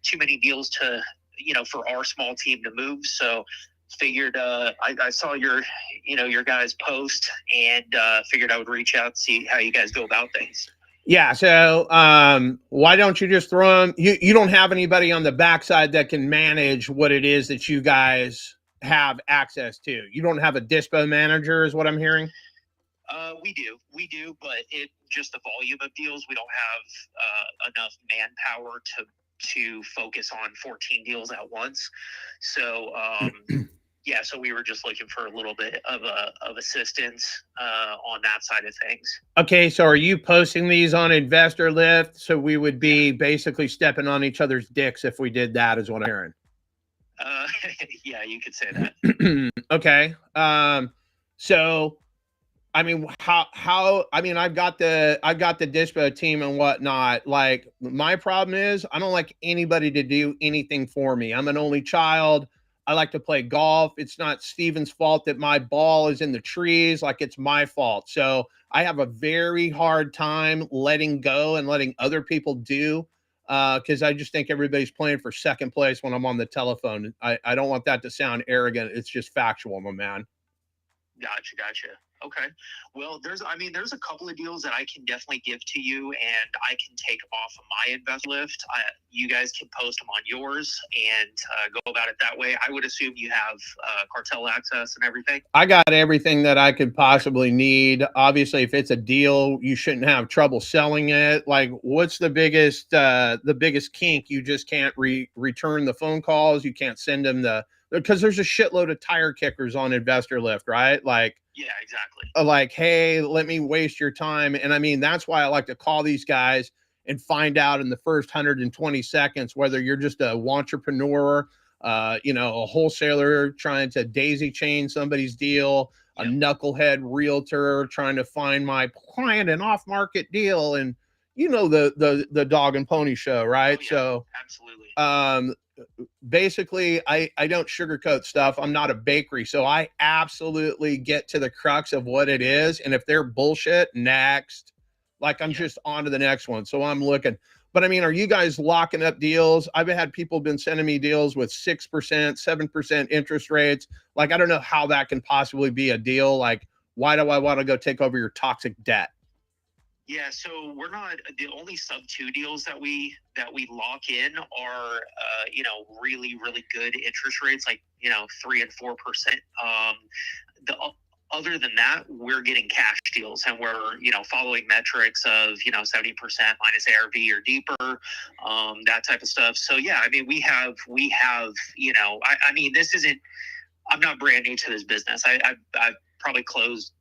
too many deals to, for our small team to move. So figured I saw your guys post and figured I would reach out and see how you guys go about things. Yeah, so why don't you just throw them? You don't have anybody on the backside that can manage what it is that you guys have access to. You don't have a dispo manager, is what I'm hearing. We do, but it just the volume of deals. We don't have enough manpower to focus on 14 deals at once. So yeah, so we were just looking for a little bit of assistance on that side of things. Okay, so are you posting these on Investor Lift? So we would be basically stepping on each other's dicks if we did that, is what I'm hearing. Yeah, you could say that. Okay. So I mean, how I mean, I've got the dispo team and whatnot. Like, my problem is I don't like anybody to do anything for me. I'm an only child. I like to play golf. It's not Steven's fault that my ball is in the trees. Like, it's my fault. So I have a very hard time letting go and letting other people do, because I just think everybody's playing for second place when I'm on the telephone. I don't want that to sound arrogant. It's just factual, my man. Gotcha. Okay. Well, there's a couple of deals that I can definitely give to you, and I can take them off of my Invest Lift. You guys can post them on yours and go about it that way. I would assume you have cartel access and everything. I got everything that I could possibly need. Obviously, if it's a deal, you shouldn't have trouble selling it. Like, what's the biggest kink? You just can't return the phone calls. You can't send them because there's a shitload of tire kickers on Investor Lift, right? Like, yeah, exactly. Like, hey, let me waste your time. And I mean, that's why I like to call these guys and find out in the first 120 seconds whether you're just a entrepreneur, a wholesaler trying to daisy chain somebody's deal, a knucklehead realtor trying to find my client an off-market deal, and the dog and pony show, right? Oh, yeah, so absolutely. Basically, I don't sugarcoat stuff. I'm not a bakery, so I absolutely get to the crux of what it is. And if they're bullshit, next. Like, I'm just on to the next one. So I'm looking. But I mean, are you guys locking up deals? I've had people been sending me deals with 6%, 7% interest rates. Like, I don't know how that can possibly be a deal. Like, why do I want to go take over your toxic debt? Yeah, so we're not the only sub 2 deals that we lock in are really good interest rates, like 3 and 4%. Other than that, we're getting cash deals, and we're following metrics of 70% minus ARV or deeper, that type of stuff. So yeah, I mean we have I mean, this isn't. I'm not brand new to this business. I've probably closed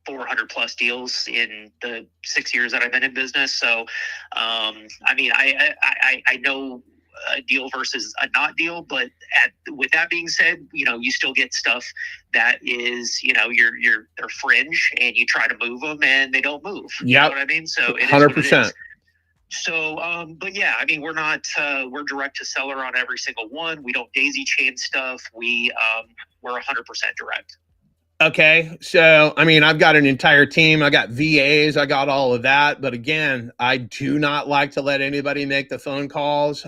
400 plus deals in the 6 years that I've been in business. So, I mean, I know a deal versus a not deal, but with that being said, you still get stuff that is, they're fringe, and you try to move them and they don't move. You know what I mean? So it is 100%. What it is. So, but yeah, I mean, we're we're direct to seller on every single one. We don't daisy chain stuff. We're 100% direct. Okay, so I mean, I've got an entire team. I got VAs. I got all of that. But again, I do not like to let anybody make the phone calls.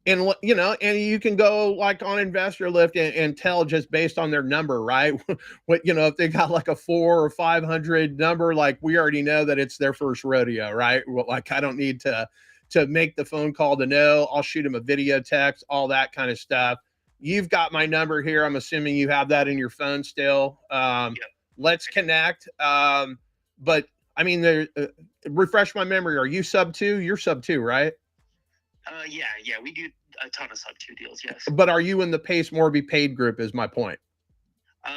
And you know, and you can go like on Investor Lift and tell just based on their number, right? What, you know, if they got like a 400 or 500 number, like we already know that it's their first rodeo, right? Well, like I don't need to make the phone call to know. I'll shoot them a video text, all that kind of stuff. You've got my number here. I'm assuming you have that in your phone still. Let's connect. But I mean, refresh my memory. Are you sub 2? You're sub 2, right? Yeah, we do a ton of sub 2 deals, yes. But are you in the Pace Morby paid group is my point.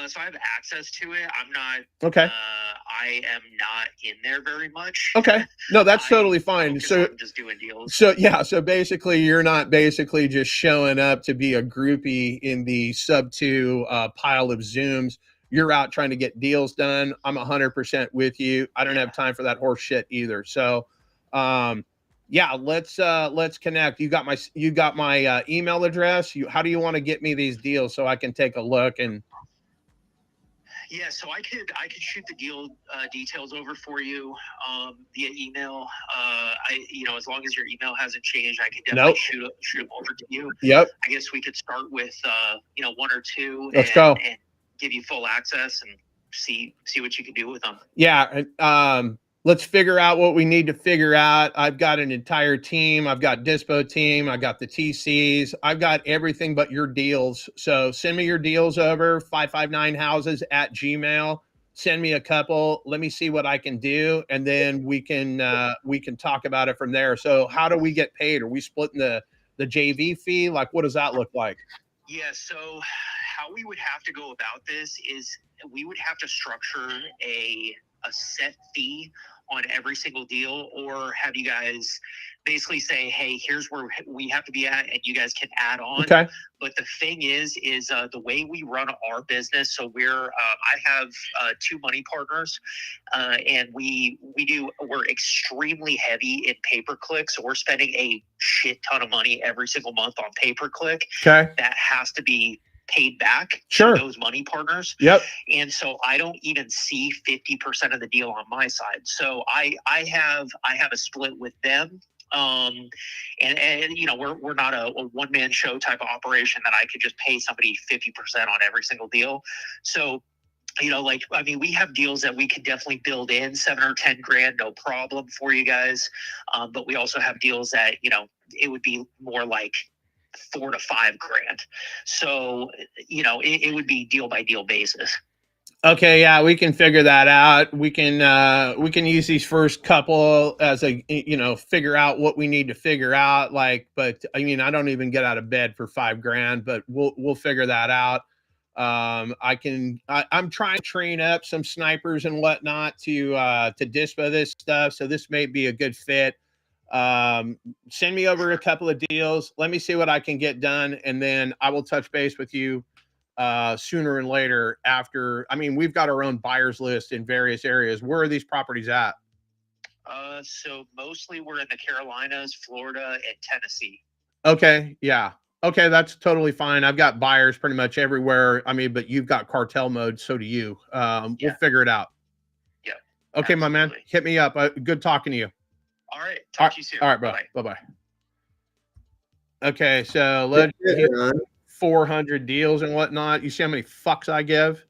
So I have access to it. I'm not. Okay. I am not in there very much. Okay. No, that's totally fine. So I'm just doing deals. So yeah, so basically you're not basically just showing up to be a groupie in the sub 2 pile of Zooms. You're out trying to get deals done. I'm 100% with you. I don't have time for that horse shit either. So yeah, let's connect. You got my email address. How do you want to get me these deals so I can take a look? And yeah, so I could shoot the deal details over for you via email. As long as your email hasn't changed, I can definitely shoot them over to you. Yep. I guess we could start with 1 or 2. Let's go. And give you full access and see what you can do with them. Yeah. Let's figure out what we need to figure out. I've got an entire team. I've got Dispo team. I got the TCs. I've got everything but your deals. So send me your deals over 559houses@gmail. Send me a couple. Let me see what I can do. And then we can talk about it from there. So how do we get paid? Are we splitting the JV fee? Like, what does that look like? Yeah. So how we would have to go about this is we would have to structure a set fee on every single deal, or have you guys basically say, hey, here's where we have to be at and you guys can add on. Okay. But the thing is the way we run our business. So I have 2 money partners and we're extremely heavy in pay-per-click. So we're spending a shit ton of money every single month on pay-per-click. Okay. That has to be paid back to those money partners. Yep. And so I don't even see 50% of the deal on my side. So I have a split with them. And we're not a one-man show type of operation that I could just pay somebody 50% on every single deal. So we have deals that we could definitely build in 7 or 10 grand, no problem for you guys. But we also have deals that, it would be more like 4 to 5 grand. So, it would be deal by deal basis. Okay, yeah, we can figure that out. We can use these first couple as figure out what we need to figure out. But I mean, I don't even get out of bed for 5 grand, but we'll figure that out. I'm trying to train up some snipers and whatnot to dispo this stuff. So this may be a good fit. Send me over a couple of deals. Let me see what I can get done. And then I will touch base with you sooner and later after. I mean, we've got our own buyers list in various areas. Where are these properties at? So mostly we're in the Carolinas, Florida, and Tennessee. Okay. Yeah. Okay. That's totally fine. I've got buyers pretty much everywhere. I mean, but you've got cartel mode. So do you. We'll figure it out. Yeah. Okay, absolutely. My man, hit me up. Good talking to you. All right. Talk to you soon. All right, bro. Bye-bye. Okay, so let's hit 400 deals and whatnot. You see how many fucks I give?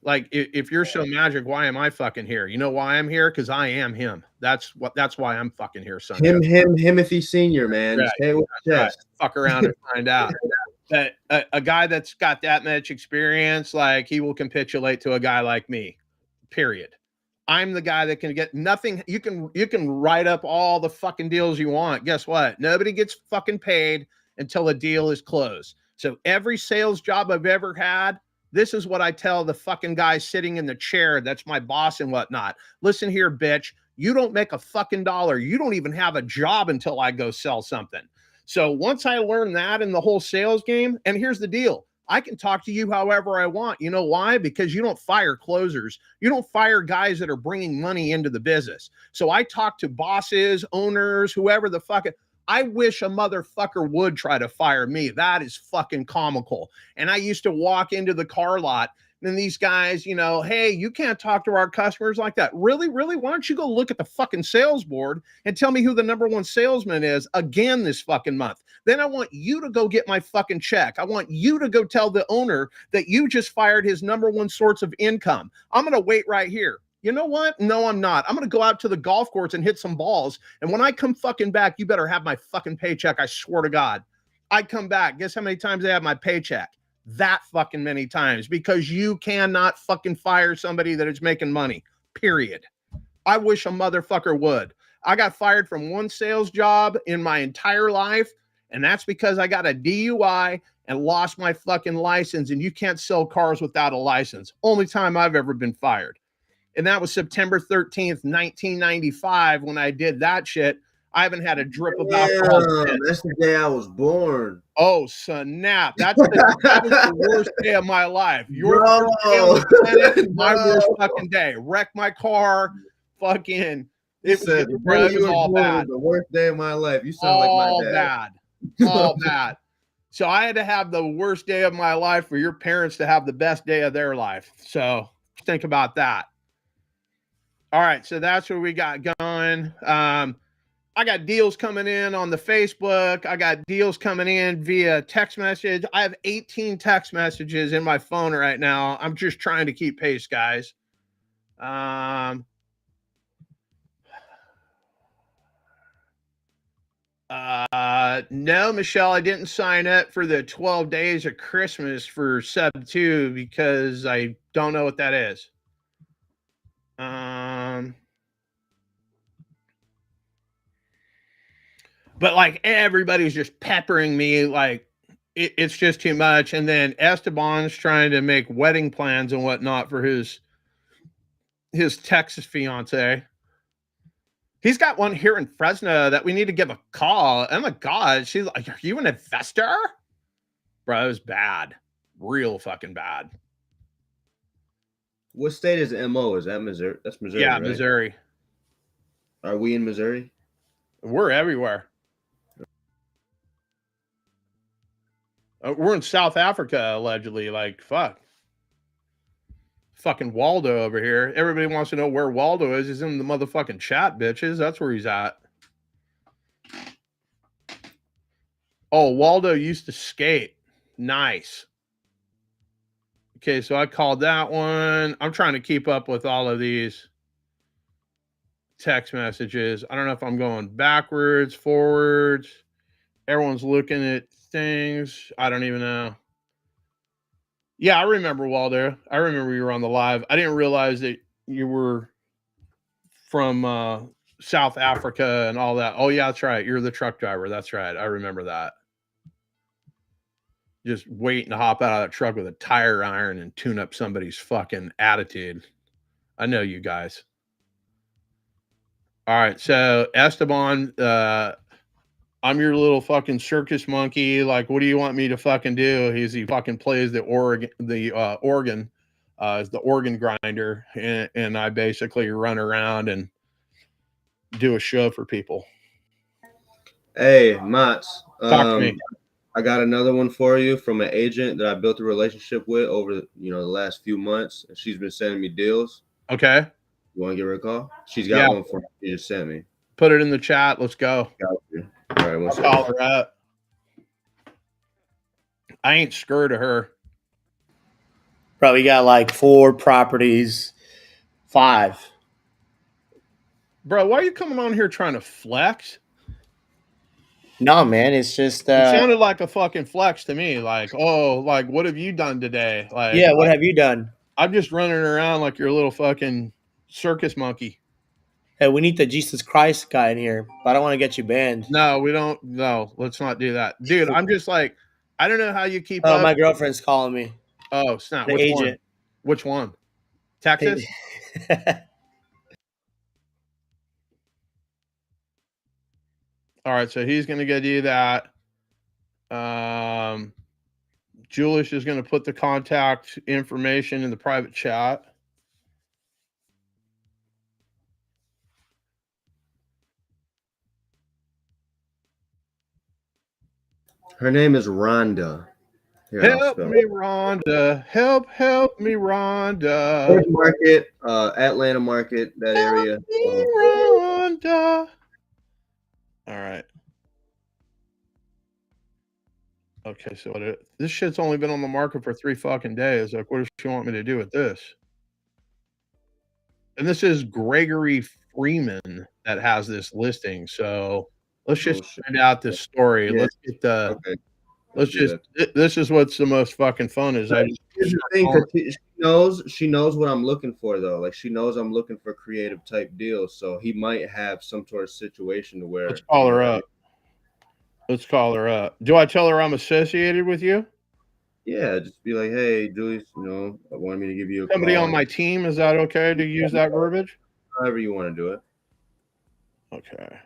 Like, if you're so magic, why am I fucking here? You know why I'm here? Because I am him. That's why I'm fucking here, son. Himothy Senior, man. Right. Stay with the chest. Right. Fuck around and find out. That a guy that's got that much experience, like, he will capitulate to a guy like me. Period. I'm the guy that can get nothing. You can write up all the fucking deals you want. Guess what? Nobody gets fucking paid until a deal is closed. So every sales job I've ever had, this is what I tell the fucking guy sitting in the chair that's my boss and whatnot. Listen here, bitch. You don't make a fucking dollar. You don't even have a job until I go sell something. So once I learned that in the whole sales game, and here's the deal. I can talk to you however I want. You know why? Because you don't fire closers. You don't fire guys that are bringing money into the business. So I talk to bosses, owners, whoever the fuck. I wish a motherfucker would try to fire me. That is fucking comical. And I used to walk into the car lot And these guys, you know, hey, you can't talk to our customers like that. Really? Really? Why don't you go look at the fucking sales board and tell me who the number one salesman is again this fucking month? Then I want you to go get my fucking check. I want you to go tell the owner that you just fired his number one source of income. I'm going to wait right here. You know what? No, I'm not. I'm going to go out to the golf course and hit some balls. And when I come fucking back, you better have my fucking paycheck. I swear to God. I come back. Guess how many times I have my paycheck? That fucking many times, because you cannot fucking fire somebody that is making money, period. I wish a motherfucker would. I got fired from one sales job in my entire life, and that's because I got a DUI and lost my fucking license, and you can't sell cars without a license. Only time I've ever been fired. And that was September 13th, 1995 when I did that shit. I haven't had a drip of alcohol since. That's the day I was born. Oh, snap. That was the worst day of my life. Your worst day on the planet, my worst fucking day. Wrecked my car, fucking. It was all bad. The worst day of my life. You sound like my dad. All bad. So I had to have the worst day of my life for your parents to have the best day of their life. So think about that. All right, so that's what we got going. I got deals coming in on the Facebook. I got deals coming in via text message. I have 18 text messages in my phone right now. I'm just trying to keep pace, guys. No, Michelle, I didn't sign up for the 12 days of Christmas for sub 2 because I don't know what that is. But like everybody's just peppering me, like it's just too much. And then Esteban's trying to make wedding plans and whatnot for his Texas fiance. He's got one here in Fresno that we need to give a call. Oh my God, she's like, "Are you an investor?" Bro, it was bad, real fucking bad. What state is MO? Is that Missouri? That's Missouri. Yeah, right? Missouri. Are we in Missouri? We're everywhere. We're in South Africa, allegedly. Like, fuck. Fucking Waldo over here. Everybody wants to know where Waldo is. He's in the motherfucking chat, bitches. That's where he's at. Oh, Waldo used to skate. Nice. Okay, so I called that one. I'm trying to keep up with all of these text messages. I don't know if I'm going backwards, forwards. Everyone's looking at things. I don't even know. Yeah, I remember Waldo. I remember you were on the live. I didn't realize that you were from South Africa and all that. Oh, yeah, that's right. You're the truck driver. That's right. I remember that. Just waiting to hop out of the truck with a tire iron and tune up somebody's fucking attitude. I know you guys. All right, so Esteban, I'm your little fucking circus monkey. Like, what do you want me to fucking do? He fucking plays the organ, is the organ grinder, and I basically run around and do a show for people. Hey, Mats. Talk to me. I got another one for you from an agent that I built a relationship with over the last few months. She's been sending me deals. Okay. You want to give her a call? She's got one for me. She just sent me. Put it in the chat. Let's go. Got you. All right, I'll call her up. I ain't scared of her. Probably got like 4 properties, 5. Bro, why are you coming on here trying to flex? No, man, it's just it sounded like a fucking flex to me. Like, oh, like what have you done today? Like, yeah, what have you done? I'm just running around like you're a little fucking circus monkey. Hey, we need the Jesus Christ guy in here, but I don't want to get you banned. No, we don't. No, let's not do that, dude. I'm just like, I don't know how you keep up. Oh, my girlfriend's calling me. Oh, snap! The Which agent. one? Which one? Texas. All right, so he's going to go do that. Julius is going to put the contact information in the private chat. Her name is Rhonda. Here, I'll Help spell me, it. Rhonda. Help me, Rhonda. First Market, Atlanta Market, that area. Help me, Rhonda. All right. Okay, so this shit's only been on the market for 3 fucking days. Like, what does she want me to do with this? And this is Gregory Freeman that has this listing. So let's just find out this story. Yeah. Let's get the. Okay. Let's just. This is what's the most fucking fun is I. Here's the thing, 'cause she knows what I'm looking for though. Like she knows I'm looking for creative type deals. So he might have some sort of situation to where. Let's call her up. Let's call her up. Do I tell her I'm associated with you? Yeah, just be like, hey, Julius, I wanted me to give you a Somebody call. on my team. Is that okay to use that verbiage? However you want to do it. Okay.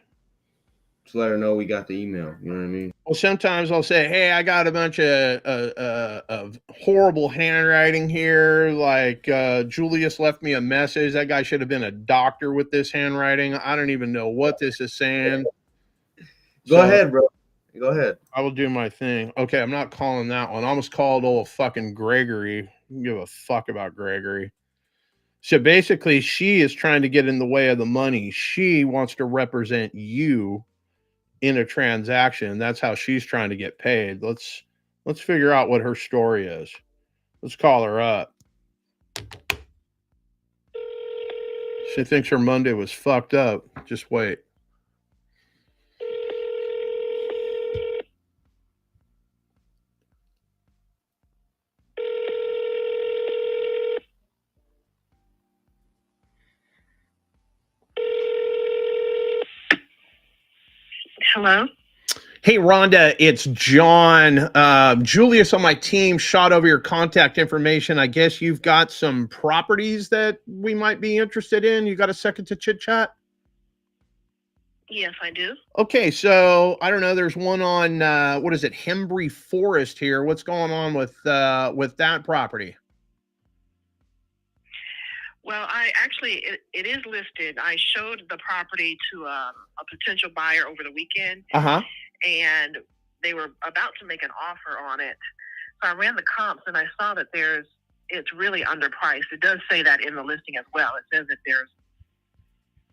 Just let her know we got the email. You know what I mean? Well, sometimes I'll say, hey, I got a bunch of horrible handwriting here. Like Julius left me a message. That guy should have been a doctor with this handwriting. I don't even know what this is saying. Go ahead, bro. Go ahead. I will do my thing. Okay, I'm not calling that one. I almost called old fucking Gregory. I don't give a fuck about Gregory. So basically, she is trying to get in the way of the money. She wants to represent you in a transaction. That's how she's trying to get paid. Let's figure out what her story is. Let's call her up. She thinks her Monday was fucked up. Just wait. Hello? Hey, Rhonda, it's John. Julius on my team shot over your contact information. I guess you've got some properties that we might be interested in. You got a second to chit chat? Yes, I do. Okay, so I don't know. There's one on what is it, Hembry Forest here. What's going on with that property? Well, it is listed. I showed the property to a potential buyer over the weekend, and they were about to make an offer on it. So I ran the comps, and I saw that it's really underpriced. It does say that in the listing as well. It says that there's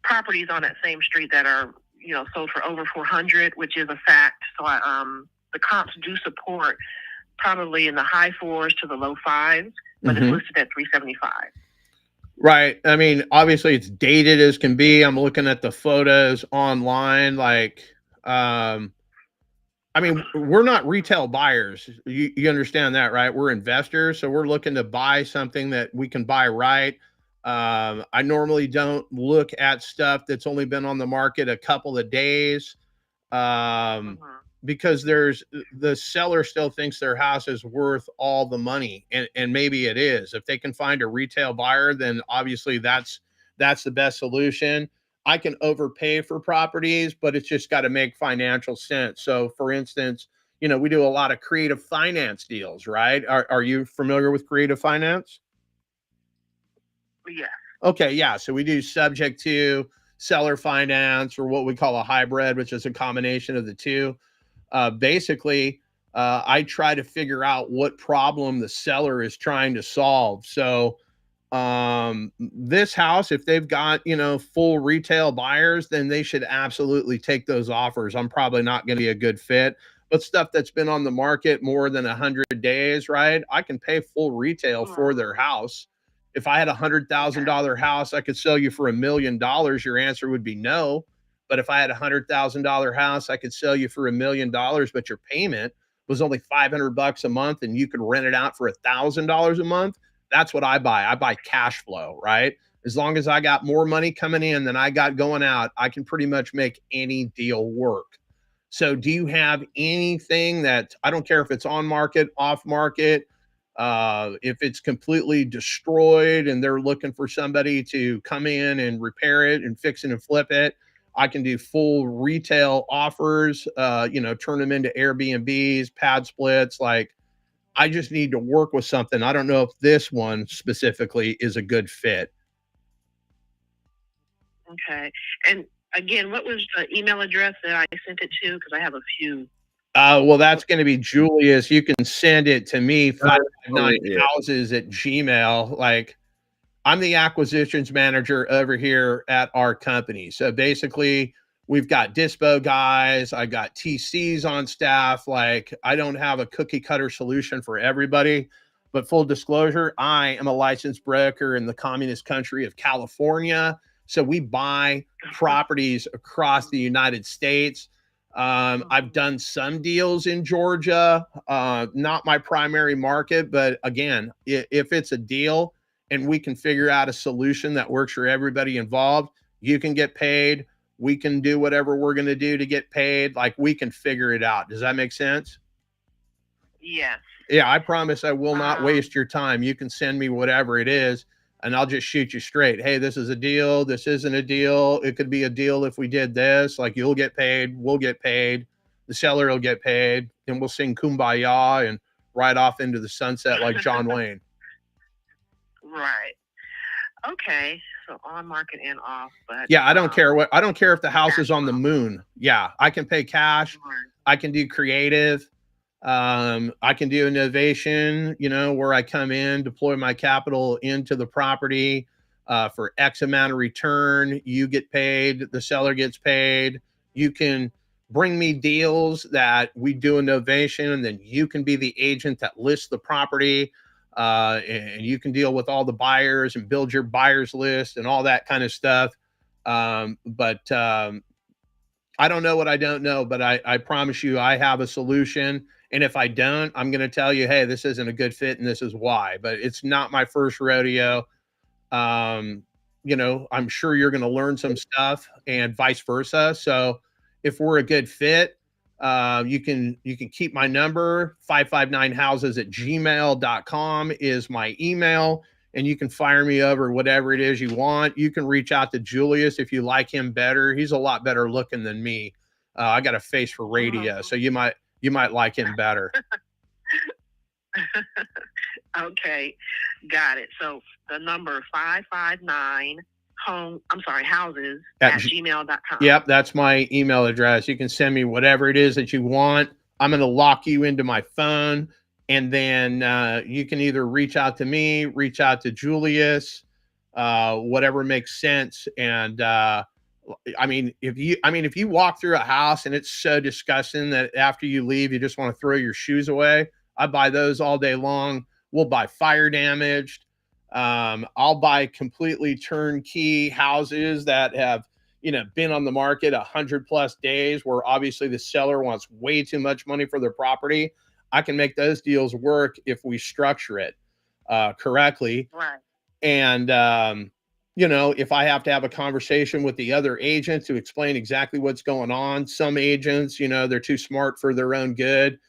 properties on that same street that are sold for over 400, which is a fact. So the comps do support probably in the high 4s to the low 5s, but it's listed at 375. Right. I mean, obviously it's dated as can be. I'm looking at the photos online. Like, I mean, we're not retail buyers. You understand that, right? We're investors. So we're looking to buy something that we can buy right. I normally don't look at stuff that's only been on the market a couple of days. Because the seller still thinks their house is worth all the money, and maybe it is. If they can find a retail buyer, then obviously that's the best solution. I can overpay for properties, but it's just got to make financial sense. So for instance, we do a lot of creative finance deals, right? Are you familiar with creative finance? Yeah. Okay, yeah. So we do subject to seller finance, or what we call a hybrid, which is a combination of the two. Basically, I try to figure out what problem the seller is trying to solve. So this house, if they've got full retail buyers, then they should absolutely take those offers. I'm probably not going to be a good fit, but stuff that's been on the market more than 100 days, right? I can pay full retail for their house. If I had $100,000 house, I could sell you for $1 million. Your answer would be no. But if I had $100,000 house, I could sell you for $1 million, but your payment was only $500 a month, and you could rent it out for $1,000 a month. That's what I buy. I buy cash flow, right? As long as I got more money coming in than I got going out, I can pretty much make any deal work. So do you have anything that, I don't care if it's on market, off market, if it's completely destroyed and they're looking for somebody to come in and repair it and fix it and flip it, I can do full retail offers, turn them into Airbnbs, pad splits. Like, I just need to work with something. I don't know if this one specifically is a good fit. Okay. And again, what was the email address that I sent it to? Because I have a few. Well, that's going to be Julius. You can send it to me, Yeah. 559houses@gmail. Like, I'm the acquisitions manager over here at our company. So basically, we've got dispo guys, I got TCs on staff. Like, I don't have a cookie cutter solution for everybody. But full disclosure, I am a licensed broker in the communist country of California. So we buy properties across the United States. I've done some deals in Georgia, not my primary market, but again, if it's a deal and we can figure out a solution that works for everybody involved, you can get paid. We can do whatever we're going to do to get paid. Like, we can figure it out. Does that make sense? Yes. Yeah, I promise I will not waste your time. You can send me whatever it is, and I'll just shoot you straight. Hey, this is a deal. This isn't a deal. It could be a deal if we did this. Like, you'll get paid. We'll get paid. The seller will get paid. And we'll sing Kumbaya and ride off into the sunset like John Wayne. Right. Okay. So on market and off, but yeah, I don't care I don't care if the house is on the moon. Yeah, I can pay cash. I can do creative. I can do innovation, where I come in, deploy my capital into the property for X amount of return. You get paid, the seller gets paid. You can bring me deals that we do innovation, and then you can be the agent that lists the property. And you can deal with all the buyers and build your buyers list and all that kind of stuff. But I don't know what I don't know, but I promise you I have a solution. And if I don't, I'm going to tell you, hey, this isn't a good fit and this is why. But it's not my first rodeo. I'm sure you're going to learn some stuff and vice versa. So if we're a good fit, you can keep my number. 559houses@gmail.com is my email, and you can fire me over whatever it is you want. You can reach out to Julius if you like him better. He's a lot better looking than me. I got a face for radio, so you might like him better. Okay, got it. So the number 559 houses at gmail.com. Yep, that's my email address. You can send me whatever it is that you want. I'm going to lock you into my phone, and then you can either reach out to me, reach out to Julius, whatever makes sense. And if you walk through a house and it's so disgusting that after you leave you just want to throw your shoes away, I buy those all day long. We'll buy fire damaged. I'll buy completely turnkey houses that have been on the market 100+ days, where obviously the seller wants way too much money for their property. I can make those deals work if we structure it correctly. Right. And if I have to have a conversation with the other agent to explain exactly what's going on, some agents, they're too smart for their own good.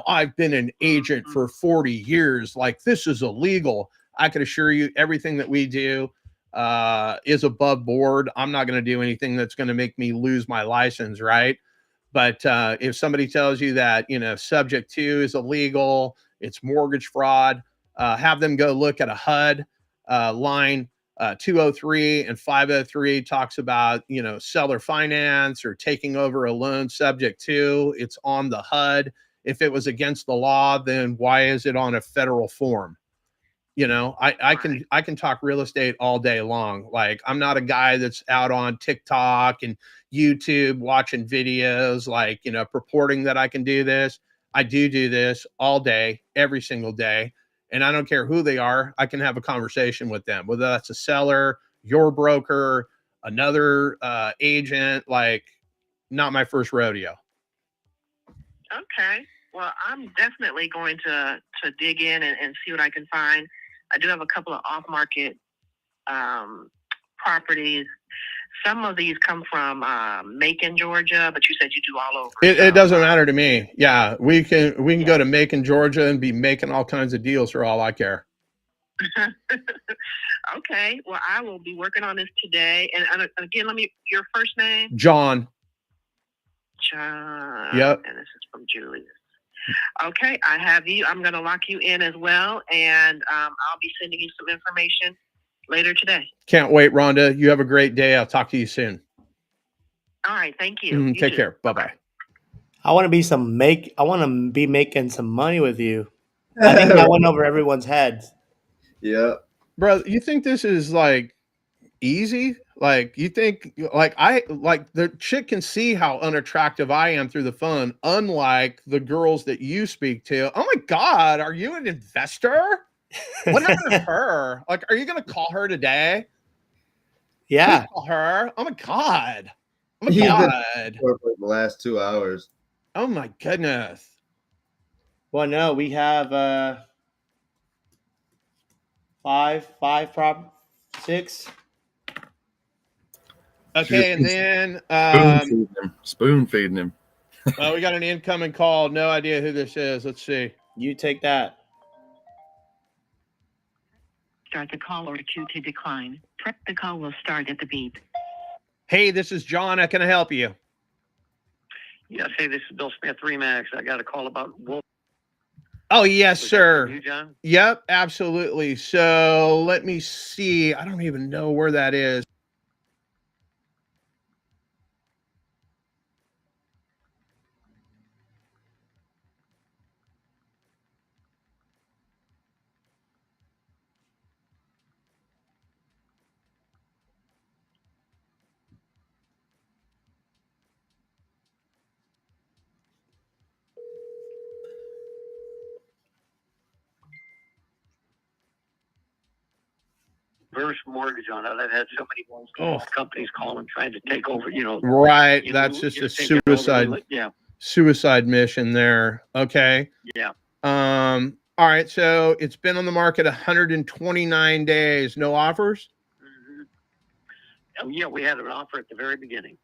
I've been an agent for 40 years. Like, this is illegal. I can assure you everything that we do is above board. I'm not going to do anything that's going to make me lose my license, right? But if somebody tells you that, subject to is illegal, it's mortgage fraud, have them go look at a HUD line 203 and 503 talks about, seller finance or taking over a loan subject to. It's on the HUD. If it was against the law, then why is it on a federal form? I can talk real estate all day long. Like, I'm not a guy that's out on TikTok and YouTube watching videos, like, purporting that I can do this. I do this all day, every single day. And I don't care who they are. I can have a conversation with them, whether that's a seller, your broker, another agent. Like, not my first rodeo. Okay. Well, I'm definitely going to dig in and see what I can find. I do have a couple of off-market properties. Some of these come from Macon, Georgia, but you said you do all over. It doesn't matter to me. Yeah, we can go to Macon, Georgia, and be making all kinds of deals for all I care. Okay. Well, I will be working on this today. And again, your first name? John. John. Yep. And this is from Julius. Okay, I have you. I'm going to lock you in as well, and I'll be sending you some information later today. Can't wait, Rhonda. You have a great day. I'll talk to you soon. All right, thank you. You Take too. care. Bye-bye. I want to be making some money with you. I think that went over everyone's heads. Yeah. Bro, you think this is like easy? Like you think like the chick can see how unattractive I am through the phone, unlike the girls that you speak to. Oh my God, are you an investor? What happened to her? Like, are you gonna call her today? Yeah. Please call her. Oh my God. Oh my He's been God. for the last 2 hours. Oh my goodness. Well, no, we have six. Okay, and then Spoon feeding him. well, we got an incoming call. No idea who this is. Let's see. You take that. Start the call or queue to decline. The call will start at the beep. Hey, this is John. How can I help you? Yes, hey, this is Bill Smith, Remax. I got a call about Wolf. Oh, yes, Was that sir. from you, John? Yep, absolutely. So let me see. I don't even know where that is. Reverse mortgage on it. I've had so many companies calling trying to take over, Right. you That's know, just a take it over. suicide. Yeah. Suicide mission there. Okay. Yeah. All right. So it's been on the market 129 days. No offers? Mm-hmm. Oh, yeah, we had an offer at the very beginning.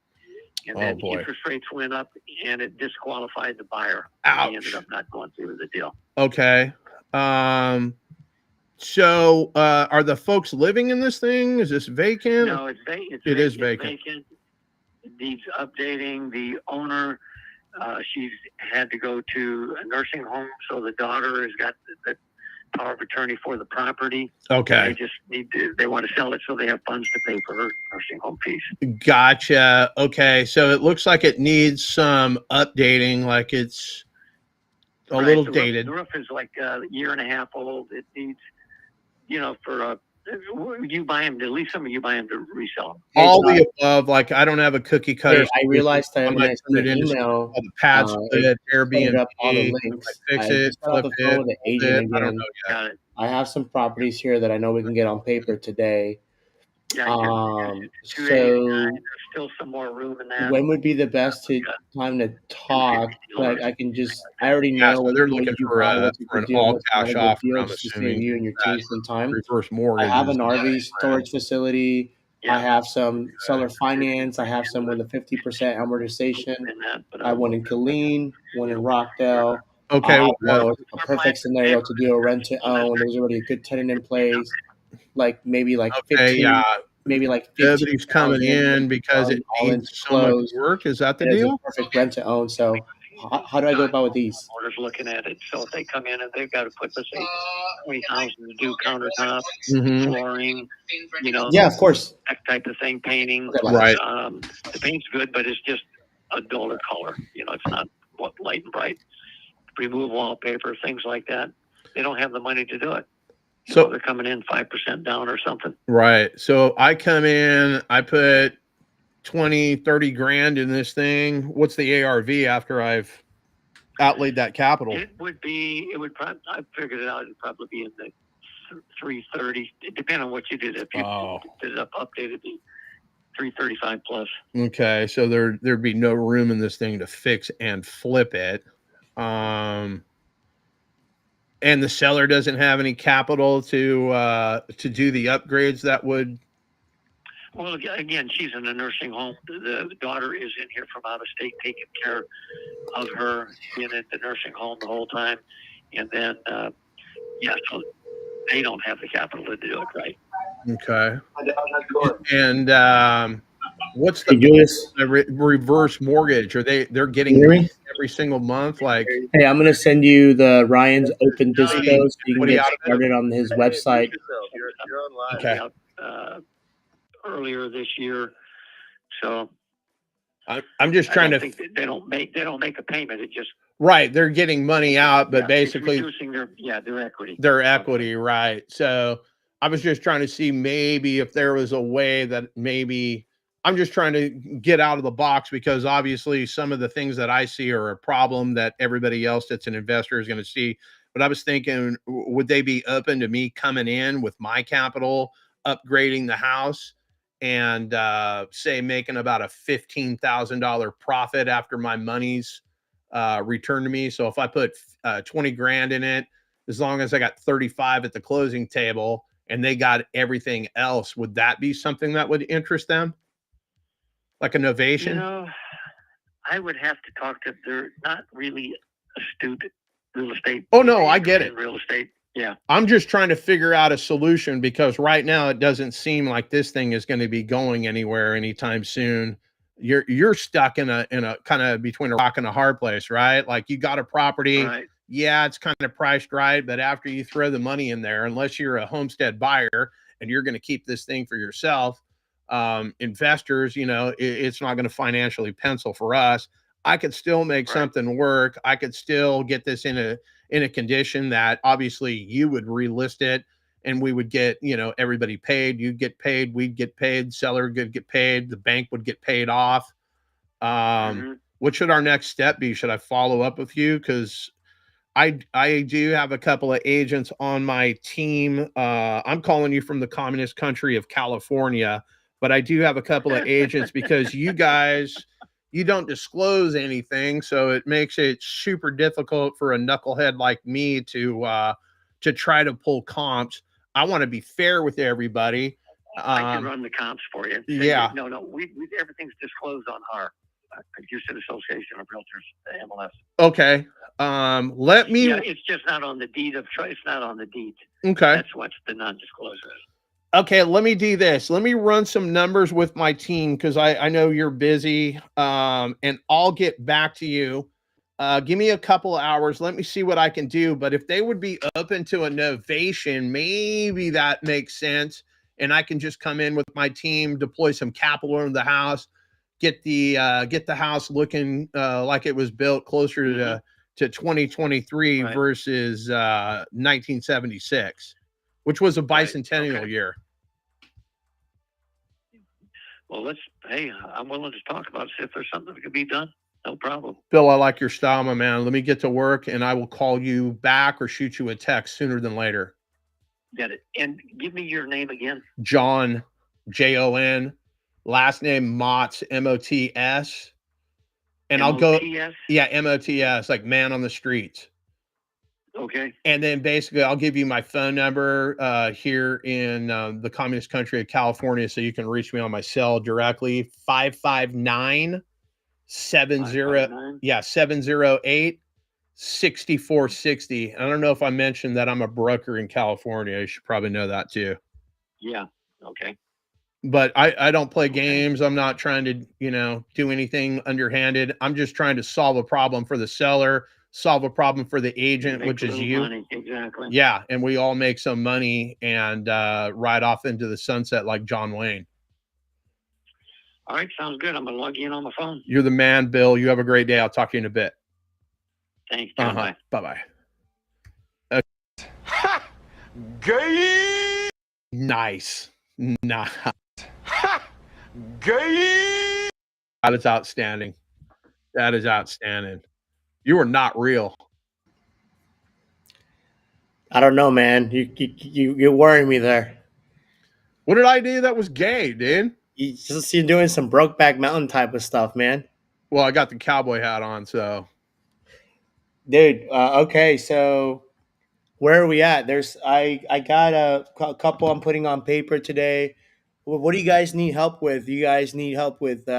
And then interest rates went up and it disqualified the buyer. Ouch. He ended up not going through with the deal. Okay. So are the folks living in this thing? Is this vacant? No, it's vacant. It is vacant. It needs updating. The owner, she's had to go to a nursing home, so the daughter has got the power of attorney for the property. Okay. They just they want to sell it so they have funds to pay for her nursing home piece. Gotcha. Okay. So it looks like it needs some updating, like it's a little dated. The roof is like a year and a half old. It needs, for you buy them, at least some of you buy them to resell them. All the above. Like I don't have a cookie cutter. Hey, I realized that when I send it an into email, the pad split, Airbnb, up all the links. fix I it, just got off flip the phone it, with the hold agent it. I don't again. know yet. Got it. I have some properties here that I know we can get on paper today. Yeah, So there's still some more room in that. when would be the best time to talk? Like I can just, I already know So what they're you looking for buy, what's a an good deal, all what's not cash a good offer. deal, I'm just to save assuming you and your team some time. reverse mortgage. I have an RV storage facility. I have some seller finance. I have some with a 50% amortization. I have one in Killeen, one in Rockdale. Okay. A perfect scenario to do a rent to own. There's already a good tenant in place. Maybe 15. Maybe 15. Nobody's coming in because it needs so much work. Is that the It's a deal? perfect rent to own. So how do I go about with these? Owners looking at it. So if they come in and they've got to put, let's say, 20,000 to do countertop, flooring, Yeah, of course. that type of thing, painting. Right. The paint's good, but it's just a duller color. It's not light and bright. Remove wallpaper, things like that. They don't have the money to do it. So they're coming in 5% down or something. Right. So I come in, I put 20, 30 grand in this thing. What's the ARV after I've outlaid that capital? I figured it out. It'd probably be in the 330, depending on what you did. If you did it updated, the 335 plus. Okay. So there'd be no room in this thing to fix and flip it. And the seller doesn't have any capital to do the upgrades that would. Well, again, she's in a nursing home. The daughter is in here from out of state, taking care of her, being at the nursing home the whole time. And then, so they don't have the capital to do it, right? Okay. And what's the reverse mortgage? They're getting every single month? Like, hey, I'm gonna send you the Ryan's open dispo so you can get started on his website. You're online. Okay. Earlier this year, so I'm just trying to think they don't make a payment. It just right. They're getting money out, but basically it's reducing their equity. Their equity, right? So I was just trying to see maybe if there was a way that maybe I'm just trying to get out of the box, because obviously some of the things that I see are a problem that everybody else that's an investor is going to see. But I was thinking, would they be open to me coming in with my capital, upgrading the house, and say making about a $15,000 profit after my money's returned to me? So if I put 20 grand in it, as long as I got 35 at the closing table and they got everything else, would that be something that would interest them? Like a novation? I would have to talk to, they're not really astute real estate. Oh, no, I get it. Real estate. Yeah. I'm just trying to figure out a solution, because right now it doesn't seem like this thing is going to be going anywhere anytime soon. You're stuck in a kind of between a rock and a hard place, right? Like you got a property. Right. Yeah, it's kind of priced right, but after you throw the money in there, unless you're a homestead buyer and you're going to keep this thing for yourself, investors, it's not going to financially pencil for us. I could still make something work. I could still get this in a condition that obviously you would relist it and we would get, everybody paid. You'd get paid, we'd get paid, seller would get paid, the bank would get paid off. What should our next step be? Should I follow up with you? Because I do have a couple of agents on my team. I'm calling you from the communist country of California, but I do have a couple of agents because you guys, you don't disclose anything, so it makes it super difficult for a knucklehead like me to try to pull comps. I want to be fair with everybody. I can run the comps for you. Yeah. No, we everything's disclosed on our Houston Association of Realtors, the MLS. Okay. Let me. Yeah, it's just not on the deed of trust. It's not on the deed. Okay. That's what's the non-disclosure. Okay, let me do this. Let me run some numbers with my team, because I know you're busy, and I'll get back to you. Give me a couple of hours. Let me see what I can do. But if they would be open to a novation, maybe that makes sense. And I can just come in with my team, deploy some capital in the house, get the house looking like it was built closer to 2023 versus 1976, which was a bicentennial year. Well, I'm willing to talk about it. See if there's something that can be done. No problem. Bill, I like your style, my man. Let me get to work and I will call you back or shoot you a text sooner than later. Get it. And give me your name again. John, Jon. Last name Motts, Mots. And I'll go. Yeah, Mots, like man on the streets. Okay. And then basically I'll give you my phone number here in the communist country of California, so you can reach me on my cell directly. 559 708 6460. I don't know if I mentioned that I'm a broker in California. You should probably know that too. Yeah. Okay. But I don't play games. I'm not trying to, do anything underhanded. I'm just trying to solve a problem for the seller, solve a problem for the agent, which is you. Money. Exactly. Yeah. And we all make some money and ride off into the sunset like John Wayne. All right. Sounds good. I'm going to log you in on my phone. You're the man, Bill. You have a great day. I'll talk to you in a bit. Thanks, John. Bye. Bye-bye. Okay. Gay. Nice. Gay. That is outstanding. That is outstanding. You are not real. I don't know, man. You're worrying me there. What did I do that was gay, dude? You're doing some Brokeback Mountain type of stuff, man. Well, I got the cowboy hat on, so. Dude, okay, so where are we at? I got a couple I'm putting on paper today. What do you guys need help with? You guys need help with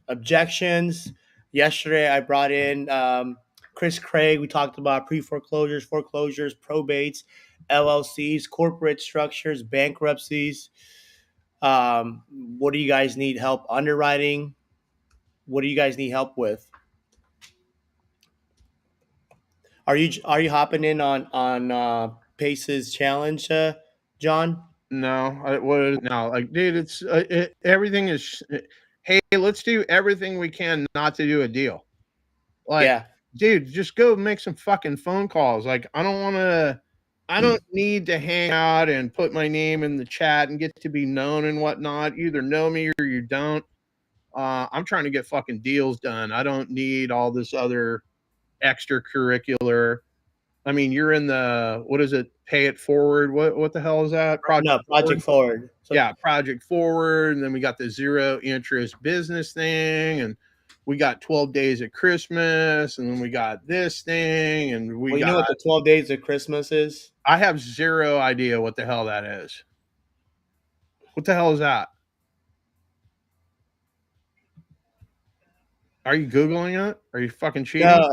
objections? Yesterday, I brought in Chris Craig. We talked about pre-foreclosures, foreclosures, probates, LLCs, corporate structures, bankruptcies. What do you guys need help underwriting? What do you guys need help with? Are you hopping in on Pace's challenge, John? No, no, like, dude, it's everything is. hey, let's do everything we can not to do a deal. Like, Yeah. dude, just go make some fucking phone calls. Like, I don't need to hang out and put my name in the chat and get to be known and whatnot. You either know me or you don't. I'm trying to get fucking deals done. I don't need all this other extracurricular. I mean, you're in the, what is it? Pay it forward. What the hell is that? Project Forward. So, Yeah, Project Forward. And then we got the zero interest business thing, and we got 12 days at Christmas, and then we got this thing, and we well, you got, know what the 12 days of Christmas is? I have zero idea what the hell that is. What the hell is that? Are you Googling it? Are you fucking cheating? No,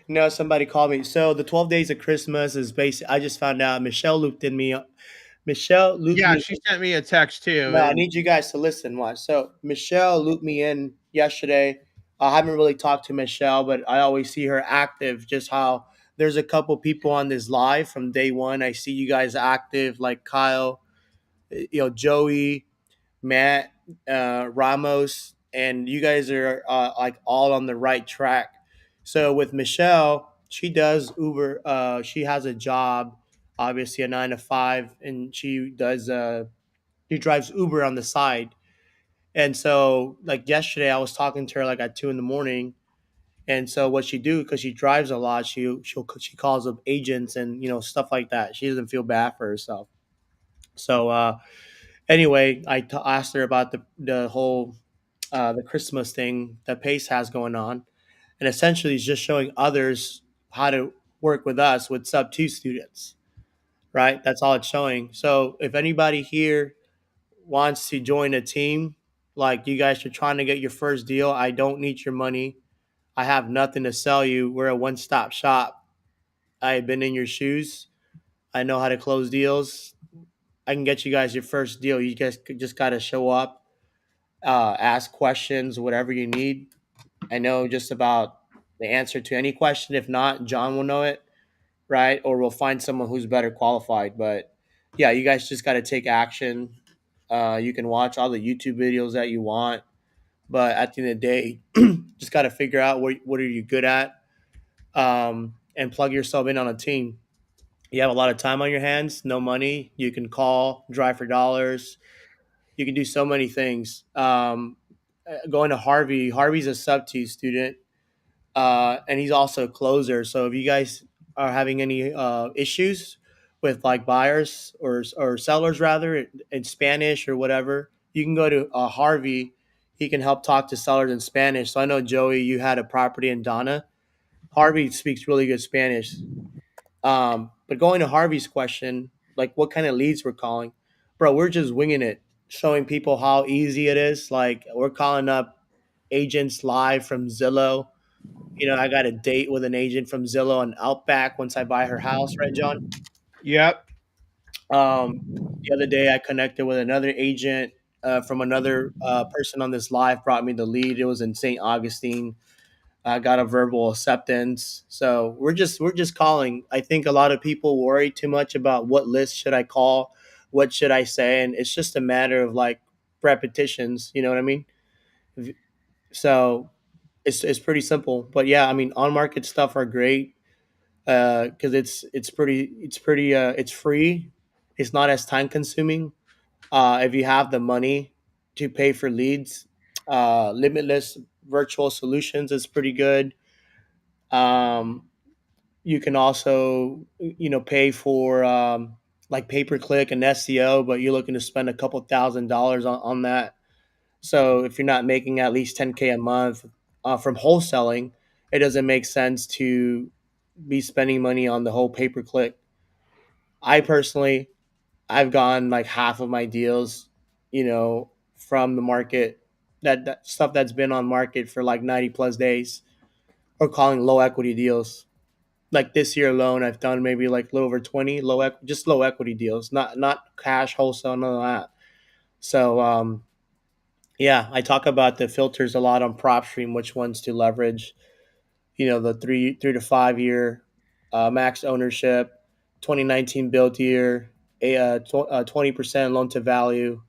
no, somebody called me. So the 12 days of Christmas is basic. I just found out Michelle looped in me. Michelle looped Yeah, me. she sent me a text too. No, I And need you guys to listen. Watch. So Michelle looped me in yesterday. I haven't really talked to Michelle, but I always see her active. Just how there's a couple people on this live from day one. I see you guys active, like Kyle, Joey, Matt, Ramos, and you guys are like all on the right track. So with Michelle, she does Uber. She has a job, obviously a 9 to 5, and she drives Uber on the side. And so, like yesterday, I was talking to her like at 2 in the morning. And so, what she do because she drives a lot, she calls up agents and stuff like that. She doesn't feel bad for herself. So anyway, asked her about the whole the Christmas thing that Pace has going on, and essentially, is just showing others how to work with us with sub two students. Right, that's all it's showing. So if anybody here wants to join a team, like you guys are trying to get your first deal, I don't need your money. I have nothing to sell you. We're a one stop shop. I've been in your shoes. I know how to close deals. I can get you guys your first deal. You guys just got to show up, ask questions, whatever you need. I know just about the answer to any question. If not, John will know it, right? Or we'll find someone who's better qualified. But yeah, you guys just got to take action. You can watch all the YouTube videos that you want, but at the end of the day, just got to figure out what are you good at, and plug yourself in on a team. You have a lot of time on your hands, no money. You can call, drive for dollars. You can do so many things. Going to Harvey. Harvey's a sub T student, and he's also a closer. So if you guys are having any issues with like buyers or sellers rather in Spanish or whatever, you can go to Harvey. He can help talk to sellers in Spanish. So I know Joey, you had a property in Donna. Harvey speaks really good Spanish. But going to Harvey's question, like what kind of leads we're calling, bro, we're just winging it, showing people how easy it is. Like we're calling up agents live from Zillow. I got a date with an agent from Zillow on Outback once I buy her house, right, John? yep. The other day I connected with another agent from another person on this live, brought me the lead. It was in St. Augustine. I got a verbal acceptance. So we're just calling. I think a lot of people worry too much about what list should I call, what should I say, and it's just a matter of like repetitions. You know what I mean? So it's pretty simple. But yeah, I mean, on market stuff are great because it's free. It's not as time consuming. If you have the money to pay for leads, limitless virtual solutions is pretty good. Um, you can also, pay for like pay per click and SEO, but you're looking to spend a couple $1,000s on that. So if you're not making at least 10K a month from wholesaling, it doesn't make sense to be spending money on the whole pay per click. I personally, I've gone like half of my deals, from the market that stuff that's been on market for like 90 plus days, or calling low equity deals. Like this year alone, I've done maybe like a little over 20 just low equity deals, not cash wholesale, none of that. So yeah, I talk about the filters a lot on PropStream, which ones to leverage. The 3 to 5 year max ownership, 2019 built year, 20% loan to value.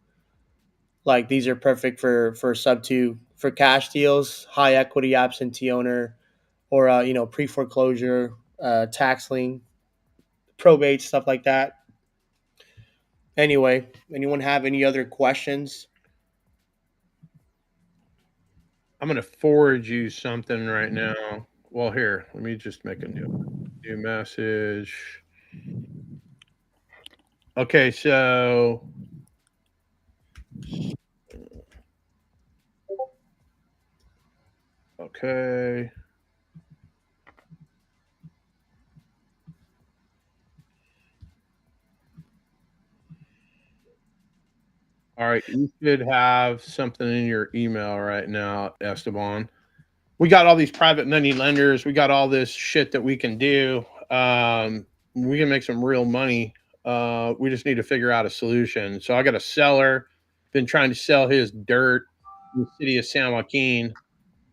Like these are perfect for sub two for cash deals, high equity absentee owner, or pre foreclosure, tax lien, probate, stuff like that. Anyway, anyone have any other questions? I'm going to forward you something right now. Well, here, let me just make a new message. Okay, so okay. All right, you should have something in your email right now, Esteban. We got all these private money lenders. We got all this shit that we can do. We can make some real money. We just need to figure out a solution. So I got a seller, been trying to sell his dirt in the city of San Joaquin.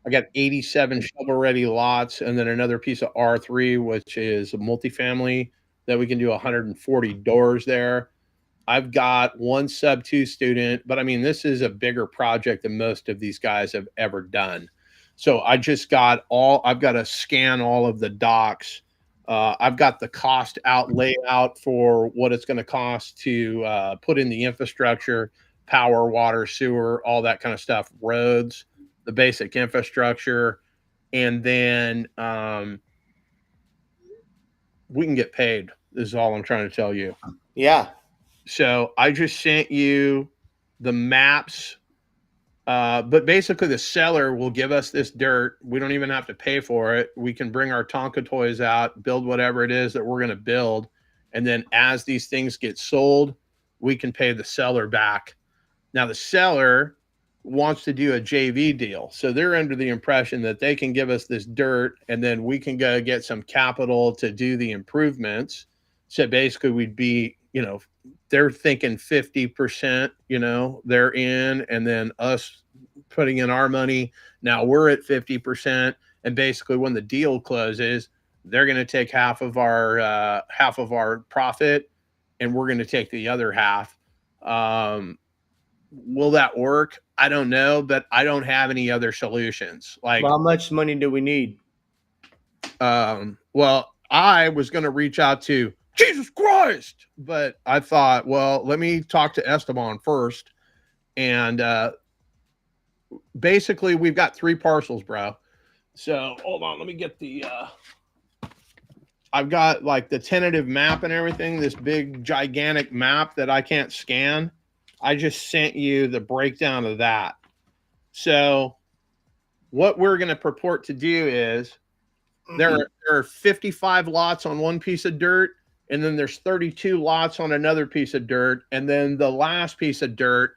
I got 87 shovel-ready lots, and then another piece of R3, which is a multifamily that we can do 140 doors there. I've got one sub two student, but I mean, this is a bigger project than most of these guys have ever done. So I've got to scan all of the docs. I've got the cost outlay out for what it's going to cost to put in the infrastructure, power, water, sewer, all that kind of stuff, roads, the basic infrastructure. And then we can get paid, is all I'm trying to tell you. Yeah. So I just sent you the maps. But basically, the seller will give us this dirt. We don't even have to pay for it. We can bring our Tonka toys out, build whatever it is that we're going to build. And then as these things get sold, we can pay the seller back. Now, the seller wants to do a JV deal. So they're under the impression that they can give us this dirt and then we can go get some capital to do the improvements. So basically, we'd be, they're thinking 50%, they're in, and then us putting in our money. Now we're at 50%. And basically, when the deal closes, they're going to take half of our profit, and we're going to take the other half. Will that work? I don't know, but I don't have any other solutions. Like, Well, how much money do we need? Well, I was going to reach out to Jesus Christ, but I thought, well, let me talk to Esteban first. And basically, we've got 3 parcels, bro. So hold on, let me get I've got like the tentative map and everything, this big gigantic map that I can't scan. I just sent you the breakdown of that. So what we're going to purport to do is there are 55 lots on one piece of dirt, and then there's 32 lots on another piece of dirt, and then the last piece of dirt,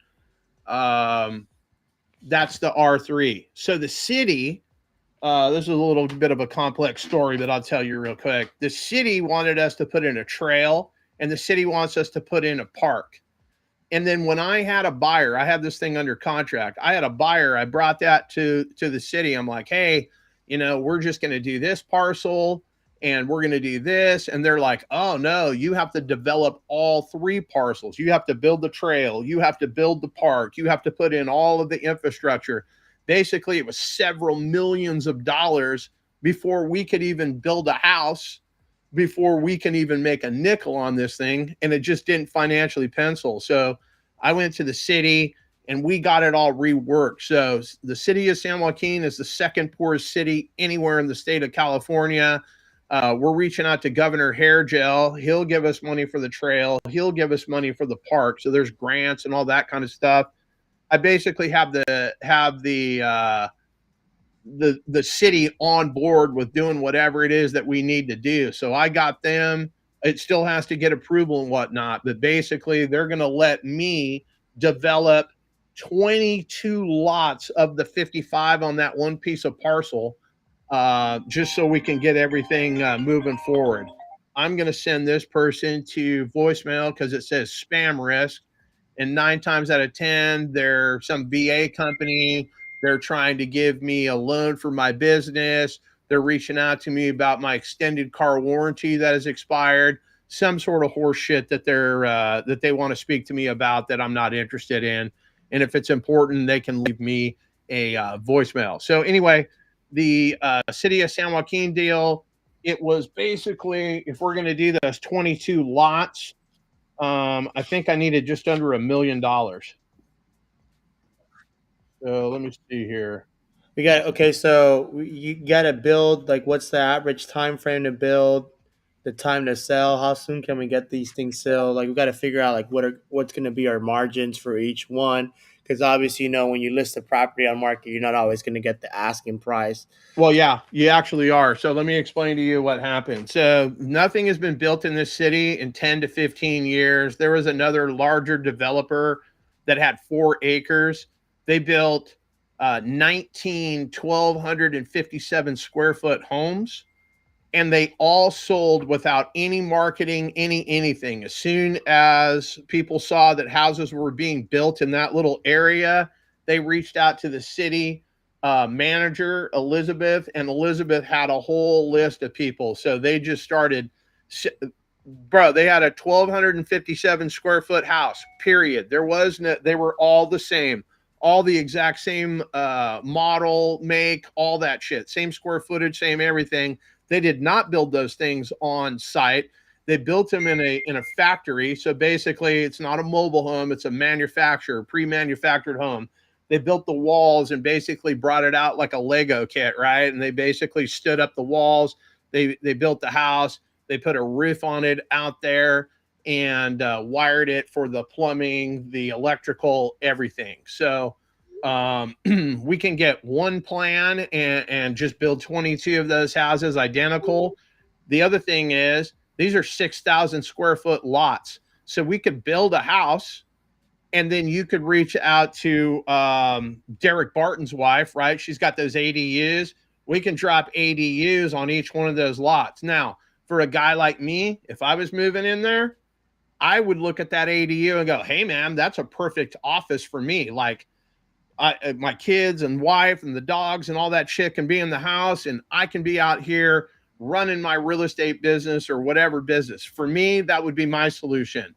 that's the R3. So the city, this is a little bit of a complex story, but I'll tell you real quick. The city wanted us to put in a trail, and the city wants us to put in a park. And then when I had a buyer, I have this thing under contract. I had a buyer. I brought that to the city. I'm like, hey, we're just going to do this parcel and we're going to do this. And they're like, oh, no, you have to develop all 3 parcels. You have to build the trail. You have to build the park. You have to put in all of the infrastructure. Basically, it was several millions of dollars before we could even build a house, before we can even make a nickel on this thing. And it just didn't financially pencil. So I went to the city and we got it all reworked. So the city of San Joaquin is the second poorest city anywhere in the state of California. We're reaching out to Governor Hairgel. He'll give us money for the trail. He'll give us money for the park. So there's grants and all that kind of stuff. I basically have the city on board with doing whatever it is that we need to do. So I got them. It still has to get approval and whatnot, but basically they're going to let me develop 22 lots of the 55 on that one piece of parcel, just so we can get everything moving forward. I'm going to send this person to voicemail because it says spam risk. And 9 times out of 10, they're some VA company. They're trying to give me a loan for my business. They're reaching out to me about my extended car warranty that has expired. Some sort of horse shit that they want to speak to me about that I'm not interested in. And if it's important, they can leave me a voicemail. So anyway, the city of San Joaquin deal, it was basically, if we're going to do this 22 lots, I think I needed just under $1 million. So let me see here. We got okay. So you got to build. Like, what's the average time frame to build? The time to sell? How soon can we get these things sold? Like, we got to figure out like what's going to be our margins for each one. Because obviously, when you list a property on market, you're not always going to get the asking price. Well, yeah, you actually are. So let me explain to you what happened. So nothing has been built in this city in 10 to 15 years. There was another larger developer that had 4 acres. They built 1,257 square foot homes, and they all sold without any marketing, anything. As soon as people saw that houses were being built in that little area, they reached out to the city manager, Elizabeth, and Elizabeth had a whole list of people. So they just started, bro, they had a 1,257 square foot house, period. There was no, they were all the same, all the exact same model, make, all that shit, same square footage, same everything. They did not build those things on site. They built them in a factory. So basically, it's not a mobile home; it's a manufacturer, pre-manufactured home. They built the walls and basically brought it out like a Lego kit, right? And they basically stood up the walls. They built the house. They put a roof on it out there and wired it for the plumbing, the electrical, everything. So we can get one plan and just build 22 of those houses identical. The other thing is, these are 6,000 square foot lots. So we could build a house, and then you could reach out to Derek Barton's wife, right? She's got those ADUs. We can drop ADUs on each one of those lots. Now, for a guy like me, if I was moving in there, I would look at that ADU and go, hey, man, that's a perfect office for me. Like, my kids and wife and the dogs and all that shit can be in the house, and I can be out here running my real estate business or whatever business. For me, that would be my solution.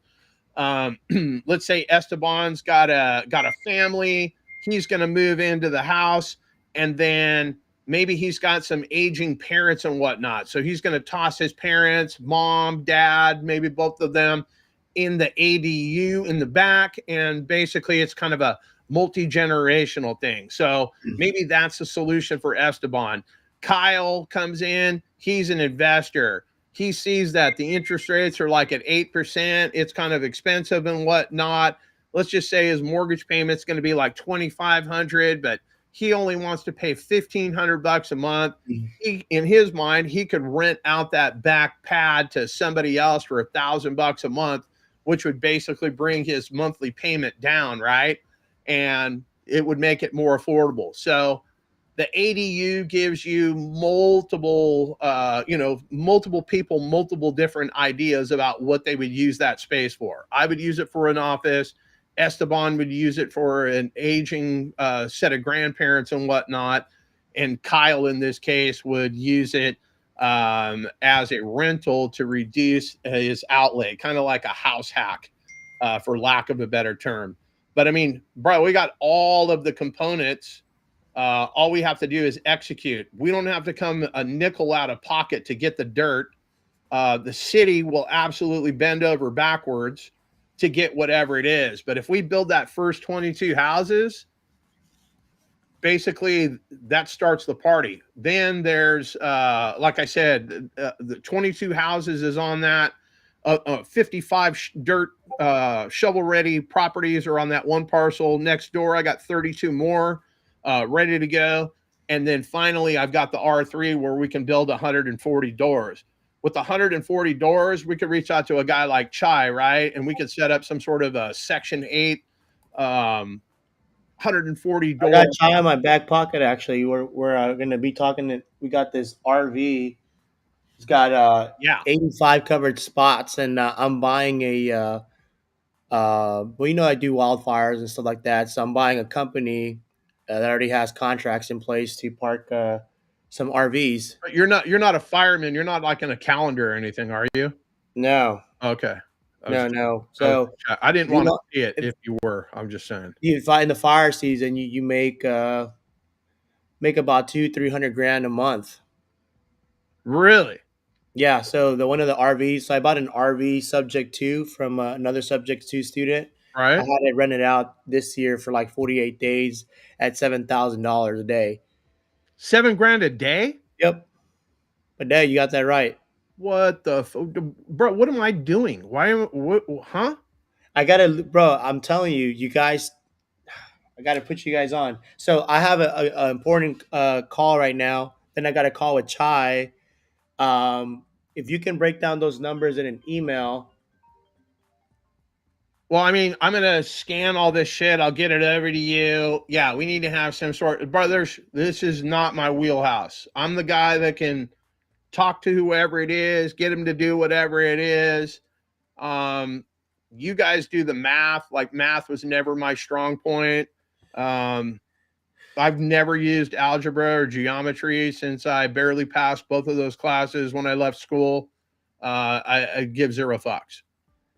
Let's say Esteban's got a family. He's going to move into the house, and then maybe he's got some aging parents and whatnot. So he's going to toss his parents, mom, dad, maybe both of them, in the ADU in the back. And basically it's kind of a multi-generational thing. So maybe that's the solution for Esteban. Kyle comes in, he's an investor. He sees that the interest rates are like at 8%. It's kind of expensive and whatnot. Let's just say his mortgage payment's going to be like $2,500, but he only wants to pay $1,500 a month. In his mind, he could rent out that back pad to somebody else for $1,000 a month, which would basically bring his monthly payment down, right? And it would make it more affordable. So the ADU gives you multiple people, multiple different ideas about what they would use that space for. I would use it for an office. Esteban would use it for an aging set of grandparents and whatnot. And Kyle, in this case, would use it as a rental to reduce his outlay, kind of like a house hack, for lack of a better term. But I mean, bro, we got all of the components. All we have to do is execute. We don't have to come a nickel out of pocket to get the dirt. The city will absolutely bend over backwards to get whatever it is. But if we build that first 22 houses, basically that starts the party. Then there's, like I said, the 22 houses is on that. 55 dirt shovel ready properties are on that one parcel. Next door, I got 32 more ready to go. And then finally, I've got the R3 where we can build 140 doors. With 140 doors, we could reach out to a guy like Chai, right? And we could set up some sort of a Section 8 140 I got doors. Chai in my back pocket. Actually, we're going to be talking. We got this RV. It's got 85 covered spots, and I'm buying a. Well, I do wildfires and stuff like that, so I'm buying a company that already has contracts in place to park some RVs. You're not a fireman. You're not like in a calendar or anything, are you? No. Okay. No. So I didn't you want to know, see it if you were. I'm just saying. you fight in the fire season, you make about 200-300 grand a month. Really? Yeah. So the one of the RVs. So I bought an RV subject to from another subject to student. I Right? had it rented out this year for like 48 days at $7,000 a day. $7,000 a day? Yep. But day, you got that right. What the bro? What am I doing? Why am what? Huh? I gotta, bro. I'm telling you, you guys. I gotta put you guys on. So I have a important call right now. Then I got a call with Chai. If you can break down those numbers in an email. Well, I mean, I'm gonna scan all this shit. I'll get it over to you. Yeah, we need to have some sort. Brothers, this is not my wheelhouse. I'm the guy that can talk to whoever it is, get him to do whatever it is. You guys do the math. Like math was never my strong point. I've never used algebra or geometry since I barely passed both of those classes when I left school. I give zero fucks.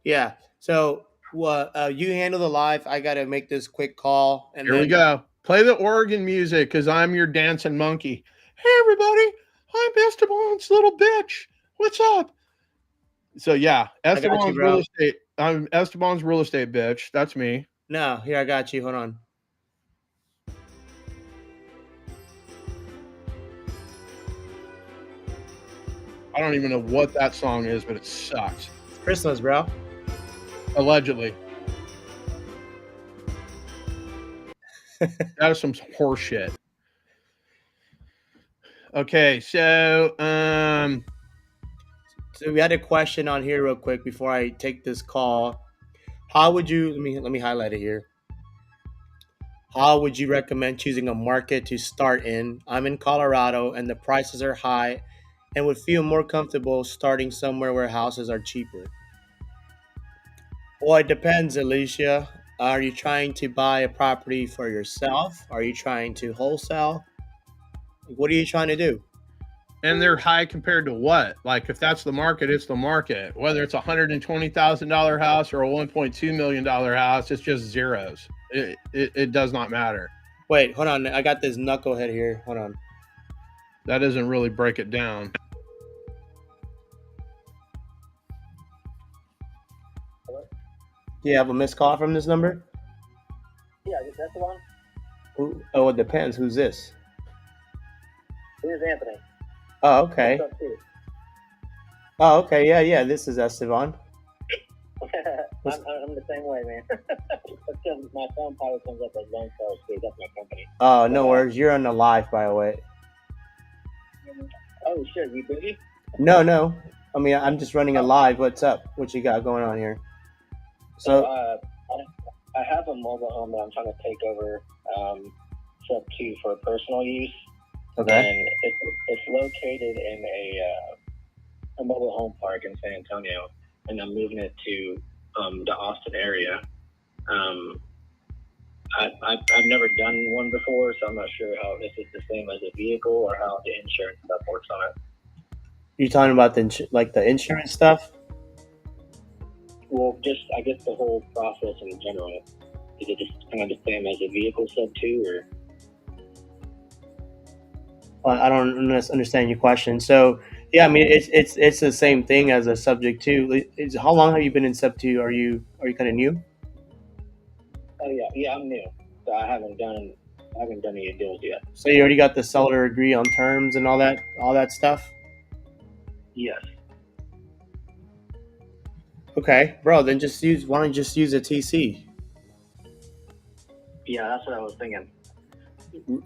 Yeah. So you handle the live. I gotta make this quick call, and Here we then go. Play the organ music because I'm your dancing monkey. Hey, everybody. I'm Esteban's little bitch. What's up? So, yeah, I got you, Esteban's real bro. estate. I'm Esteban's real estate bitch. That's me. No, here I got you. Hold on. I don't even know what that song is, but it sucks. It's Christmas, bro. Allegedly. That is some horse shit. Okay, so So we had a question on here real quick before I take this call. How would you let me highlight it here? How would you recommend choosing a market to start in? I'm in Colorado and the prices are high and would feel more comfortable starting somewhere where houses are cheaper. Well, it depends, Alicia. Are you trying to buy a property for yourself? Are you trying to wholesale? What are you trying to do? and they're high compared to what? Like if that's the market, it's the market. Whether it's $120,000 house or a $1.2 million house, it's just zeros. It does not matter. Wait, hold on. I got this knucklehead here. Hold on. That doesn't really break it down. Do you have a missed call from this number? Yeah, that's the one. Oh, it depends. Who's this? Here's Anthony. Oh, okay. Oh, okay. Yeah. This is Esteban. I'm the same way, man. Because my phone probably comes up as Lone Star Street. That's my company. Oh, no worries. You're on the live, by the way. Oh, shit. You busy? No. I mean, I'm just running a live. What's up? What you got going on here? So, I have a mobile home that I'm trying to take over sub 2 for personal use. Okay. And it's located in a mobile home park in San Antonio, and I'm moving it to the Austin area. I've never done one before, so I'm not sure how this is the same as a vehicle or how the insurance stuff works on it. You talking about the insurance stuff? Well, just I guess the whole process in general. Is it just kind of the same as a vehicle sub 2, or? I don't understand your question. So, yeah, I mean, it's the same thing as a subject to. How long have you been in sub 2? Are you kind of new? Oh yeah, I'm new. So I haven't done any deals yet. So you already got the seller agree on terms and all that stuff? Yes. Okay, bro. Then why don't you just use a TC? Yeah, that's what I was thinking.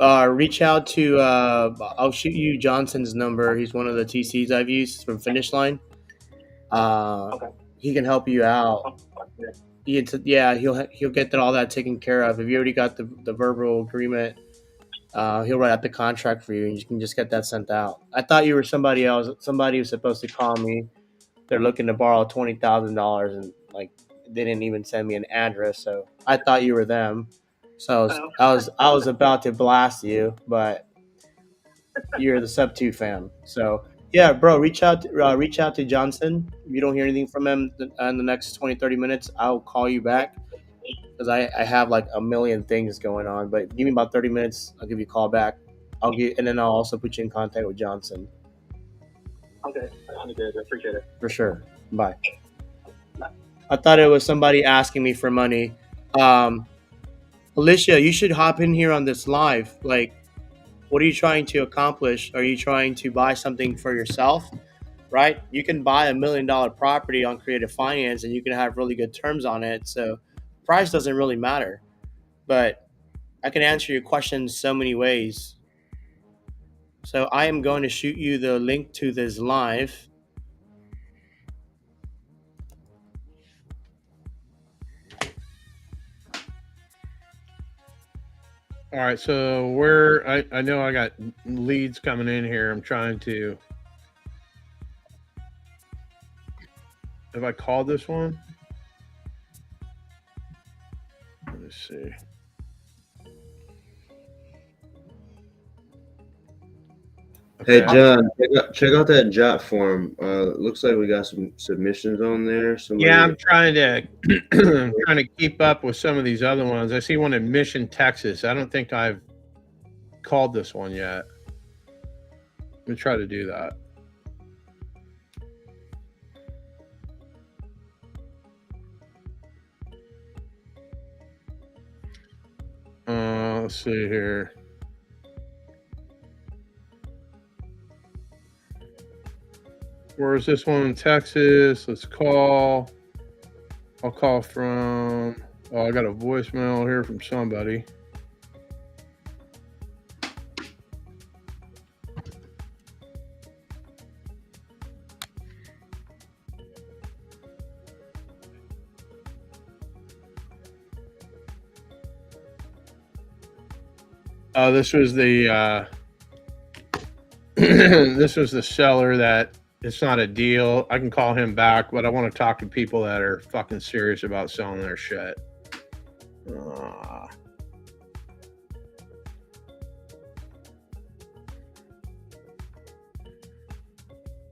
Reach out to. I'll shoot you Johnson's number. He's one of the TCs I've used from Finish Line. Okay. He can help you out. He'll get all that taken care of. If you already got the verbal agreement, he'll write out the contract for you, and you can just get that sent out. I thought you were somebody else. Somebody was supposed to call me. They're looking to borrow $20,000, and like they didn't even send me an address. So I thought you were them. So I was about to blast you, but you're the sub 2 fam. So Yeah, bro, reach out to Johnson. If you don't hear anything from him in the next 20, 30 minutes, I'll call you back because I have like a million things going on. But give me about 30 minutes. I'll give you a call back. And then I'll also put you in contact with Johnson. Okay, sounds good. I appreciate it. For sure. Bye. I thought it was somebody asking me for money. Um, Alicia, you should hop in here on this live. Like, what are you trying to accomplish? Are you trying to buy something for yourself? Right? You can buy $1 million property on creative finance and you can have really good terms on it. So price doesn't really matter. But I can answer your questions so many ways. So I am going to shoot you the link to this live. All right, so I know I got leads coming in here. I'm trying to. Have I called this one? Let me see. Hey Okay. John, check out that jot form. Looks like we got some submissions on there. Somebody, Yeah, I'm trying to trying to keep up with some of these other ones. I see one in Mission, Texas. I don't think I've called this one yet. Let me try to do that. Let's see here. Where is this one in Texas? Let's call. I'll call from. Oh, I got a voicemail here from somebody. This was the this was the seller that it's not a deal. I can call him back, but I want to talk to people that are fucking serious about selling their shit.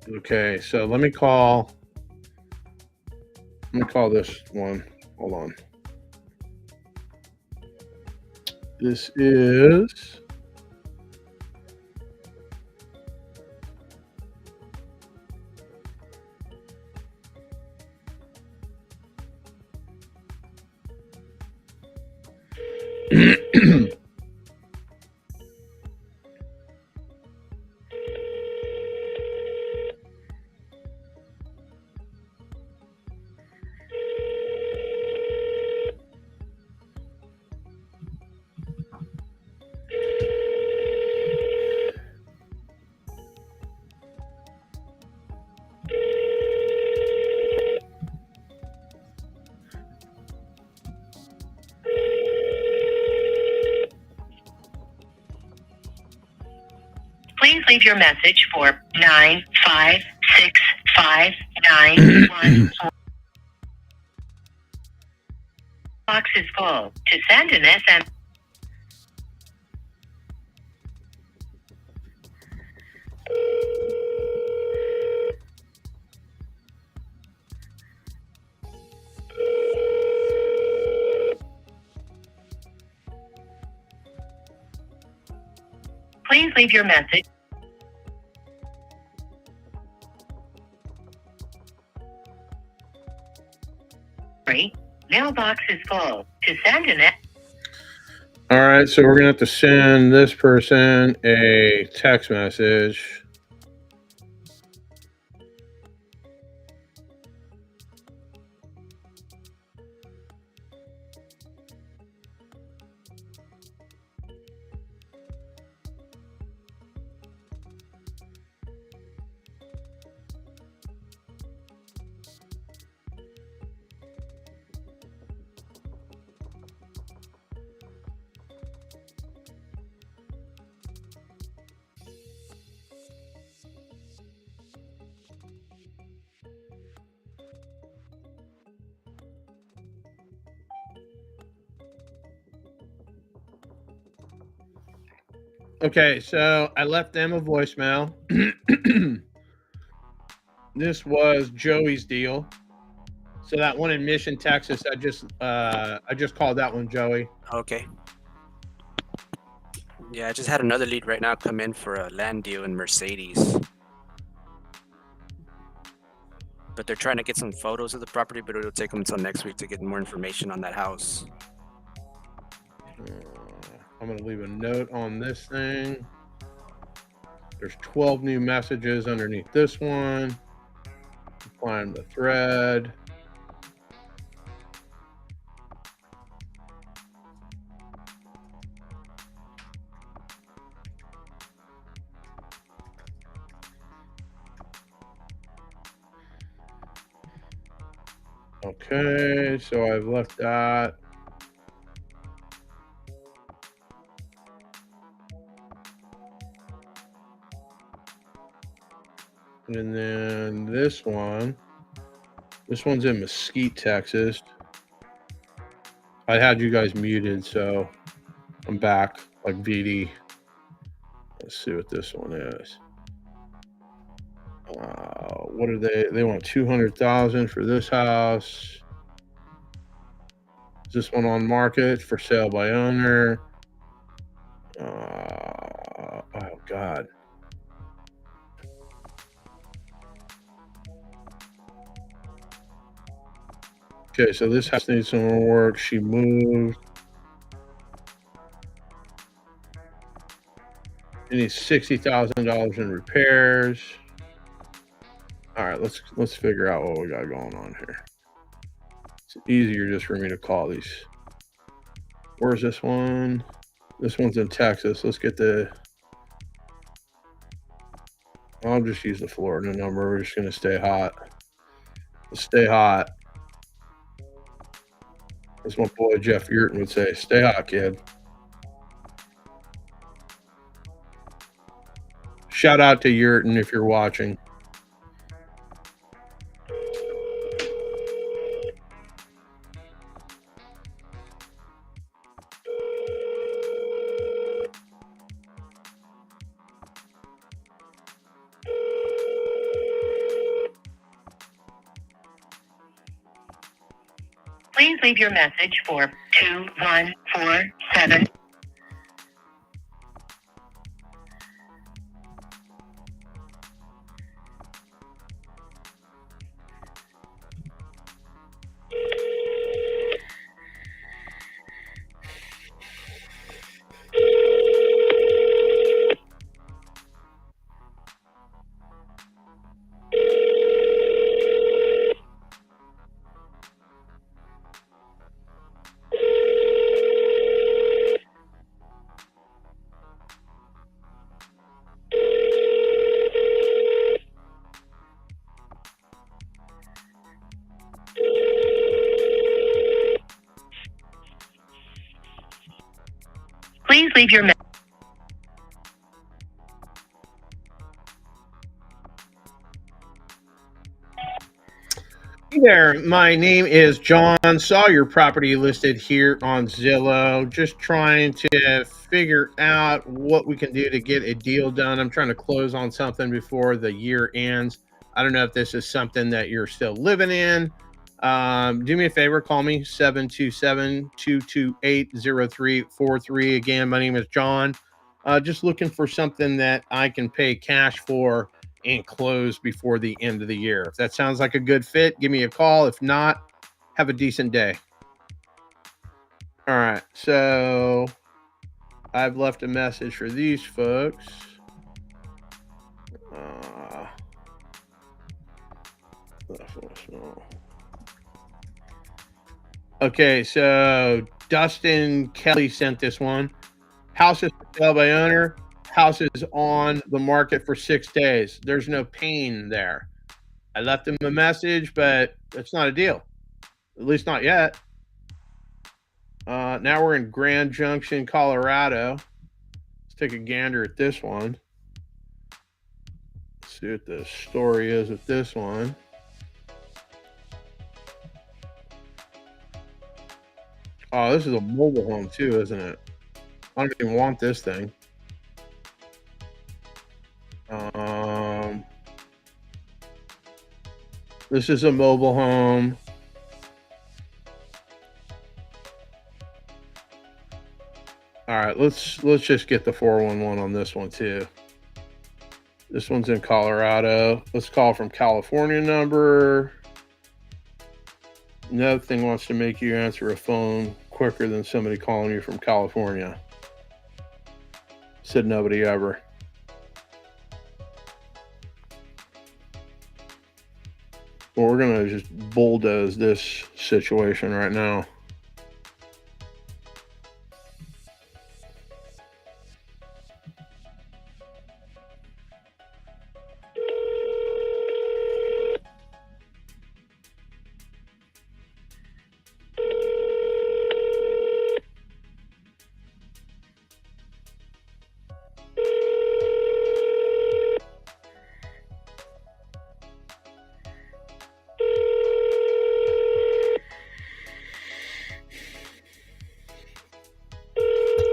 Okay, so let me call this one. Hold on. This is Please leave your message for 9565911. Box is full. To send an SMS. Please leave your message. Mailbox is full. To send an all right. So we're gonna have to send this person a text message. Okay, so I left them a voicemail. This was Joey's deal. So that one in Mission, Texas, I just called that one Joey. Okay. Yeah, I just had another lead right now come in for a land deal in Mercedes. But they're trying to get some photos of the property, but it'll take them until next week to get more information on that house. I'm going to leave a note on this thing. There's 12 new messages underneath this one. Find the thread. Okay, so I've left that. And then this one's in Mesquite, Texas. I had you guys muted, so I'm back like VD. Let's see what this one is. What are they? They want 200,000 for this house. Is this one on market for sale by owner? Oh God. Okay, so this house needs some more work. She moved. It needs $60,000 in repairs. All right, let's figure out what we got going on here. It's easier just for me to call these. Where's this one? This one's in Texas. Let's get I'll just use the Florida number. We're just gonna stay hot. Let's stay hot. As my boy Jeff Yurton would say, stay hot, kid. Shout out to Yurton if you're watching. Please leave your message for 2147. Please leave your message. Hey there, my name is John. Saw your property listed here on Zillow. Just trying to figure out what we can do to get a deal done. I'm trying to close on something before the year ends. I don't know if this is something that you're still living in. Do me a favor, call me 727-228-0343. Again, my name is John. Just looking for something that I can pay cash for and close before the end of the year. If that sounds like a good fit, give me a call. If not, have a decent day. All right, so I've left a message for these folks. Okay, so Dustin Kelly sent this one. House is for sale by owner. House is on the market for 6 days. There's no pain there. I left him a message, but it's not a deal. At least not yet. Now we're in Grand Junction, Colorado. Let's take a gander at this one. Let's see what the story is with this one. Oh, this is a mobile home too, isn't it? I don't even want this thing. This is a mobile home. All right, let's just get the 411 on this one too. This one's in Colorado. Let's call from California number. Nothing wants to make you answer a phone quicker than somebody calling you from California. Said nobody ever. Well, we're gonna just bulldoze this situation right now.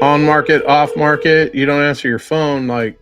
On market, off market, you don't answer your phone, like.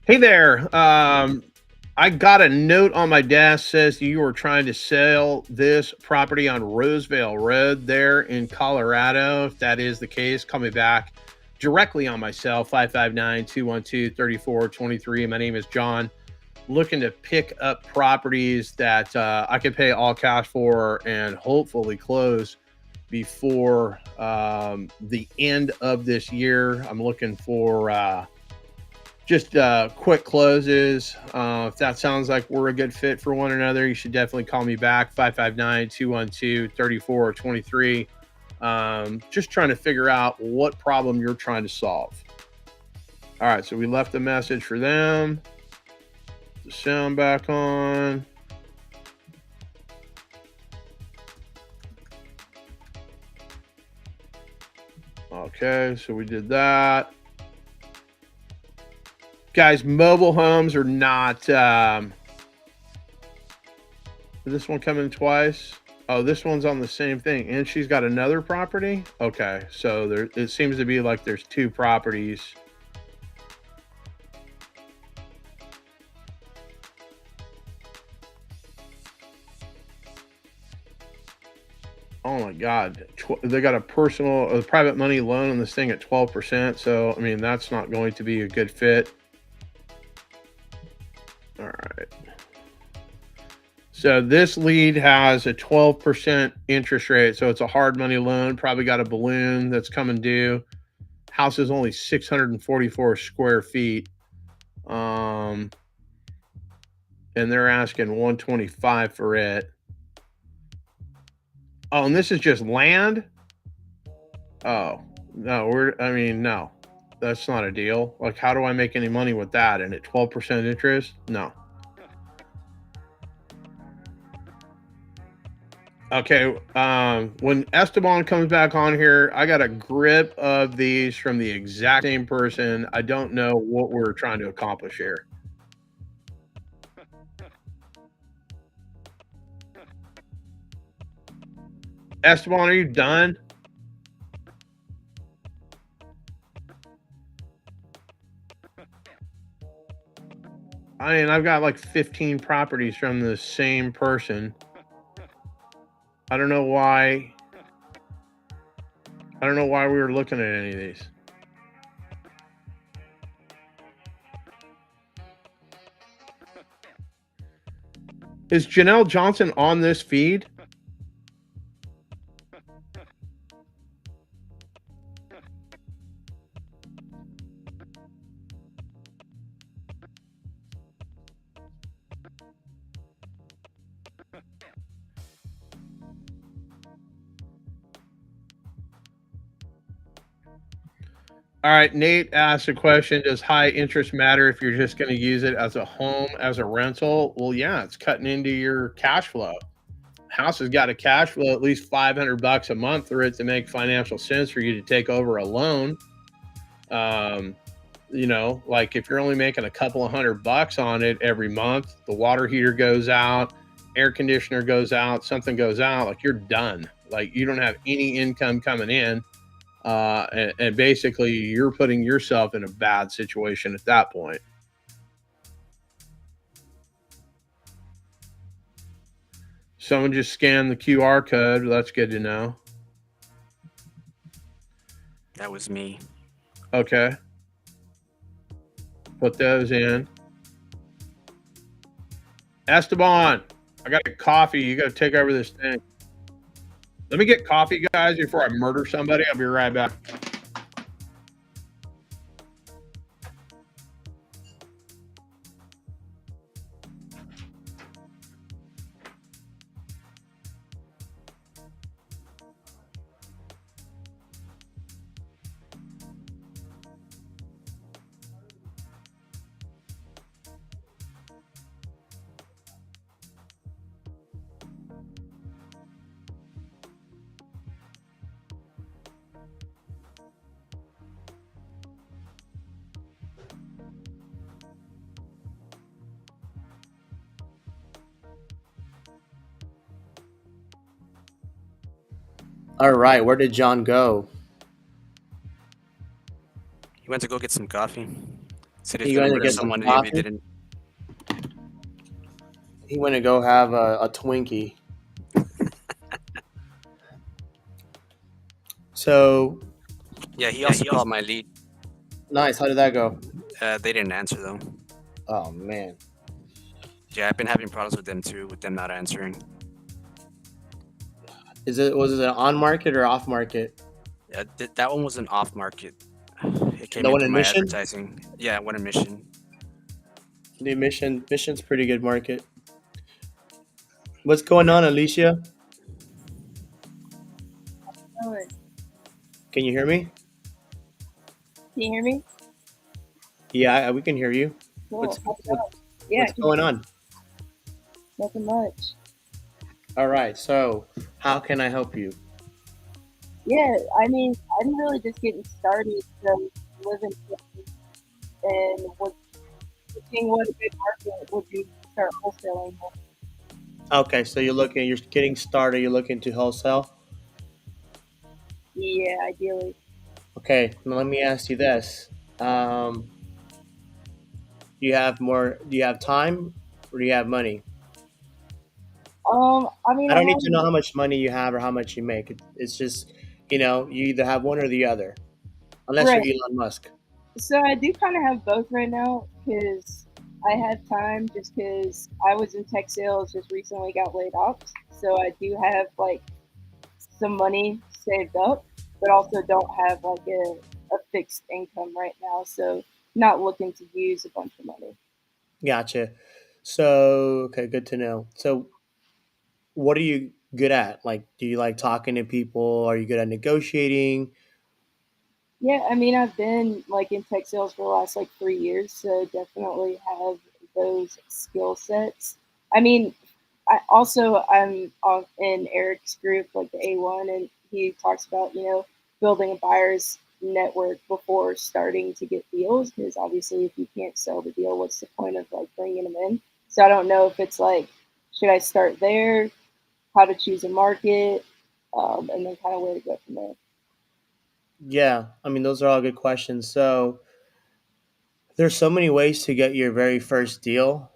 Hey there. I got a note on my desk says you were trying to sell this property on Rosevale Road there in Colorado. If that is the case, call me back directly on my cell, 559-212-3423. My name is John. Looking to pick up properties that I can pay all cash for and hopefully close before the end of this year. I'm looking for just quick closes. If that sounds like we're a good fit for one another, you should definitely call me back, 559-212-3423. Just trying to figure out what problem you're trying to solve. All right, so we left a message for them. The sound back on. Okay, so we did that. Guys, mobile homes are not. Did this one come in twice? Oh, this one's on the same thing, and she's got another property. Okay, so there it seems to be like there's two properties. Oh my God, they got a private money loan on this thing at 12%. So I mean, that's not going to be a good fit. All right. So this lead has a 12% interest rate. So it's a hard money loan, probably got a balloon that's coming due. House is only 644 square feet. And they're asking 125 for it. Oh, and this is just land? Oh, no, no, that's not a deal. Like, how do I make any money with that? And at 12% interest? No. Okay, when Esteban comes back on here, I got a grip of these from the exact same person. I don't know what we're trying to accomplish here. Esteban, are you done? I mean, I've got like 15 properties from the same person. I don't know why we were looking at any of these. Is Janelle Johnson on this feed? All right, Nate asked a question. Does high interest matter if you're just going to use it as a home, as a rental? Well, yeah, it's cutting into your cash flow. House has got a cash flow at least $500 a month for it to make financial sense for you to take over a loan. You know, like if you're only making a couple of $100 on it every month, the water heater goes out, air conditioner goes out, something goes out, like you're done. Like you don't have any income coming in, and basically you're putting yourself in a bad situation at that point. Someone just scanned the QR code. That's good to know. That was me. Okay. Put those in. Esteban, I got a coffee. You got to take over this thing. Let me get coffee, guys, before I murder somebody. I'll be right back. All right, where did John go? He went to go get some coffee. Said he's He gonna went to murder get some someone if he coffee. didn't. He went to go have a Twinkie. So Yeah, he also called my lead. nice. How did that go? They didn't answer though. Oh man. Yeah, I've been having problems with them too, with them not answering. Was it on market or off market? That one was an off market. It came The in one through in my Mission? advertising. Yeah, one in Mission. The Mission's pretty good market. What's going on, Alicia? Can you hear me? Can you hear me? Yeah, we can hear you. Cool. What's How's it going? Yeah, what's going on? nothing much. All right. So, how can I help you? Yeah, I mean, I'm really just getting started. So, living and was seeing what a good market would be to start wholesaling. Okay, so you're getting started. You're looking to wholesale. Yeah, ideally. Okay, now let me ask you this: Do Do you have time, or do you have money? I mean, I I don't need to know have. how much money you have or how much you make. It's just, you either have one or the other, unless you're Right. Elon Musk. So I do kind of have both right now because I have time. Just because I was in tech sales, just recently got laid off, so I do have like some money saved up, but also don't have like a fixed income right now. So not looking to use a bunch of money. Gotcha. So, okay, good to know. So, what are you good at? Like, do you like talking to people? Are you good at negotiating? Yeah, I mean, I've been like in tech sales for the last like 3 years, so definitely have those skill sets. I mean, in Eric's group, like the A1, and he talks about building a buyer's network before starting to get deals, because obviously if you can't sell the deal, what's the point of like bringing them in? So I don't know if it's like, should I start there? How to choose a market, and then kind of where to go from there. Yeah, I mean, those are all good questions. So, there's so many ways to get your very first deal.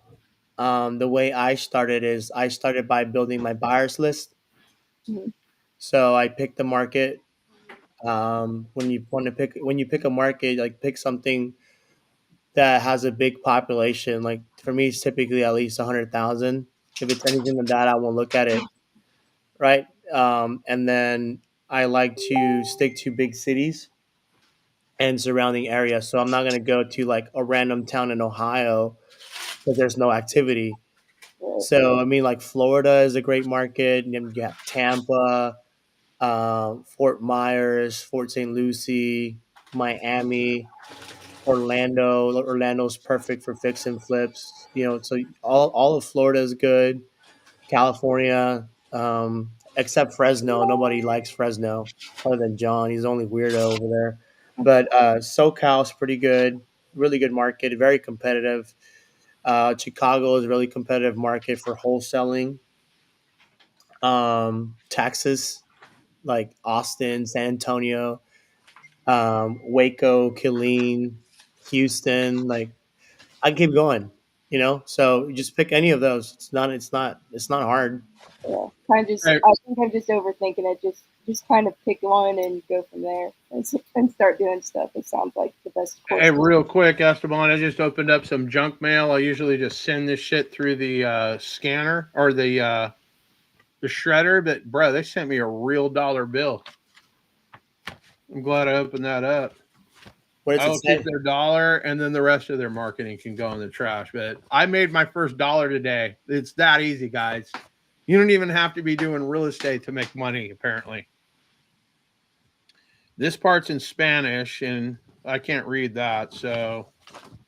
The way I started is I started by building my buyers list. Mhm. So I picked the market. When you pick a market, like pick something that has a big population. Like for me, it's typically at least 100,000. If it's anything than that, I won't look at it. Right. And then I like to stick to big cities and surrounding areas. So I'm not going to go to like a random town in Ohio because there's no activity. So I mean, like Florida is a great market. And then you have Tampa, Fort Myers, Fort St. Lucie, Miami, Orlando. Orlando's perfect for fix and flips. So all of Florida is good. California, except Fresno. Nobody likes Fresno other than John. He's the only weirdo over there. But SoCal's pretty good. Really good market. Very competitive. Chicago is a really competitive market for wholesaling. Texas. like Austin, San Antonio, Waco, Killeen, Houston. Like I can keep going. So you just pick any of those. It's not hard. Yeah, kind of just. Hey, I think I'm just overthinking it. Just kind of pick one and go from there, and start doing stuff. It sounds like the best course. hey, real quick, Esteban, I just opened up some junk mail. I usually just send this shit through the scanner or the shredder, but bro, they sent me a real dollar bill. I'm glad I opened that up. What does I it will keep say? their dollar, and then the rest of their marketing can go in the trash. But I made my first dollar today. It's that easy, guys. You don't even have to be doing real estate to make money, apparently. This part's in Spanish, and I can't read that, so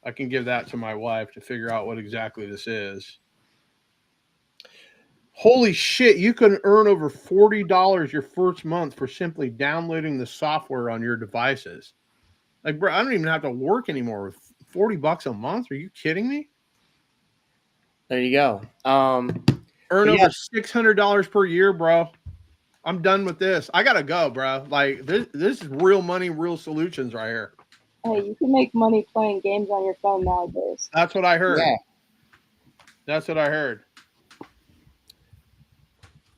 I can give that to my wife to figure out what exactly this is. Holy shit, you can earn over $40 your first month for simply downloading the software on your devices. Like, bro, I don't even have to work anymore with $40 a month. Are you kidding me? There you go. Earn But yeah, over $600 per year, bro. I'm done with this. I gotta go, bro. Like this is real money, real solutions right here. Hey, you can make money playing games on your phone nowadays. That's what I heard. yeah. That's what I heard.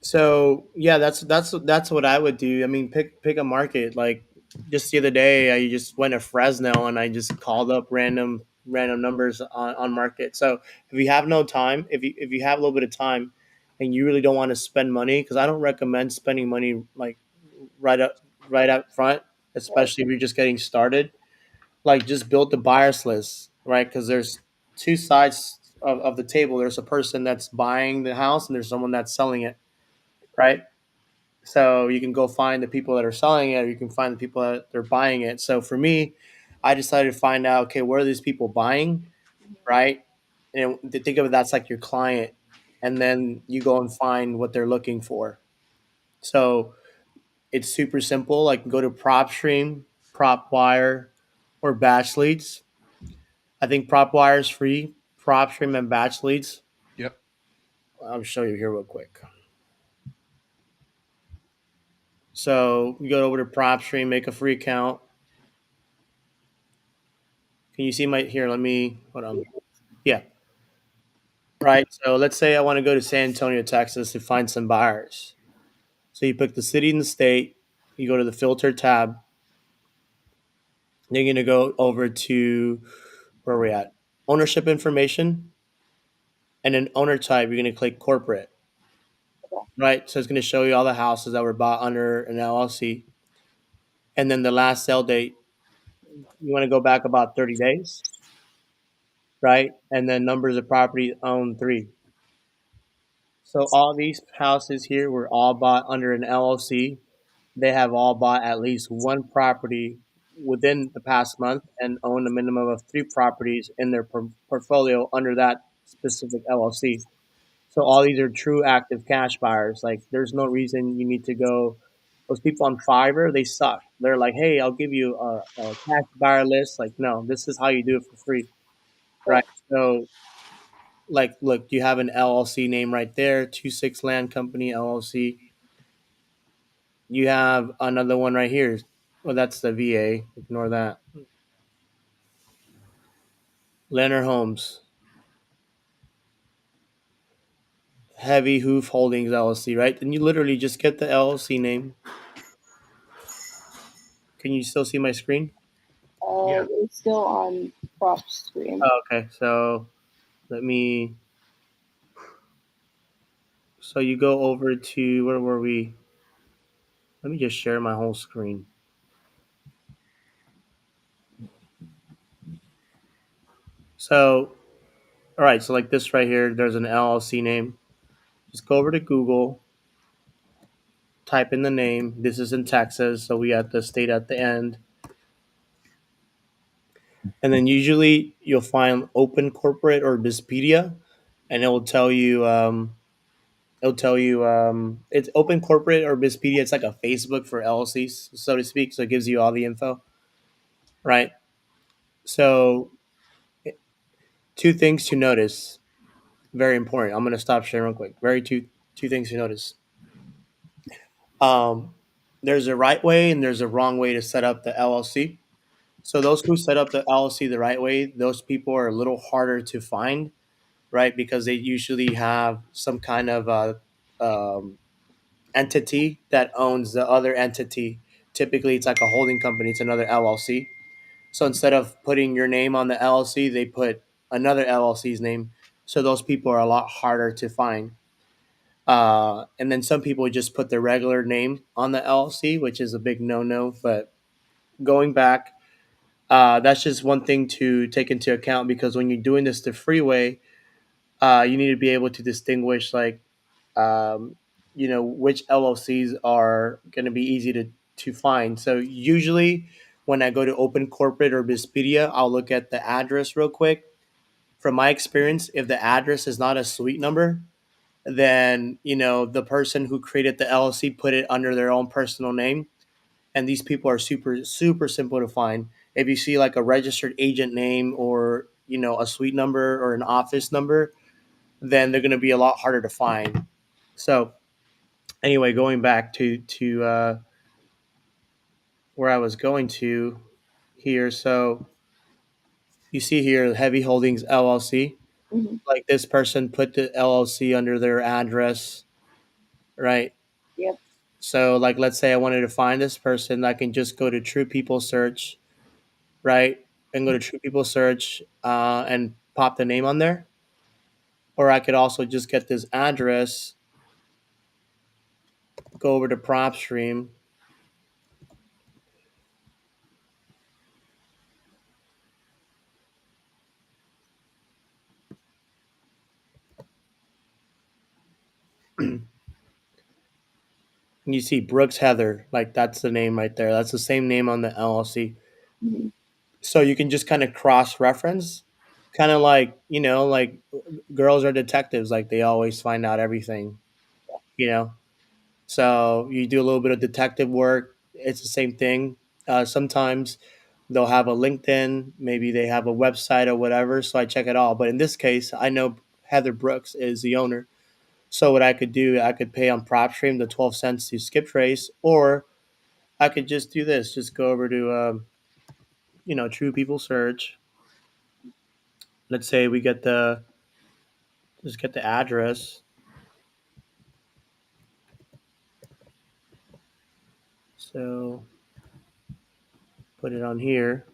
So yeah, that's what I would do. I mean, pick a market. Like just the other day, I just went to Fresno and I just called up random numbers on market. So if you have no time, if you have a little bit of time, and you really don't want to spend money, because I don't recommend spending money like right up front, especially if you're just getting started. Like just build the buyers list, right? Because there's two sides of the table. There's a person that's buying the house and there's someone that's selling it, right? So you can go find the people that are selling it, or you can find the people that are buying it. So for me, I decided to find out, okay, where are these people buying, right? And to think of it, that's like your client, and then you go and find what they're looking for. So it's super simple. Like go to PropStream, PropWire, or Batch Leads. I think PropWire is free. PropStream and Batch Leads. Yep. I'll show you here real quick. So you go over to PropStream, make a free account. Can you see my here? Let me hold on. Yeah. Right. So let's say I want to go to San Antonio, Texas to find some buyers. So you pick the city and the state, you go to the filter tab, then you're gonna go over to where are we at? Ownership information, and then owner type, you're gonna click corporate. Right. So it's gonna show you all the houses that were bought under an LLC. And then the last sale date, you want to go back about 30 days, right? And then numbers of property owned 3. So all these houses here were all bought under an LLC. They have all bought at least one property within the past month and own a minimum of 3 properties in their portfolio under that specific LLC. So all these are true active cash buyers. Like there's no reason you need to go. Those people on Fiverr, they suck. They're like, hey, I'll give you a cash buyer list. Like, no, this is how you do it for free, right? So like look, you have an LLC name right there, 26 Land Company LLC. You have another one right here. Well, that's the VA. Ignore that. Leonard Homes, Heavy Hoof Holdings LLC, right? And you literally just get the LLC name. Can you still see my screen? Yeah. It's still on prop stream. Oh, okay, so let me. So you go over to where were we? Let me just share my whole screen. So, all right, so like this right here, there's an LLC name. Just go over to Google, type in the name. This is in Texas, so we have the state at the end. And then usually you'll find Open Corporate or Bispedia, and it will tell you. It's Open Corporate or Bispedia. It's like a Facebook for LLCs, so to speak. So it gives you all the info, right? So two things to notice. Very important. I'm going to stop sharing real quick. Two things to notice. Um, there's a right way and there's a wrong way to set up the LLC. So those who set up the LLC the right way, those people are a little harder to find, right? Because they usually have some kind of um, entity that owns the other entity. Typically, it's like a holding company. It's another LLC. So instead of putting your name on the LLC, they put another LLC's name. So those people are a lot harder to find. And then some people just put their regular name on the LLC, which is a big no-no. But going back, that's just one thing to take into account because when you're doing this the freeway, you need to be able to distinguish um, which LLCs are going to be easy to find. So usually when I go to Open Corporate or Bispedia, I'll look at the address real quick. From my experience, if the address is not a suite number, then the person who created the LLC put it under their own personal name, and these people are super super simple to find. If you see like a registered agent name or a suite number or an office number, then they're going to be a lot harder to find. So anyway, going back to where I was going to here. So you see here, Heavy Holdings LLC. Hmm. Like this person put the LLC under their address, right? Yep. So like, let's say I wanted to find this person, I can just go to True People Search, right? And go to True People Search and pop the name on there. Or I could also just get this address, go over to PropStream. And you see Brooks Heather, like that's the name right there. That's the same name on the LLC. Hmm. So you can just kind of cross reference, kind of like, like girls are detectives, like they always find out everything, you know? So you do a little bit of detective work. It's the same thing. Sometimes they'll have a LinkedIn, maybe they have a website or whatever. So I check it all. But in this case, I know Heather Brooks is the owner. So what I could do, I could pay on PropStream the 12 cents to skip trace, or I could just do this, just go over to, True People Search. Let's say we just get the address. So put it on here.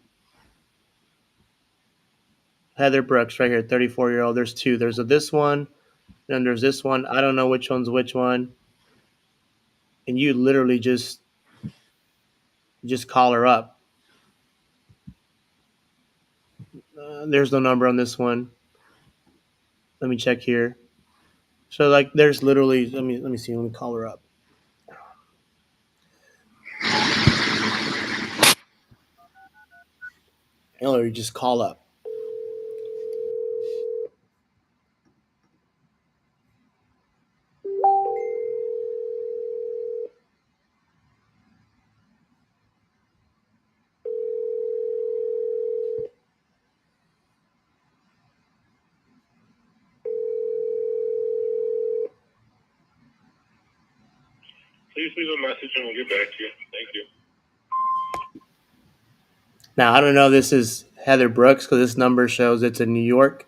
Heather Brooks right here, 34-year-old. There's two. There's this one, and there's this one. I don't know which one's which one. And you literally just call her up. There's no number on this one. Let me check here. So like there's literally let me see, let me call her up. Or you just call up. Please leave a message and we'll get back to you. Thank you. Now I don't know, this is Heather Brooks because this number shows it's in New York.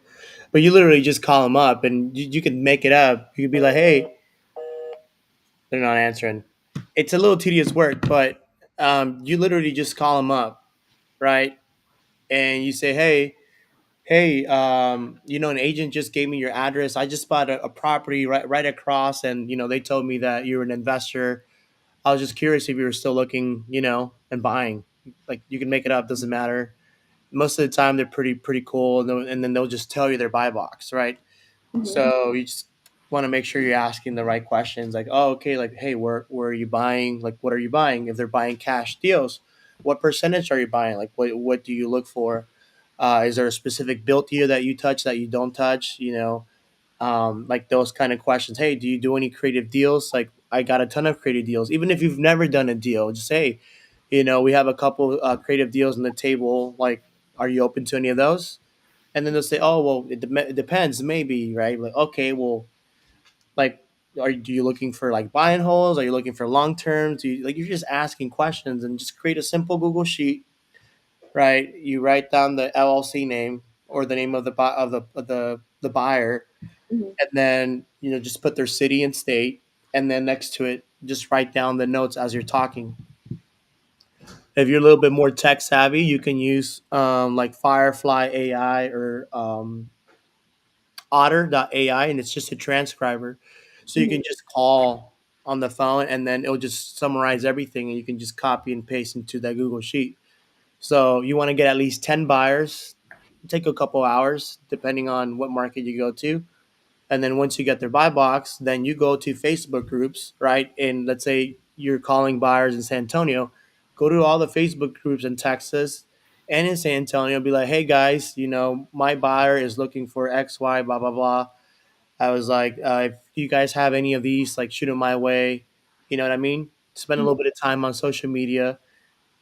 But you literally just call them up and you can make it up. You could be like, hey, they're not answering. It's a little tedious work, but you literally just call them up, right? And you say, hey, an agent just gave me your address. I just bought a property right across, and they told me that you're an investor. I was just curious if you were still looking, and buying. Like you can make it up, doesn't matter. Most of the time, they're pretty cool, and then they'll just tell you their buy box, right? Hmm. So you just want to make sure you're asking the right questions, like, oh, okay, like, hey, where are you buying? Like, what are you buying? If they're buying cash deals, what percentage are you buying? Like, what do you look for? Is there a specific built year that you touch that you don't touch? Like those kind of questions. Hey, do you do any creative deals? Like, I got a ton of creative deals. Even if you've never done a deal, just say, we have a couple creative deals on the table. Like, are you open to any of those? And then they'll say, oh, well, it depends, maybe, right? Like, okay, well, like do you looking for like buy and holds? Are you looking for long term? Do you, like you're just asking questions and just create a simple Google sheet, right? You write down the LLC name or the name of the buyer, Hmm. and then just put their city and state, and then next to it just write down the notes as you're talking. If you're a little bit more tech savvy, you can use like Firefly AI or Otter.ai, and it's just a transcriber. So you Hmm. can just call on the phone, and then it'll just summarize everything, and you can just copy and paste into that Google Sheet. So you want to get at least 10 buyers. Take a couple hours, depending on what market you go to. And then once you get their buy box, then you go to Facebook groups, right? And let's say you're calling buyers in San Antonio, go to all the Facebook groups in Texas and in San Antonio, be like, hey guys, my buyer is looking for X, Y, blah, blah, blah. I was like, if you guys have any of these, like shoot them my way. You know what I mean? Spend a little bit of time on social media,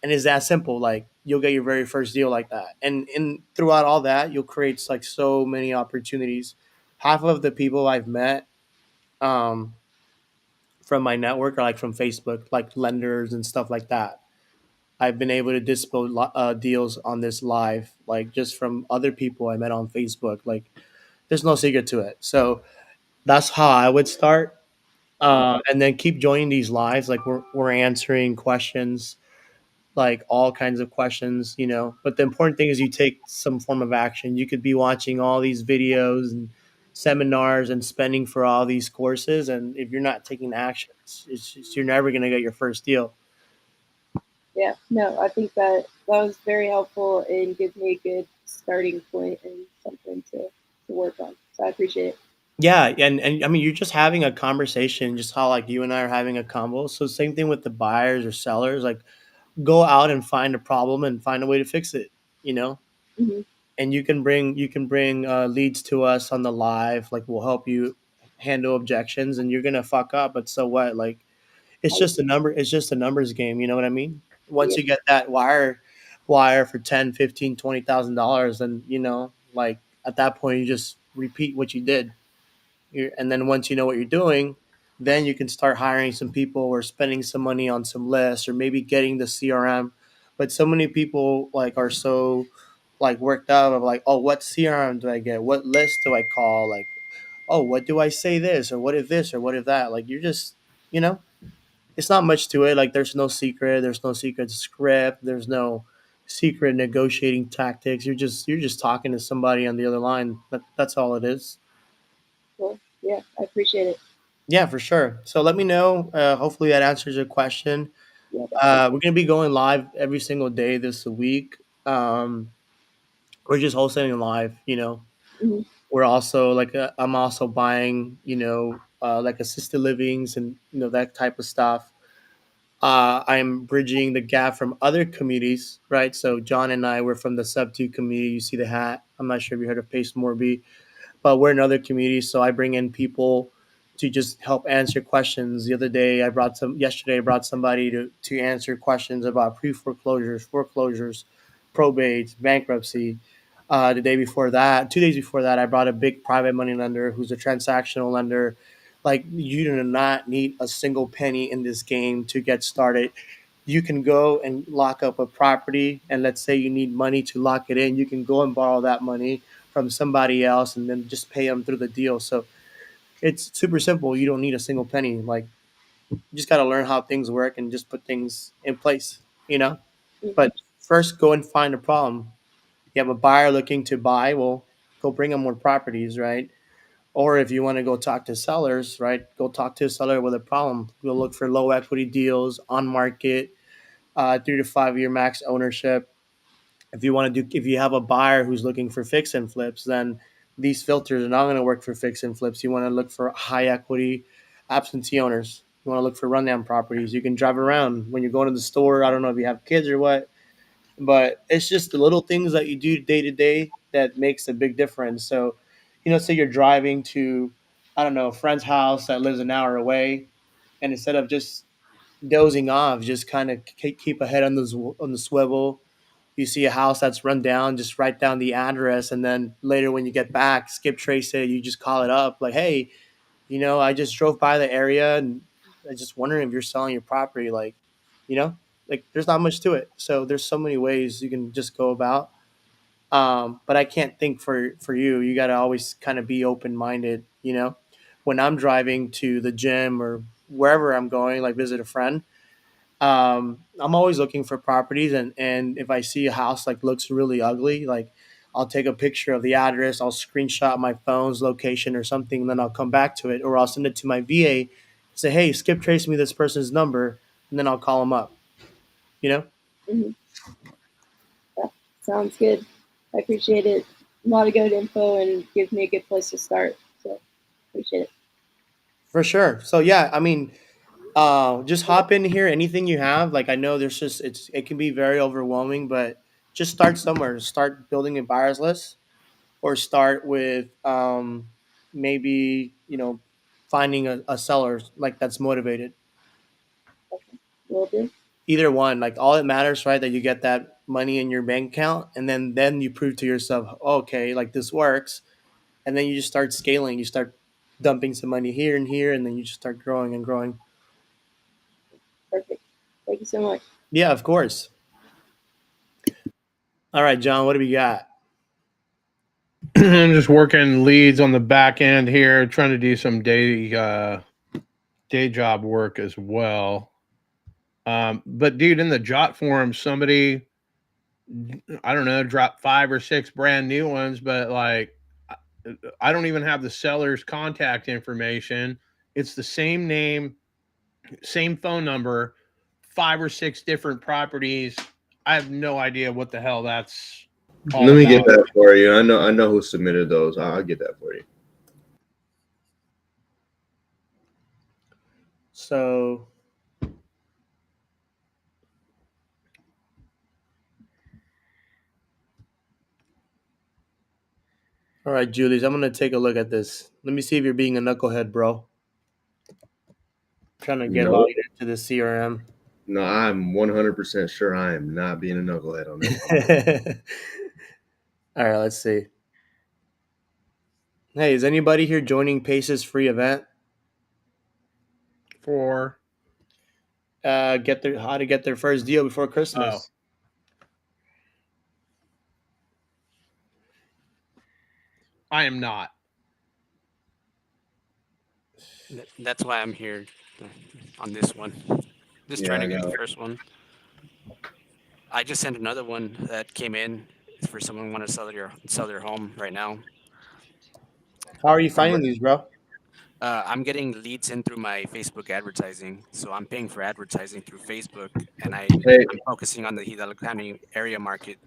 and it's that simple. Like you'll get your very first deal like that, and throughout all that, you'll create like so many opportunities. Half of the people I've met um, from my network are like from Facebook, like lenders and stuff like that. I've been able to dispo deals on this live, like just from other people I met on Facebook. Like, there's no secret to it. So that's how I would start, and then keep joining these lives. Like we're answering questions, like all kinds of questions. But the important thing is you take some form of action. You could be watching all these videos and seminars and spending for all these courses, and if you're not taking action, it's just, you're never going to get your first deal. Yeah, no, I think that was very helpful and gives me a good starting point and something to work on. So I appreciate it. Yeah, and I mean you're just having a conversation, just how like you and I are having a convo. So same thing with the buyers or sellers. Like go out and find a problem and find a way to fix it. You know, Hmm. and you can bring leads to us on the live. Like we'll help you handle objections, and you're gonna fuck up, but so what? Like it's just a number. It's just a numbers game. You know what I mean? Once Yeah. you get that wire for 10, 15, $20,000, then like at that point you just repeat what you did. And then once you know what you're doing, then you can start hiring some people or spending some money on some lists or maybe getting the CRM. But so many people like are so like worked up of like, oh, what CRM do I get? What list do I call? Like, oh, what do I say this or what if this or what if that? Like you're just, you know, it's not much to it. Like there's no secret script, there's no secret negotiating tactics. You're just talking to somebody on the other line. That's all it is. Cool. Yeah, I appreciate it. Yeah, for sure. So let me know. Hopefully that answers your question. Yeah, definitely. We're gonna be going live every single day this week. Um, we're just wholesaling live. Hmm. We're also like I'm also buying like assisted livings and that type of stuff. I'm bridging the gap from other communities, right? So John and I were from the sub two community. You see the hat. I'm not sure if you heard of Pace Morby, but we're in other communities. So I bring in people to just help answer questions. Yesterday I brought somebody to answer questions about pre-foreclosures, foreclosures, probates, bankruptcy. The day before that, 2 days before that, I brought a big private money lender who's a transactional lender. Like you do not need a single penny in this game to get started. You can go and lock up a property, and let's say you need money to lock it in. You can go and borrow that money from somebody else and then just pay them through the deal. So it's super simple. You don't need a single penny. Like you just got to learn how things work and just put things in place. Hmm. But first, go and find a problem. You have a buyer looking to buy, well, go bring them more properties, right? Or if you want to go talk to sellers, right? Go talk to a seller with a problem. Go look for low equity deals on market, 3 to 5 year max ownership. If you have a buyer who's looking for fix and flips, then these filters are not going to work for fix and flips. You want to look for high equity absentee owners. You want to look for rundown properties. You can drive around when you're going to the store. I don't know if you have kids or what, but it's just the little things that you do day to day that makes a big difference. So, say you're driving to, I don't know, a friend's house that lives an hour away, and instead of just dozing off, just kind of keep a head on the swivel. You see a house that's run down, just write down the address, and then later when you get back, skip trace it. You just call it up, like, hey, I just drove by the area and I just wondering if you're selling your property. Like, you know, like there's not much to it. So there's so many ways you can just go about. But I can't think for you. You got to always kind of be open minded. When I'm driving to the gym or wherever I'm going, like visit a friend, I'm always looking for properties, and if I see a house like looks really ugly, like I'll take a picture of the address, I'll screenshot my phone's location or something, and then I'll come back to it, or I'll send it to my VA, say, hey, skip trace me this person's number, and then I'll call them up. You know. Mhm. Yeah, sounds good. I appreciate it. A lot of good info and gives me a good place to start. So appreciate it. For sure. So yeah, I mean, just hop in here. Anything you have, like I know there's just it can be very overwhelming, but just start somewhere. Start building a buyers list, or start with maybe finding a seller like that's motivated. Will do. Either one, like all it matters, right? That you get that money in your bank account, and then you prove to yourself, okay, like this works, and then you just start scaling. You start dumping some money here and here, and then you just start growing and growing. Perfect. Thank you so much. Yeah, of course. All right, John, what do we got? I'm just working leads on the back end here, trying to do some day job work as well. But dude, in the Jot forum, somebody, I don't know, dropped 5 or 6 brand new ones, but like I don't even have the seller's contact information. It's the same name, same phone number, 5 or 6 different properties. I have no idea what the hell that's all Let me get about. that for you. I know who submitted those. I'll get that for you. So, all right, Julius, I'm gonna take a look at this. Let me see if you're being a knucklehead, bro. Trying to get No, logged into the CRM. no, I'm 100% sure I am not being a knucklehead on this. All right, let's see. Hey, is anybody here joining Pace's free event? For Get their how to get their first deal before Christmas. I am not. That's why I'm here on this one. Just trying Yeah, to I get know. the first one. I just sent another one that came in for someone who want to sell their home right now. How are you finding these, bro? I'm getting leads in through my Facebook advertising, so I'm paying for advertising through Facebook, and Hey, I'm focusing on the Hidalgo County area market,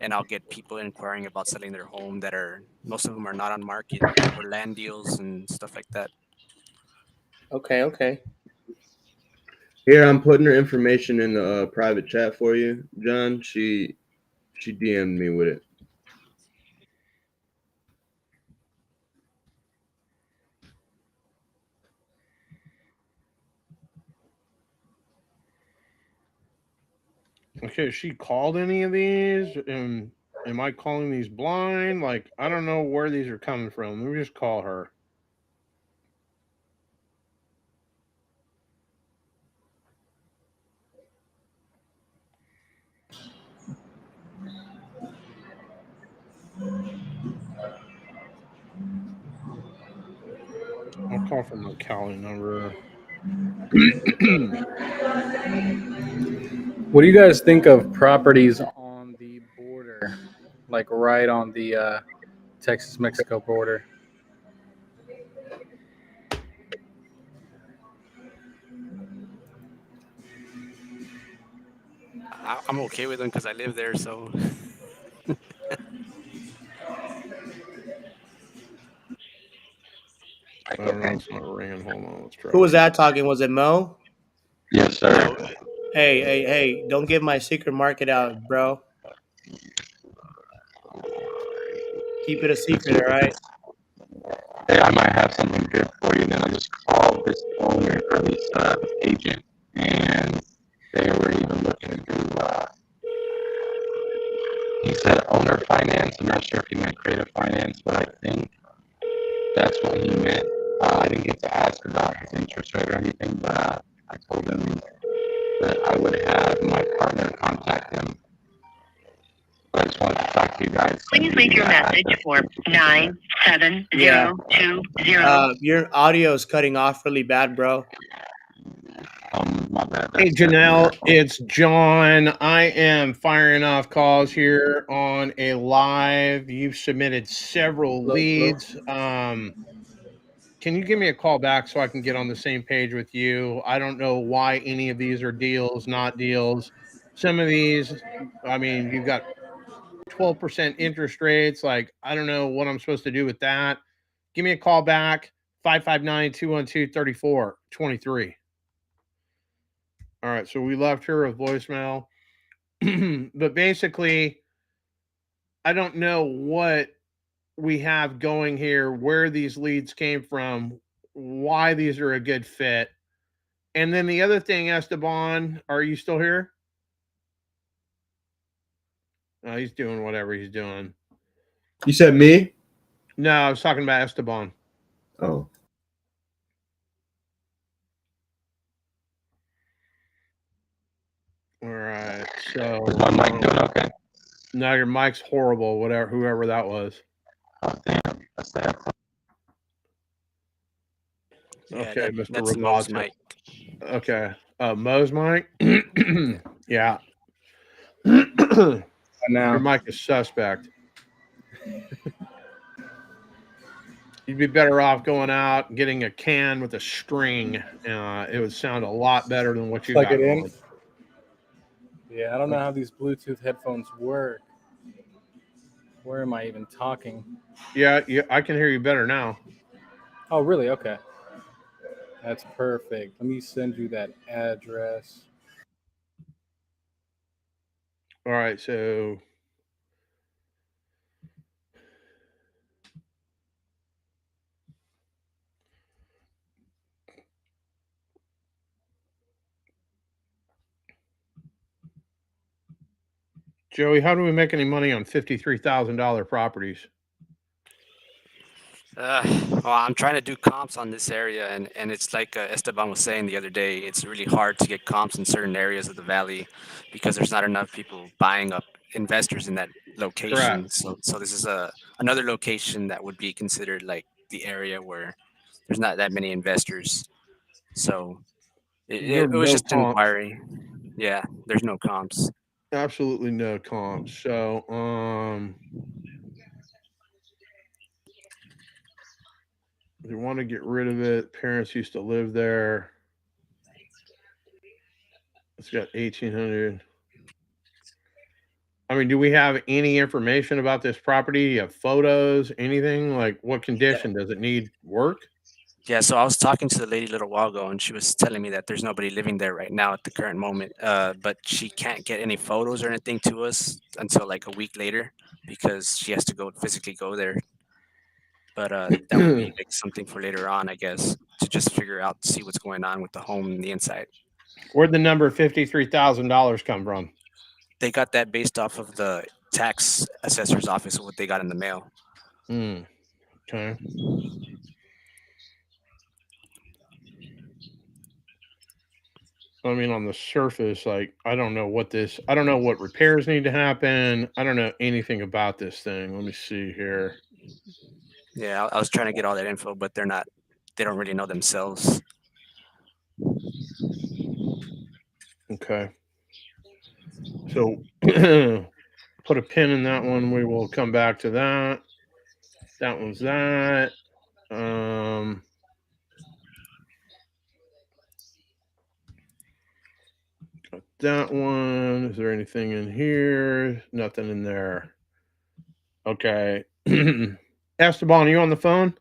and I'll get people inquiring about selling their home that are most of them are not on market or land deals and stuff like that. Okay, okay. here I'm putting her information in the private chat for you, John. She DM'd me with it. Okay, she called any of these? And am I calling these blind? Like, I don't know where these are coming from. Let me just call her. I'll call from my Cali number. What do you guys think of properties on the border, like right on the Texas-Mexico border? I'm okay with them because I live there, so. I don't know. It's not ringing. Hold on. Let's try Who was this. that talking? Was it Mo? Yes, sir. Hey! Don't give my secret market out, bro. Keep it a secret, all right? Hey, I might have something good for you. Then I just called this owner or this agent, and they were even looking to do. He said owner finance. I'm not sure if he meant creative finance, but I think that's what he meant. I didn't get to ask about his interest rate or anything, but I told him that I would have my partner contact him. But I just wanted to talk to you guys. Please leave your message for 97020. Your audio is cutting off really bad, bro. My bad. Hey, Janelle, it's John. I am firing off calls here on a live. You've submitted several leads. Can you give me a call back so I can get on the same page with you? I don't know why any of these are deals, not deals. Some of these, I mean, you've got 12% interest rates. Like, I don't know what I'm supposed to do with that. Give me a call back, 559-212-3423. All right, so we left her a voicemail. But basically, I don't know what we have going here, where these leads came from, why these are a good fit. And then the other thing, Esteban, are you still here? Oh, he's doing whatever he's doing. You said me? No, I was talking about Esteban. Oh. All right, so Is my mic doing okay? No, your mic's horrible. Whoever that was. Oh damn, that's the headphone. Okay, Mr. That's Mo's Roboto. mic. Okay, Mo's mic. Yeah. Now Your mic is suspect. You'd be better off going out and getting a can with a string. It would sound a lot better than what you plug got it in. going. Yeah, I don't know how these Bluetooth headphones work. Where am I even talking? Yeah, I can hear you better now. Oh, really? Okay. That's perfect. Let me send you that address. All right, so Joey, how do we make any money on $53,000 properties? Well, I'm trying to do comps on this area, and it's like Esteban was saying the other day, it's really hard to get comps in certain areas of the valley because there's not enough people buying up investors in that location. Correct. So this is another location that would be considered like the area where there's not that many investors. So There are it was no just an comps. inquiry. Yeah, there's no comps. Absolutely no comps. So, they want to get rid of it. Parents used to live there. It's got 1,800. I mean, do we have any information about this property? You have photos, anything? Like, what condition? Does it need work? Yeah, so I was talking to the lady a little while ago, and she was telling me that there's nobody living there right now at the current moment. But she can't get any photos or anything to us until like a week later because she has to go physically go there. But that would be like something for later on, I guess, to just figure out, see what's going on with the home and the inside. Where'd the number $53,000 come from? They got that based off of the tax assessor's office, what they got in the mail. Okay. I mean, on the surface, like, I don't know what repairs need to happen. I don't know anything about this thing. Let me see here. Yeah, I was trying to get all that info, but they don't really know themselves. Okay. So put a pin in that one. We will come back to that. That one's that. Got that one. Is there anything in here? Nothing in there. Okay. Esteban, are you on the phone?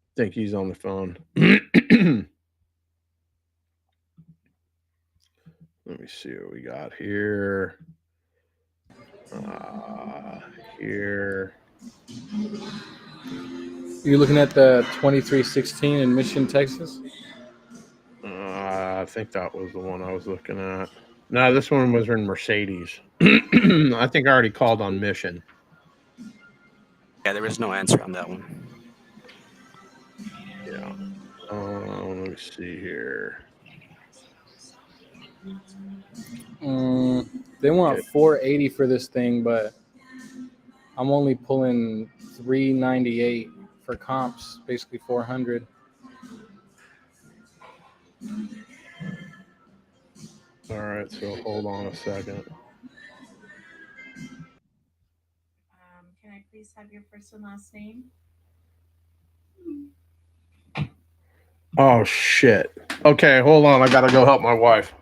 I think he's on the phone. Let me see what we got here. Here. You're looking at the 2316 in Mission, Texas? I think that was the one I was looking at. No, this one was in Mercedes. I think I already called on Mission. Yeah, there was no answer on that one. Yeah. Let me see here. They want $480 for this thing, but I'm only pulling $398 for comps, basically $400. All right, so hold on a second. Can I please have your first and last name? Oh shit. Okay, hold on. I gotta go help my wife.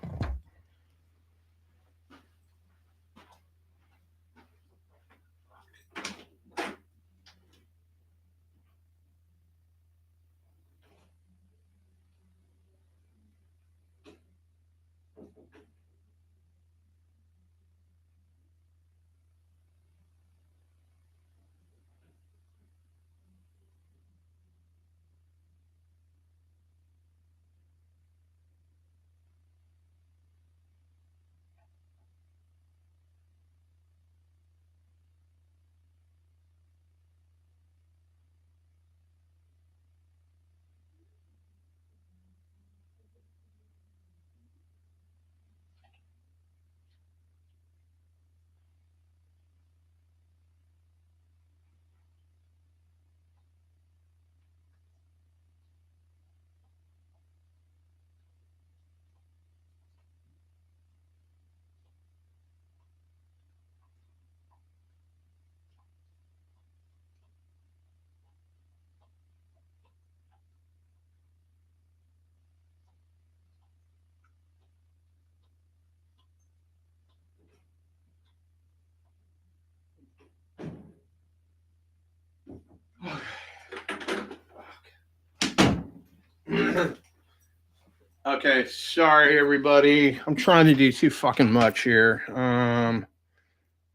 Okay, sorry everybody. I'm trying to do too fucking much here.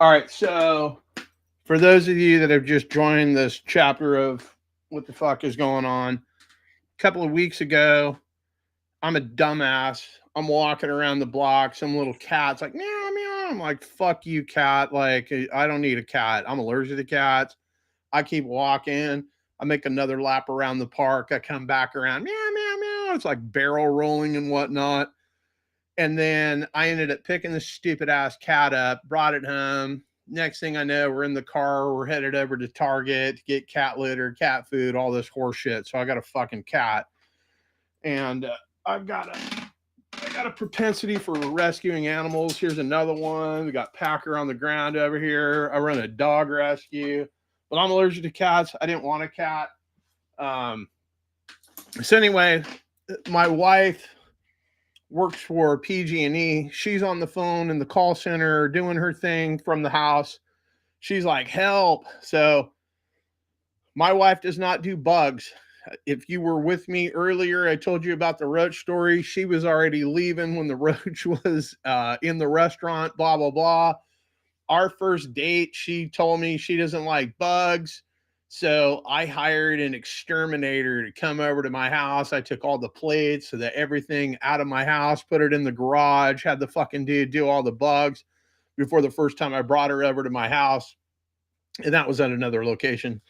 All right, so for those of you that have just joined this chapter of what the fuck is going on, a couple of weeks ago, I'm a dumbass. I'm walking around the block. Some little cat's like, meow, meow. I'm like, fuck you, cat. Like, I don't need a cat. I'm allergic to cats. I keep walking. I make another lap around the park. I come back around, meow, meow, meow. It's like barrel rolling and whatnot. And then I ended up picking this stupid ass cat up, brought it home. Next thing I know, we're in the car. We're headed over to Target to get cat litter, cat food, all this horse shit. So I got a fucking cat. And I got a propensity for rescuing animals. Here's another one. We got Packer on the ground over here. I run a dog rescue, but I'm allergic to cats. I didn't want a cat. So anyway, my wife works for PG&E. She's on the phone in the call center doing her thing from the house. She's like, help. So my wife does not do bugs. If you were with me earlier, I told you about the roach story. She was already leaving when the roach was in the restaurant, blah, blah, blah. Our first date, she told me she doesn't like bugs. So I hired an exterminator to come over to my house. I took all the plates, so that everything out of my house, put it in the garage, had the fucking dude do all the bugs before the first time I brought her over to my house. And that was at another location.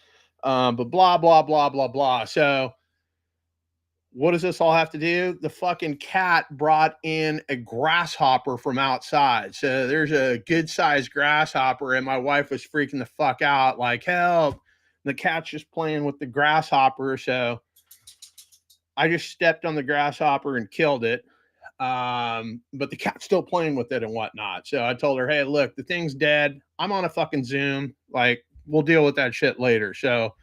But blah, blah, blah, blah, blah. So what does this all have to do? The fucking cat brought in a grasshopper from outside. So there's a good sized grasshopper, and my wife was freaking the fuck out, like, help. The cat's just playing with the grasshopper. So I just stepped on the grasshopper and killed it. But the cat's still playing with it and whatnot. So I told her, hey, look, the thing's dead. I'm on a fucking Zoom. Like, we'll deal with that shit later. So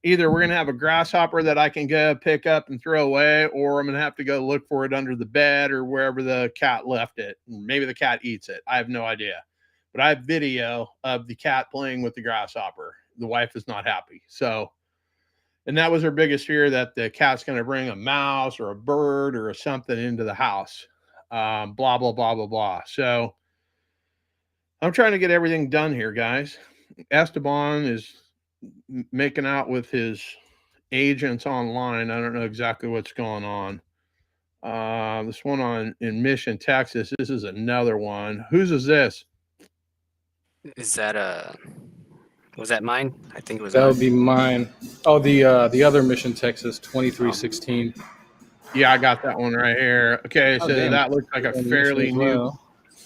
either we're going to have a grasshopper that I can go pick up and throw away, or I'm going to have to go look for it under the bed or wherever the cat left it. Maybe the cat eats it. I have no idea. But I have video of the cat playing with the grasshopper. The wife is not happy. So, and that was her biggest fear, that the cat's going to bring a mouse or a bird or something into the house. Blah, blah, blah, blah, blah. So I'm trying to get everything done here, guys. Esteban is making out with his agents online. I don't know exactly what's going on. This one in Mission, Texas. This is another one. Whose is this? Is that was that mine? I think it was That mine. would be mine. Oh, the other Mission, Texas, 2316. Yeah, I got that one right here. Okay, Oh, so damn. that looks like a fairly new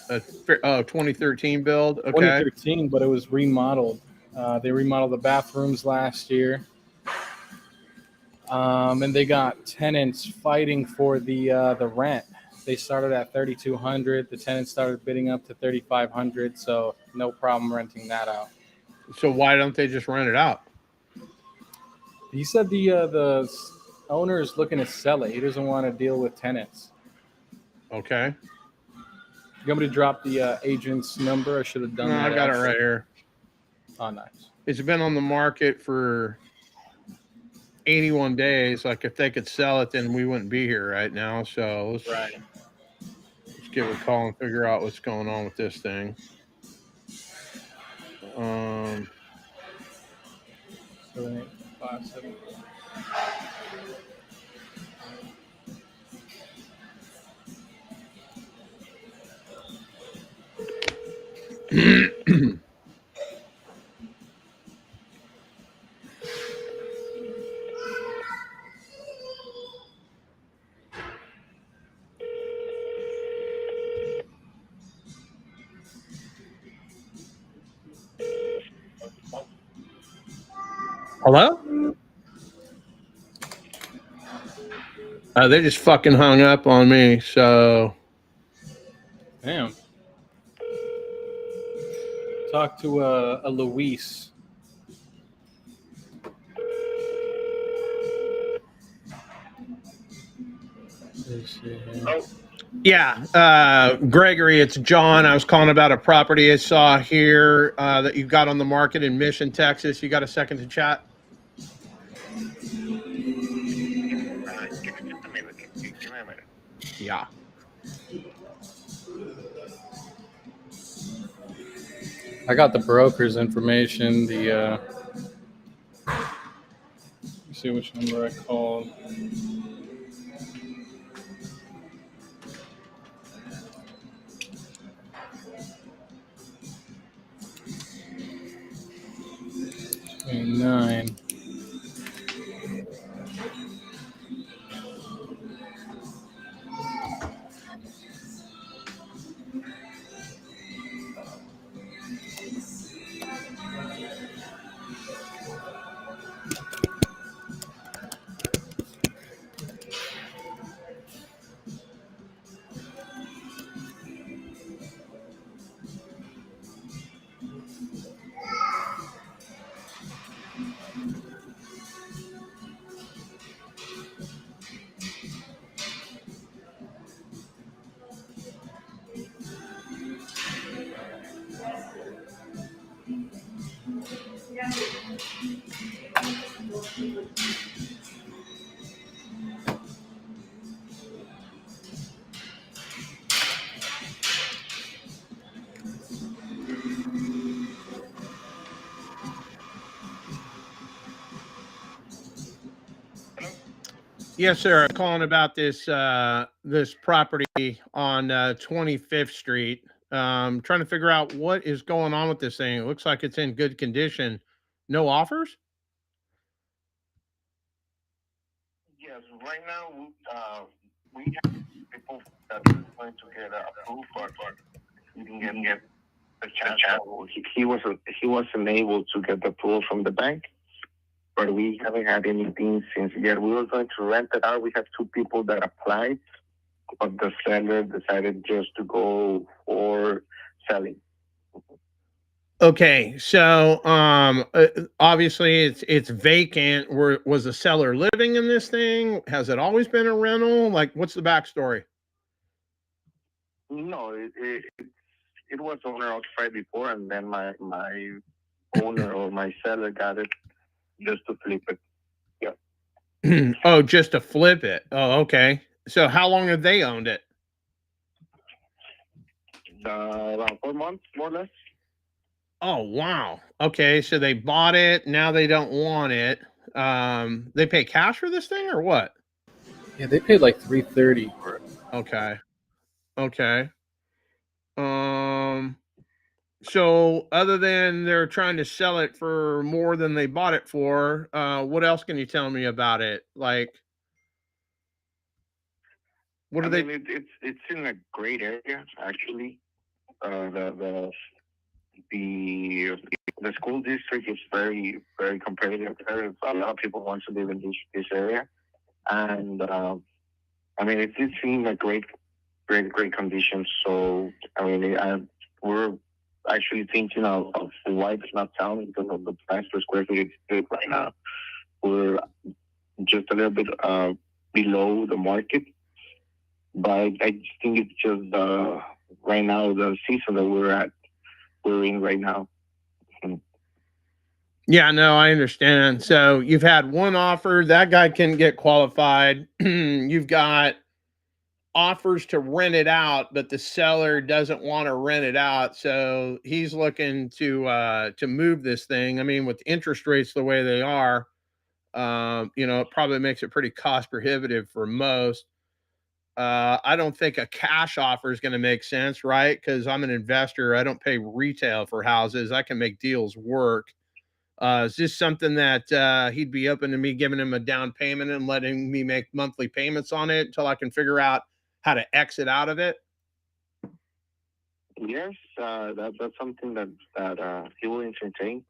2013 build. Okay. 2013, but it was remodeled. They remodeled the bathrooms last year. And they got tenants fighting for the rent. They started at $3,200. The tenants started bidding up to $3,500. So no problem renting that out. So why don't they just rent it out? He said the owner is looking to sell it. He doesn't want to deal with tenants. Okay. You want me to drop the agent's number? I should have done No, that. I got it right here. Oh, nice. It's been on the market for 81 days. Like, if they could sell it, then we wouldn't be here right now. So let's give it a call and figure out what's going on with this thing. 7, 8, 5, 7. Hello? They just fucking hung up on me. So Damn. Talk to a Luis. yeah, Gregory, it's John. I was calling about a property I saw here that you got on the market in Mission, Texas. You got a second to chat? Yeah. I got the broker's information. Let's see which number I called. Nine. Yes, sir. I'm calling about this this property on 25th Street. Trying to figure out what is going on with this thing. It looks like it's in good condition. No offers? Yes, right now we have people that are going to get approved, but we didn't get the chance. He wasn't able to get the approval from the bank, but we haven't had anything since yet. We were going to rent it out. We have two people that applied, but the seller decided just to go for selling. Okay, so obviously it's vacant. Was the seller living in this thing? Has it always been a rental? Like, what's the backstory? No, it was owner occupied before, and then my owner or my seller got it just to flip it. Yeah. Oh, just to flip it. Oh, okay. So how long have they owned it? About 4 months, more or less. Oh, wow. Okay, so they bought it. Now they don't want it. They pay cash for this thing or what? Yeah, they paid like $330 for it. Okay. Okay. Um. So other than they're trying to sell it for more than they bought it for, what else can you tell me about it? Like, what I are they? mean, it's in a great area actually. The the school district is very competitive. A lot of people want to live in this area, and I mean it's in a great condition. So I mean, we're actually thinking of why it's not selling because of the price per square feet it's good right now. We're just a little bit below the market, but I just think it's just right now the season that we're in right now. Yeah, no, I understand. So you've had one offer, that guy can get qualified. You've got offers to rent it out, but the seller doesn't want to rent it out. So he's looking to move this thing. I mean, with interest rates the way they are, it probably makes it pretty cost prohibitive for most. I don't think a cash offer is going to make sense, right? Because I'm an investor. I don't pay retail for houses. I can make deals work. Is this something that he'd be open to me giving him a down payment and letting me make monthly payments on it until I can figure out how to exit out of it? Yes, that's something that he will entertain.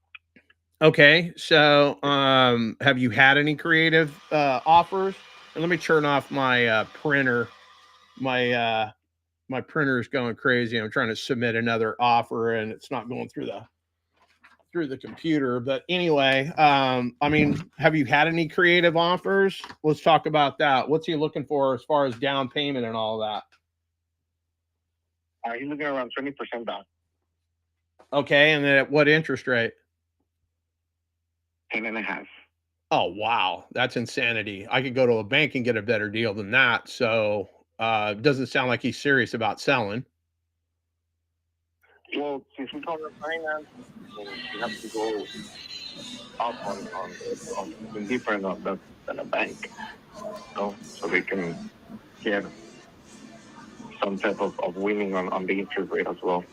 Okay, so have you had any creative offers? And let me turn off my printer. My my printer is going crazy. I'm trying to submit another offer, and it's not going through the computer. But anyway, I mean, have you had any creative offers? Let's talk about that. What's he looking for as far as down payment and all that? He's looking around 20% down. Okay, and then at what interest rate? 10.5. Oh wow, that's insanity. I could go to a bank and get a better deal than that. So it doesn't sound like he's serious about selling. Well, since we call it finance, you have to go up on something different than a bank, so they can get some type of winning on the interest rate as well.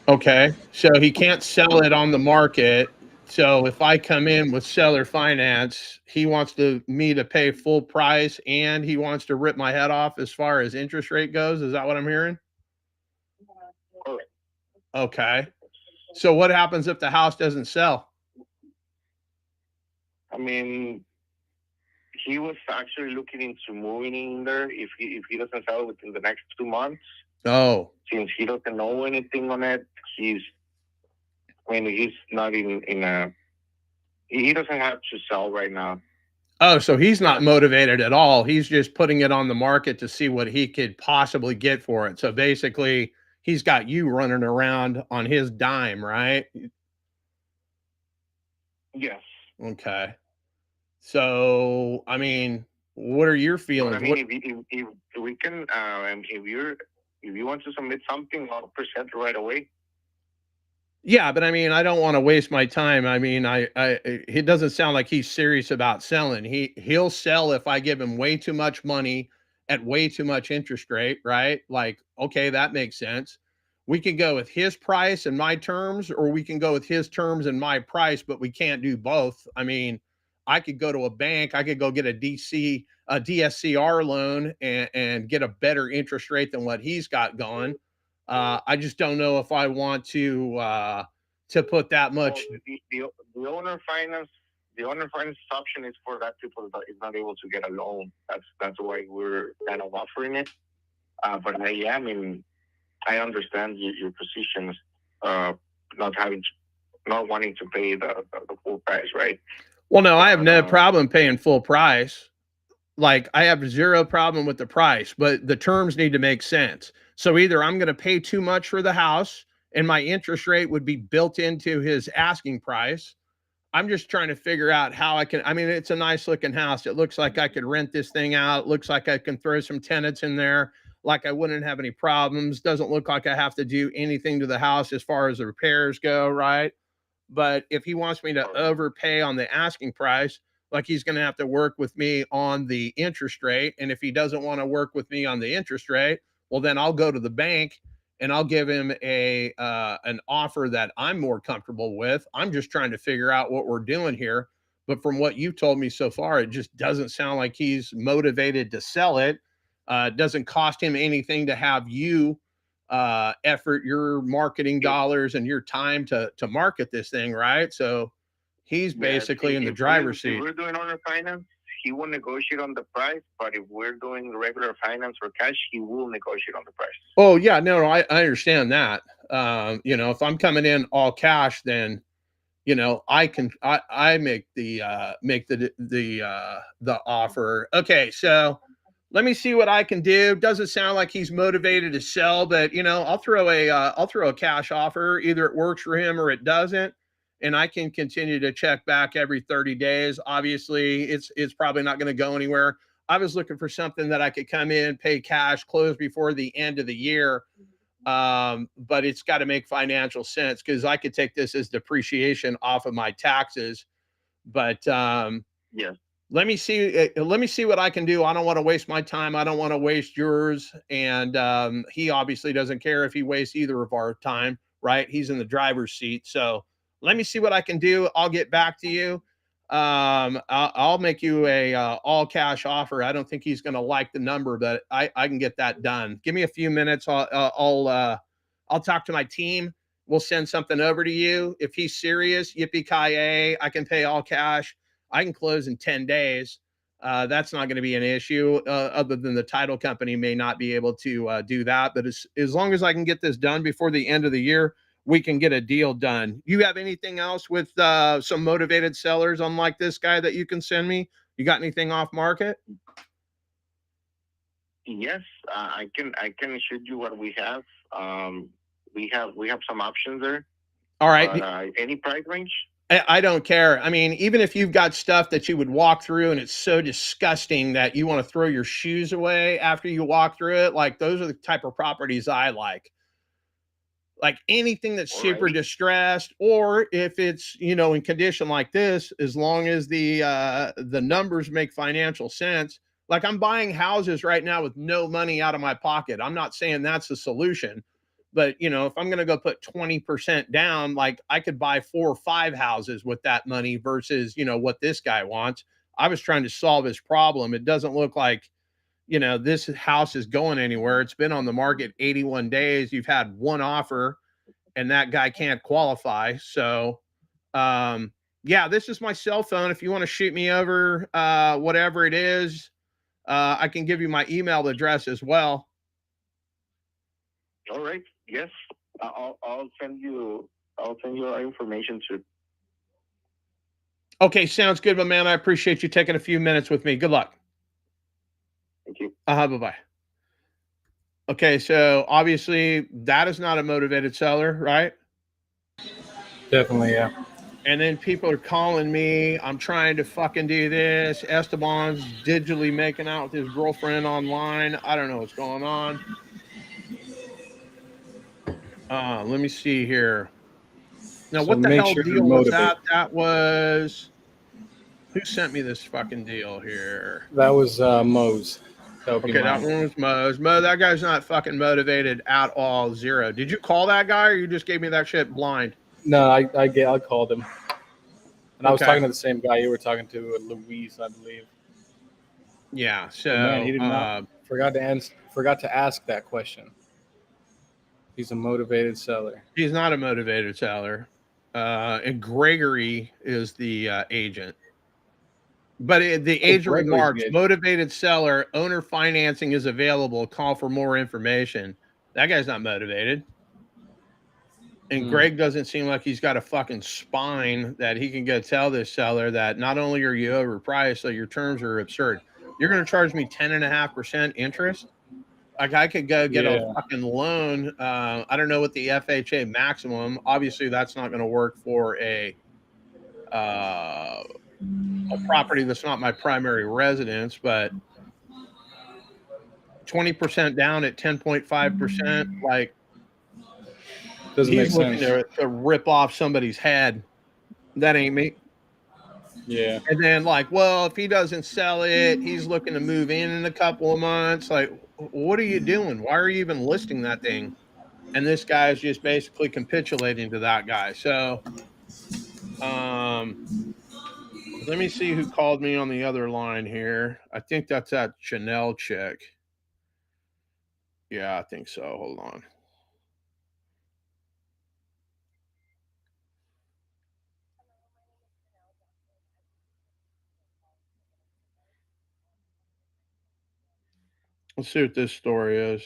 Okay, so he can't sell it on the market. So if I come in with seller finance, he wants me to pay full price, and he wants to rip my head off as far as interest rate goes. Is that what I'm hearing? Correct. Okay. So what happens if the house doesn't sell? I mean, he was actually looking into moving in there if he doesn't sell within the next 2 months. Oh, Since he doesn't know anything on it, he's not in a he doesn't have to sell right now. oh, so he's not motivated at all. He's just putting it on the market to see what he could possibly get for it. So basically, he's got you running around on his dime, right? Yes. Okay. So, I mean, what are your But I feelings? mean, What? if we can, if you want to submit something, I'll present it right away. Yeah, but I mean, I don't want to waste my time. I mean, it doesn't sound like he's serious about selling. He'll sell if I give him way too much money at way too much interest rate, right? Like, okay, that makes sense. We can go with his price and my terms, or we can go with his terms and my price, but we can't do both. I mean, I could go to a bank, I could go get a DSCR loan and get a better interest rate than what he's got going. I just don't know if I want to put that much. Well, the owner finance option is for that people that is not able to get a loan. That's why we're kind of offering it. But I mean, I understand your position, not wanting to pay the full price, right? Well, no, I have no problem paying full price. Like, I have zero problem with the price, but the terms need to make sense. So either I'm going to pay too much for the house and my interest rate would be built into his asking price. I'm just trying to figure out how I can. I mean, it's a nice looking house. It looks like I could rent this thing out. It looks like I can throw some tenants in there. Like, I wouldn't have any problems. Doesn't look like I have to do anything to the house as far as the repairs go, right? But if he wants me to overpay on the asking price, like he's going to have to work with me on the interest rate. And if he doesn't want to work with me on the interest rate, well, then I'll go to the bank and I'll give him an offer that I'm more comfortable with. I'm just trying to figure out what we're doing here. But from what you've told me so far, it just doesn't sound like he's motivated to sell it. It doesn't cost him anything to have you effort your marketing dollars and your time to market this thing, right? So he's basically in the driver's seat. If we're doing owner finance, he will negotiate on the price. But if we're doing regular finance or cash, he will negotiate on the price. Oh yeah, no, I understand that. You know, if I'm coming in all cash, then you know I make the offer. Okay, so let me see what I can do. Doesn't sound like he's motivated to sell, but you know, I'll throw a cash offer. Either it works for him or it doesn't, and I can continue to check back every 30 days. Obviously, it's probably not going to go anywhere. I was looking for something that I could come in, pay cash, close before the end of the year. But it's got to make financial sense because I could take this as depreciation off of my taxes. But Yes. let me see what I can do. I don't want to waste my time. I don't want to waste yours. And he obviously doesn't care if he wastes either of our time, right? He's in the driver's seat. So let me see what I can do. I'll get back to you. I'll make you a all cash offer. I don't think he's going to like the number, but I can get that done. Give me a few minutes. I'll talk to my team. We'll send something over to you. If he's serious, yippee-ki-yay, I can pay all cash. I can close in 10 days. That's not going to be an issue, other than the title company may not be able to do that. But as long as I can get this done before the end of the year, we can get a deal done. You have anything else with some motivated sellers unlike this guy that you can send me? You got anything off market? Yes, I can show you what we have. We have some options there. All right. But, any price range? I don't care. I mean, even if you've got stuff that you would walk through and it's so disgusting that you want to throw your shoes away after you walk through it, like those are the type of properties I like. Like anything that's super distressed, or if it's, you know, in condition like this, as long as the numbers make financial sense. Like I'm buying houses right now with no money out of my pocket. I'm not saying that's the solution, but you know, if I'm going to go put 20% down, like I could buy 4 or 5 houses with that money versus, you know, what this guy wants. I was trying to solve his problem. It doesn't look like, you know, this house is going anywhere. It's been on the market 81 days. You've had one offer and that guy can't qualify. So, yeah, this is my cell phone. If you want to shoot me over whatever it is, I can give you my email address as well. All right. Yes, I'll send you our information too. Okay, sounds good, my man. I appreciate you taking a few minutes with me. Good luck. Thank you. Bye-bye. Okay, so obviously that is not a motivated seller, right? Definitely, yeah. And then people are calling me. I'm trying to fucking do this. Esteban's digitally making out with his girlfriend online. I don't know what's going on. Let me see here. Now, So what the make hell sure deal you're was motivated. that? That was... Who sent me this fucking deal here? That was Mose. Okay, that one was Mose. Mo, that guy's not fucking motivated at all. Zero. Did you call that guy or you just gave me that shit blind? No, I called him. And I was Okay. talking to the same guy you were talking to, Luis, I believe. Yeah, so... Oh, man, he did not... Forgot to ask that question. He's a motivated seller. He's not a motivated seller. And Gregory is the agent. But the agent remarks, motivated seller, owner financing is available. Call for more information. That guy's not motivated. And Greg doesn't seem like he's got a fucking spine that he can go tell this seller that not only are you overpriced, so your terms are absurd. You're going to charge me 10.5% interest? Like I could go get a fucking loan. I don't know what the FHA maximum. Obviously, that's not going to work for a property that's not my primary residence, but 20% down at 10.5%, like doesn't make he's looking sense. to rip off somebody's head. That ain't me. Yeah. And then like, well, if he doesn't sell it, he's looking to move in a couple of months. Like, what are you doing? Why are you even listing that thing? And this guy is just basically capitulating to that guy. So, let me see who called me on the other line here. I think that's that Chanel chick. Yeah, I think so. Hold on. Let's see what this story is.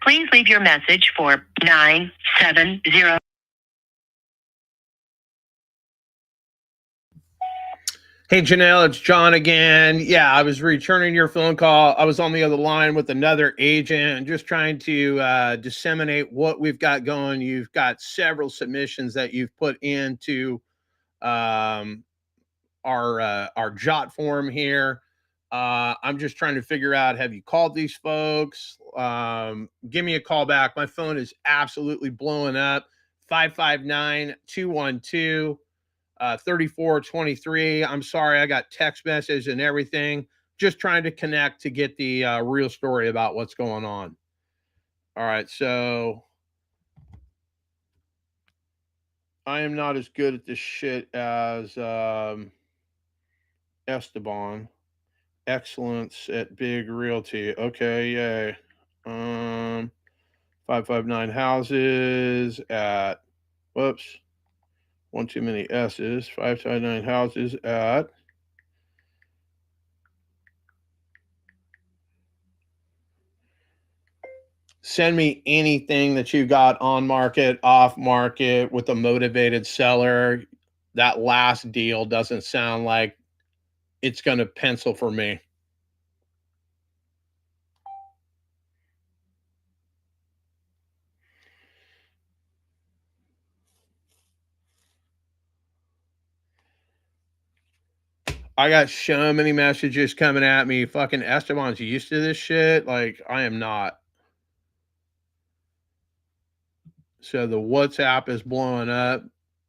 Please leave your message for 970. Hey, Janelle, it's John again. Yeah, I was returning your phone call. I was on the other line with another agent, just trying to disseminate what we've got going. You've got several submissions that you've put into um, our jot form here. I'm just trying to figure out, have you called these folks? Give me a call back. My phone is absolutely blowing up. 559-212 3423. I'm sorry, I got text message and everything. Just trying to connect to get the real story about what's going on. All right, so I am not as good at this shit as Esteban. Excellence at Big Realty. Okay, yay. 559 houses at, whoops, one too many S's. 559 houses at, send me anything that you got on market, off market, with a motivated seller. That last deal doesn't sound like it's going to pencil for me. I got so many messages coming at me. Fucking Esteban's used to this shit. Like, I am not. So the WhatsApp is blowing up.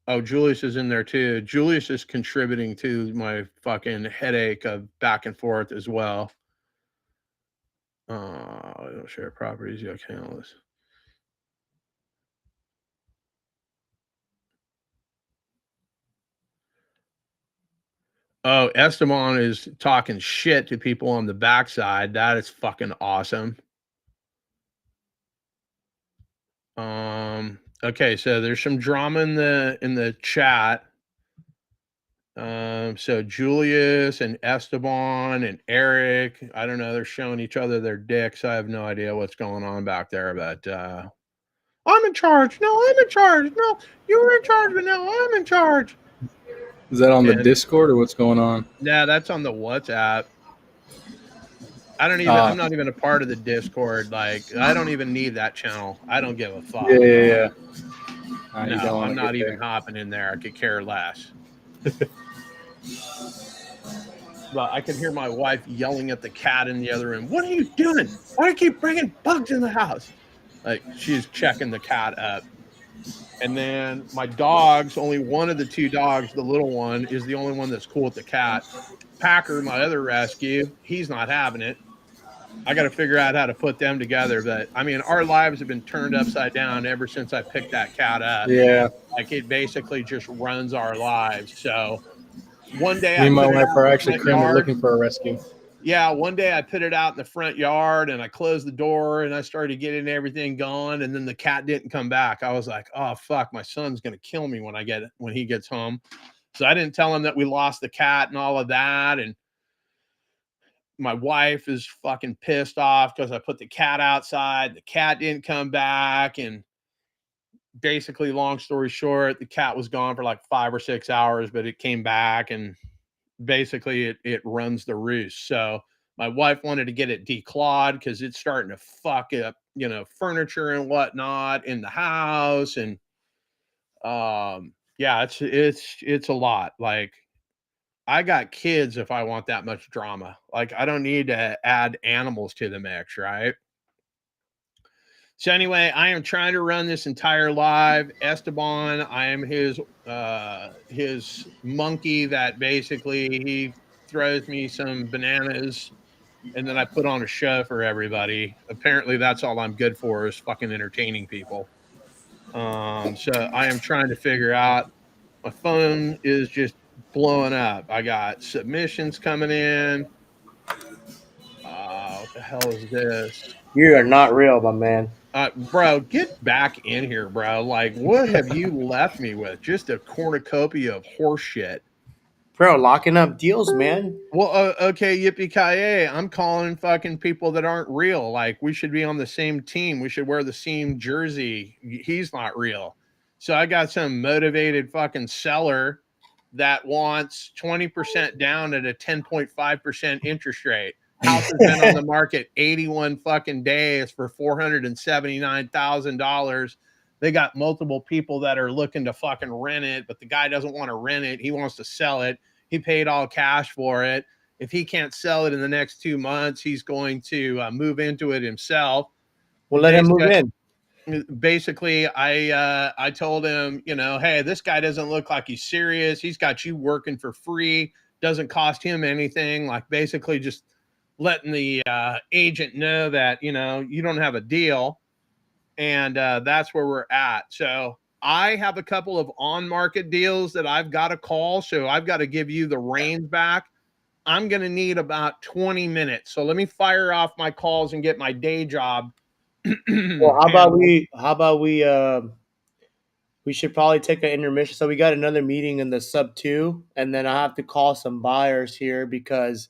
Oh, Julius is in there too. Julius is contributing to my fucking headache of back and forth as well. I don't share properties. Yeah, countless. Oh, Esteban is talking shit to people on the backside. That is fucking awesome. Okay, so there's some drama in the chat. So Julius and Esteban and Eric, I don't know, they're showing each other their dicks. I have no idea what's going on back there, but I'm in charge. No, I'm in charge. No, you were in charge, but now I'm in charge. Is that on the Discord or what's going on? Yeah, that's on the WhatsApp. I'm not even a part of the Discord. Like, I don't even need that channel. I don't give a fuck. Yeah. No, I'm not even hopping in there. I could care less. But I can hear my wife yelling at the cat in the other room. What are you doing? Why do you keep bringing bugs in the house? Like, she's checking the cat up. And then my dogs, only one of the two dogs, the little one, is the only one that's cool with the cat. Packer, my other rescue, he's not having it. I got to figure out how to put them together. But I mean, our lives have been turned upside down ever since I picked that cat up. Yeah. Like, it basically just runs our lives. So one day Me I and my put it wife out are in the actually front currently yard. looking for a rescue. Yeah, one day I put it out in the front yard and I closed the door and I started getting everything going, and then the cat didn't come back. I was like, oh fuck, my son's gonna kill me when he gets home. So I didn't tell him that we lost the cat and all of that. And my wife is fucking pissed off because I put the cat outside. The cat didn't come back. And basically, long story short, the cat was gone for like 5 or 6 hours, but it came back, and basically it runs the roost. So my wife wanted to get it declawed because it's starting to fuck up, furniture and whatnot in the house. And yeah, it's a lot. Like, I got kids if I want that much drama. Like, I don't need to add animals to the mix, right? So anyway, I am trying to run this entire live. Esteban, I am his monkey that basically he throws me some bananas and then I put on a show for everybody. Apparently that's all I'm good for, is fucking entertaining people. So I am trying to figure out, my phone is just blowing up. I got submissions coming in. What the hell is this? You are not real, my man. Bro, get back in here, bro. Like, what have you left me with? Just a cornucopia of horse shit. Bro, locking up deals, man. Well, okay, yippee-ki-yay. I'm calling fucking people that aren't real. Like, we should be on the same team. We should wear the same jersey. He's not real. So I got some motivated fucking seller that wants 20% down at a 10.5% interest rate. House has been on the market 81 fucking days for $479,000. They got multiple people that are looking to fucking rent it, but the guy doesn't want to rent it. He wants to sell it. He paid all cash for it. If he can't sell it in the next 2 months, he's going to move into it himself. Well, let him move in. Basically, I told him, hey, this guy doesn't look like he's serious. He's got you working for free. Doesn't cost him anything. Like, basically just letting the agent know that, you don't have a deal. And that's where we're at. So I have a couple of on-market deals that I've got to call. So I've got to give you the reins back. I'm going to need about 20 minutes. So let me fire off my calls and get my day job. Well, how about we should probably take an intermission. So we got another meeting in the sub 2, and then I have to call some buyers here because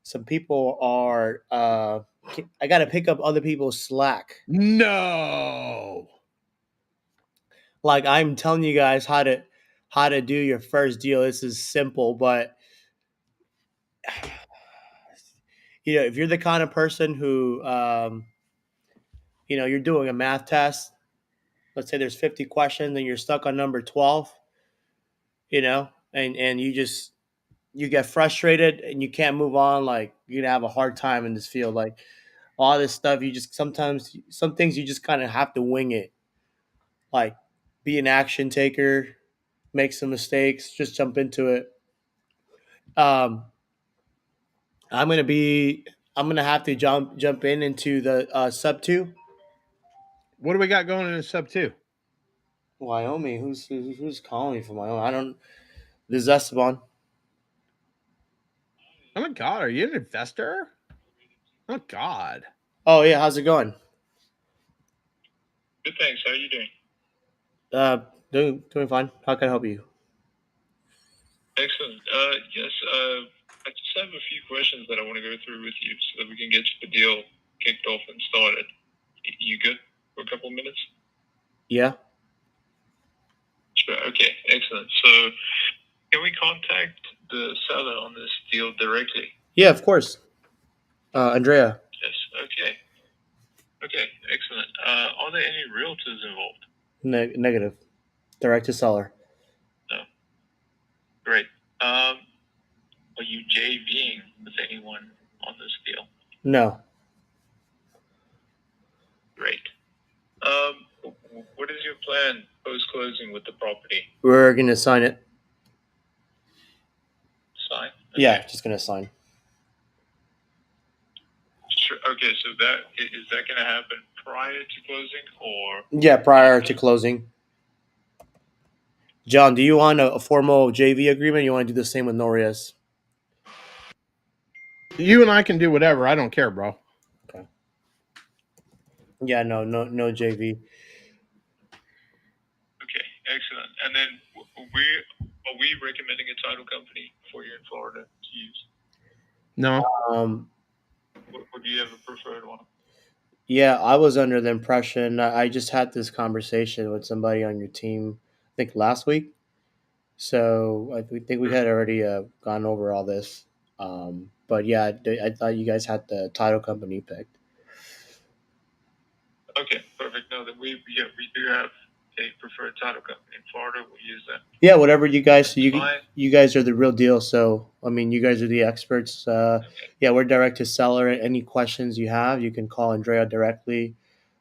some people are I got to pick up other people's slack. No. Like, I'm telling you guys how to do your first deal. This is simple, but if you're the kind of person who you're doing a math test, let's say there's 50 questions and you're stuck on number 12, and you get frustrated and you can't move on, like, you're gonna have a hard time in this field. Like, all this stuff, you just sometimes some things you just kind of have to wing it. Like, be an action taker, make some mistakes, just jump into it. Um, I'm gonna have to jump into the sub 2. What do we got going in sub 2? Wyoming. Who's calling me from Wyoming? I don't. This is Esteban. Oh my God, are you an investor? Oh God. Oh yeah, how's it going? Good, thanks. How are you doing? Doing fine. How can I help you? Excellent. Yes, I just have a few questions that I want to go through with you so that we can get the deal kicked off and started. You good for a couple of minutes? Yeah. Sure. Okay, excellent. So can we contact the seller on this deal directly? Yeah, of course. Andrea. Yes. Okay. Okay, excellent. Are there any realtors involved? Negative. Direct to seller. No. Great. Are you JVing with anyone on this deal? No. Great. What is your plan post-closing with the property? We're gonna sign it. Sign? Okay. Yeah, just gonna sign. Sure. Okay, so is that going to happen prior to closing or? Yeah, prior to closing. John, do you want a formal JV agreement? Or you want to do the same with Norias? You and I can do whatever. I don't care, bro. Okay. Yeah, no JV. Okay, excellent. And then are we recommending a title company for you in Florida to use? No. or do you have a preferred one? Yeah, I was under the impression I just had this conversation with somebody on your team, I think last week. So we think we had already gone over all this. But yeah, I thought you guys had the title company picked. Okay, perfect. No, that we do have a preferred title company in Florida. We use that. Yeah, whatever you guys. That's fine. You guys are the real deal. So I mean, you guys are the experts. Yeah, we're direct to seller. Any questions you have, you can call Andrea directly,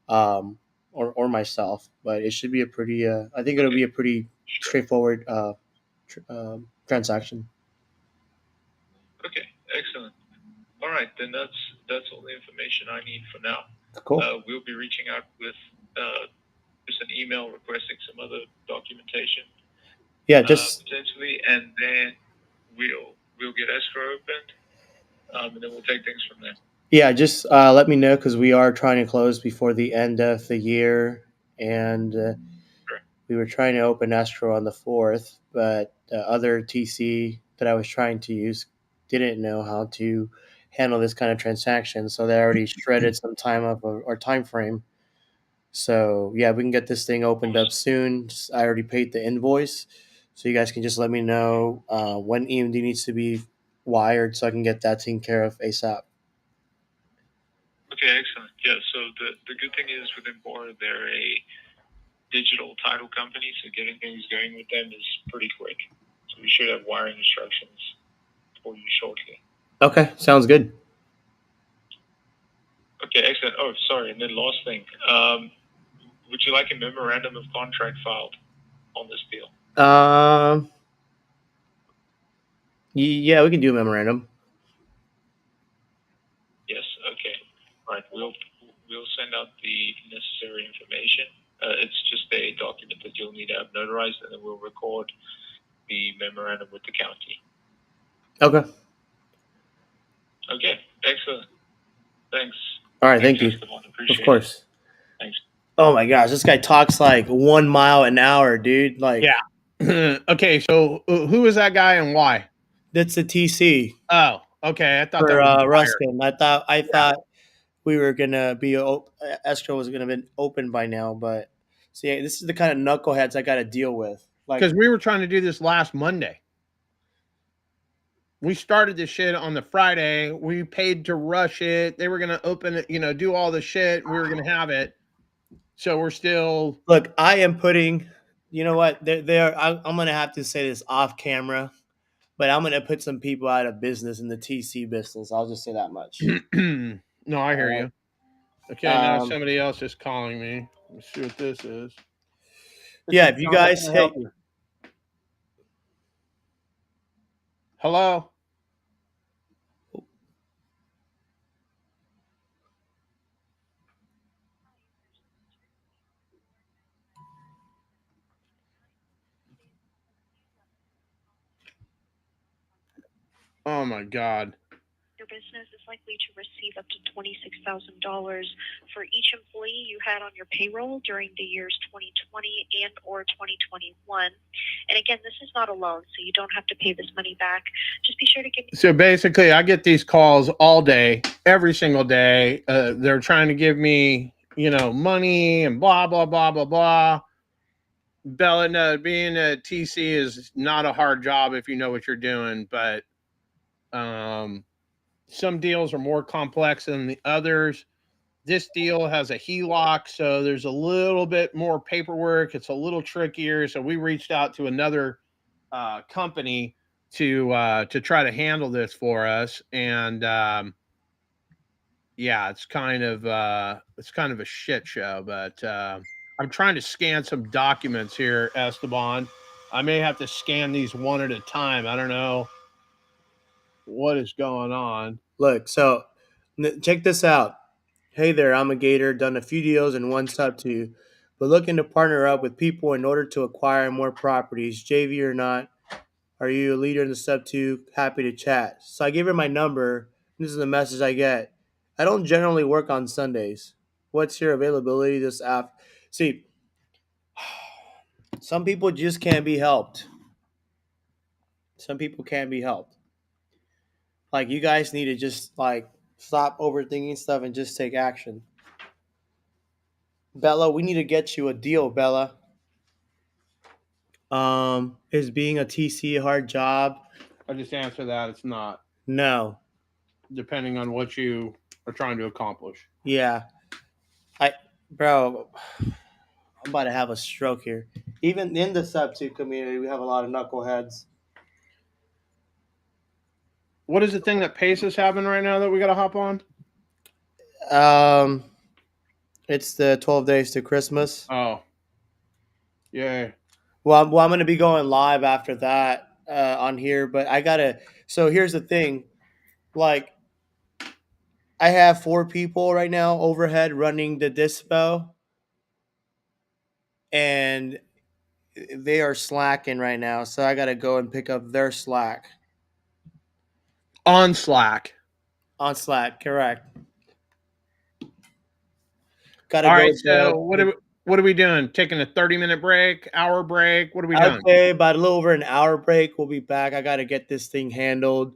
or myself. But it should be a pretty. I think it'll be a pretty straightforward transaction. Okay, excellent. All right, then that's all the information I need for now. Cool. We'll be reaching out with just an email requesting some other documentation. Yeah, just potentially, and then we'll get escrow opened, and then we'll take things from there. yeah, just let me know because we are trying to close before the end of the year, and we were trying to open escrow on the 4th, but the other TC that I was trying to use didn't know how to handle this kind of transaction, so they already shredded some time of our time frame. So yeah, we can get this thing opened up soon. I already paid the invoice, so you guys can just let me know when EMD needs to be wired, so I can get that taken care of ASAP. Okay, excellent. Yeah, so the good thing is with Embora, they're a digital title company, so getting things going with them is pretty quick. So we should have wiring instructions for you shortly. Okay, sounds good. Okay, excellent. Oh, sorry, and then last thing, would you like a memorandum of contract filed on this deal? Yeah, we can do a memorandum. Yes. Okay. All right. We'll send out the necessary information. It's just a document that you'll need to have notarized, and then we'll record the memorandum with the county. Okay. Okay. Excellent. Thanks. All right. Thanks, Thank you. Esteban. Appreciate Of course. it. Thanks. Oh my gosh, this guy talks like 1 mile an hour, dude. Like, yeah. Okay, so who is that guy and why? That's a TC. Oh, okay. I thought For that was Ruskin. I thought we were gonna be escrow was gonna been open by now, but see, this is the kind of knuckleheads I got to deal with. Like, because we were trying to do this last Monday. We started this shit on the Friday. We paid to rush it. They were gonna open it, do all the shit. We were gonna have it. So we're still. Look, I am putting. You know what? I'm gonna have to say this off camera, but I'm gonna put some people out of business in the TC business. I'll just say that much. No, I hear you. Okay, now somebody else is calling me. Let's see what this is. Yeah, if you guys, hey, hello. Oh my God. Your business is likely to receive up to $26,000 for each employee you had on your payroll during the years 2020 and or 2021. And again, this is not a loan, so you don't have to pay this money back. Just be sure to give me. So basically, I get these calls all day, every single day. They're trying to give me, money and blah, blah, blah, blah, blah. Bella, being a TC is not a hard job if you know what you're doing, but some deals are more complex than the others. This deal has a HELOC, so there's a little bit more paperwork. It's a little trickier. So we reached out to another company to try to handle this for us, and yeah, it's kind of a shit show. But I'm trying to scan some documents here, Esteban. I may have to scan these one at a time. I don't know what is going on. Look, so check this out. Hey there, I'm a Gator, done a few deals and one sub two, but looking to partner up with people in order to acquire more properties, JV or not. Are you a leader in the sub two? Happy to chat. So I gave her my number. This is the message I get. I don't generally work on Sundays. What's your availability this app? See, some people just can't be helped. Some people can't be helped. Like, you guys need to just Stop overthinking stuff and just take action. Bella, we need to get you a deal, Bella. Is being a TC a hard job? I just answer that it's not. No. Depending on what you are trying to accomplish. Yeah. Bro, I'm about to have a stroke here. Even in the sub 2 community, we have a lot of knuckleheads. What is the thing that Pace is having right now that we got to hop on? It's the 12 days to Christmas. Oh. Yeah. Well, I'm going to be going live after that on here, but I got to. So here's the thing. Like, I have 4 people right now overhead running the dispo, and they are slacking right now. So I got to go and pick up their slack. On Slack. On Slack, correct. Gotta All go. right, so what are we doing? Taking a 30-minute break, hour break? What are we doing? Okay, about a little over an hour break. We'll be back. I got to get this thing handled.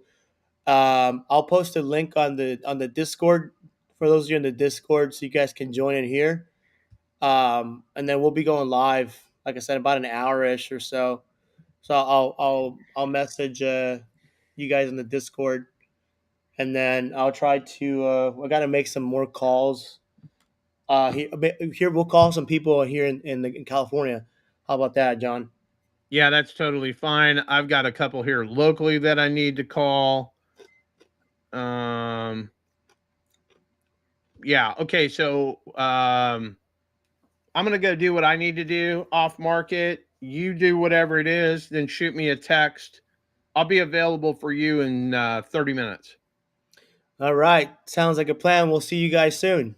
I'll post a link on the Discord for those of you in the Discord, so you guys can join in here. And then we'll be going live, like I said, about an hour-ish or so. So I'll message you guys in the Discord, and then I'll try to. I got to make some more calls. Here we'll call some people here in California. How about that, John? Yeah, that's totally fine. I've got a couple here locally that I need to call. Yeah, okay, so I'm going to go do what I need to do off market. You do whatever it is, then shoot me a text. I'll be available for you in 30 minutes. All right. Sounds like a plan. We'll see you guys soon.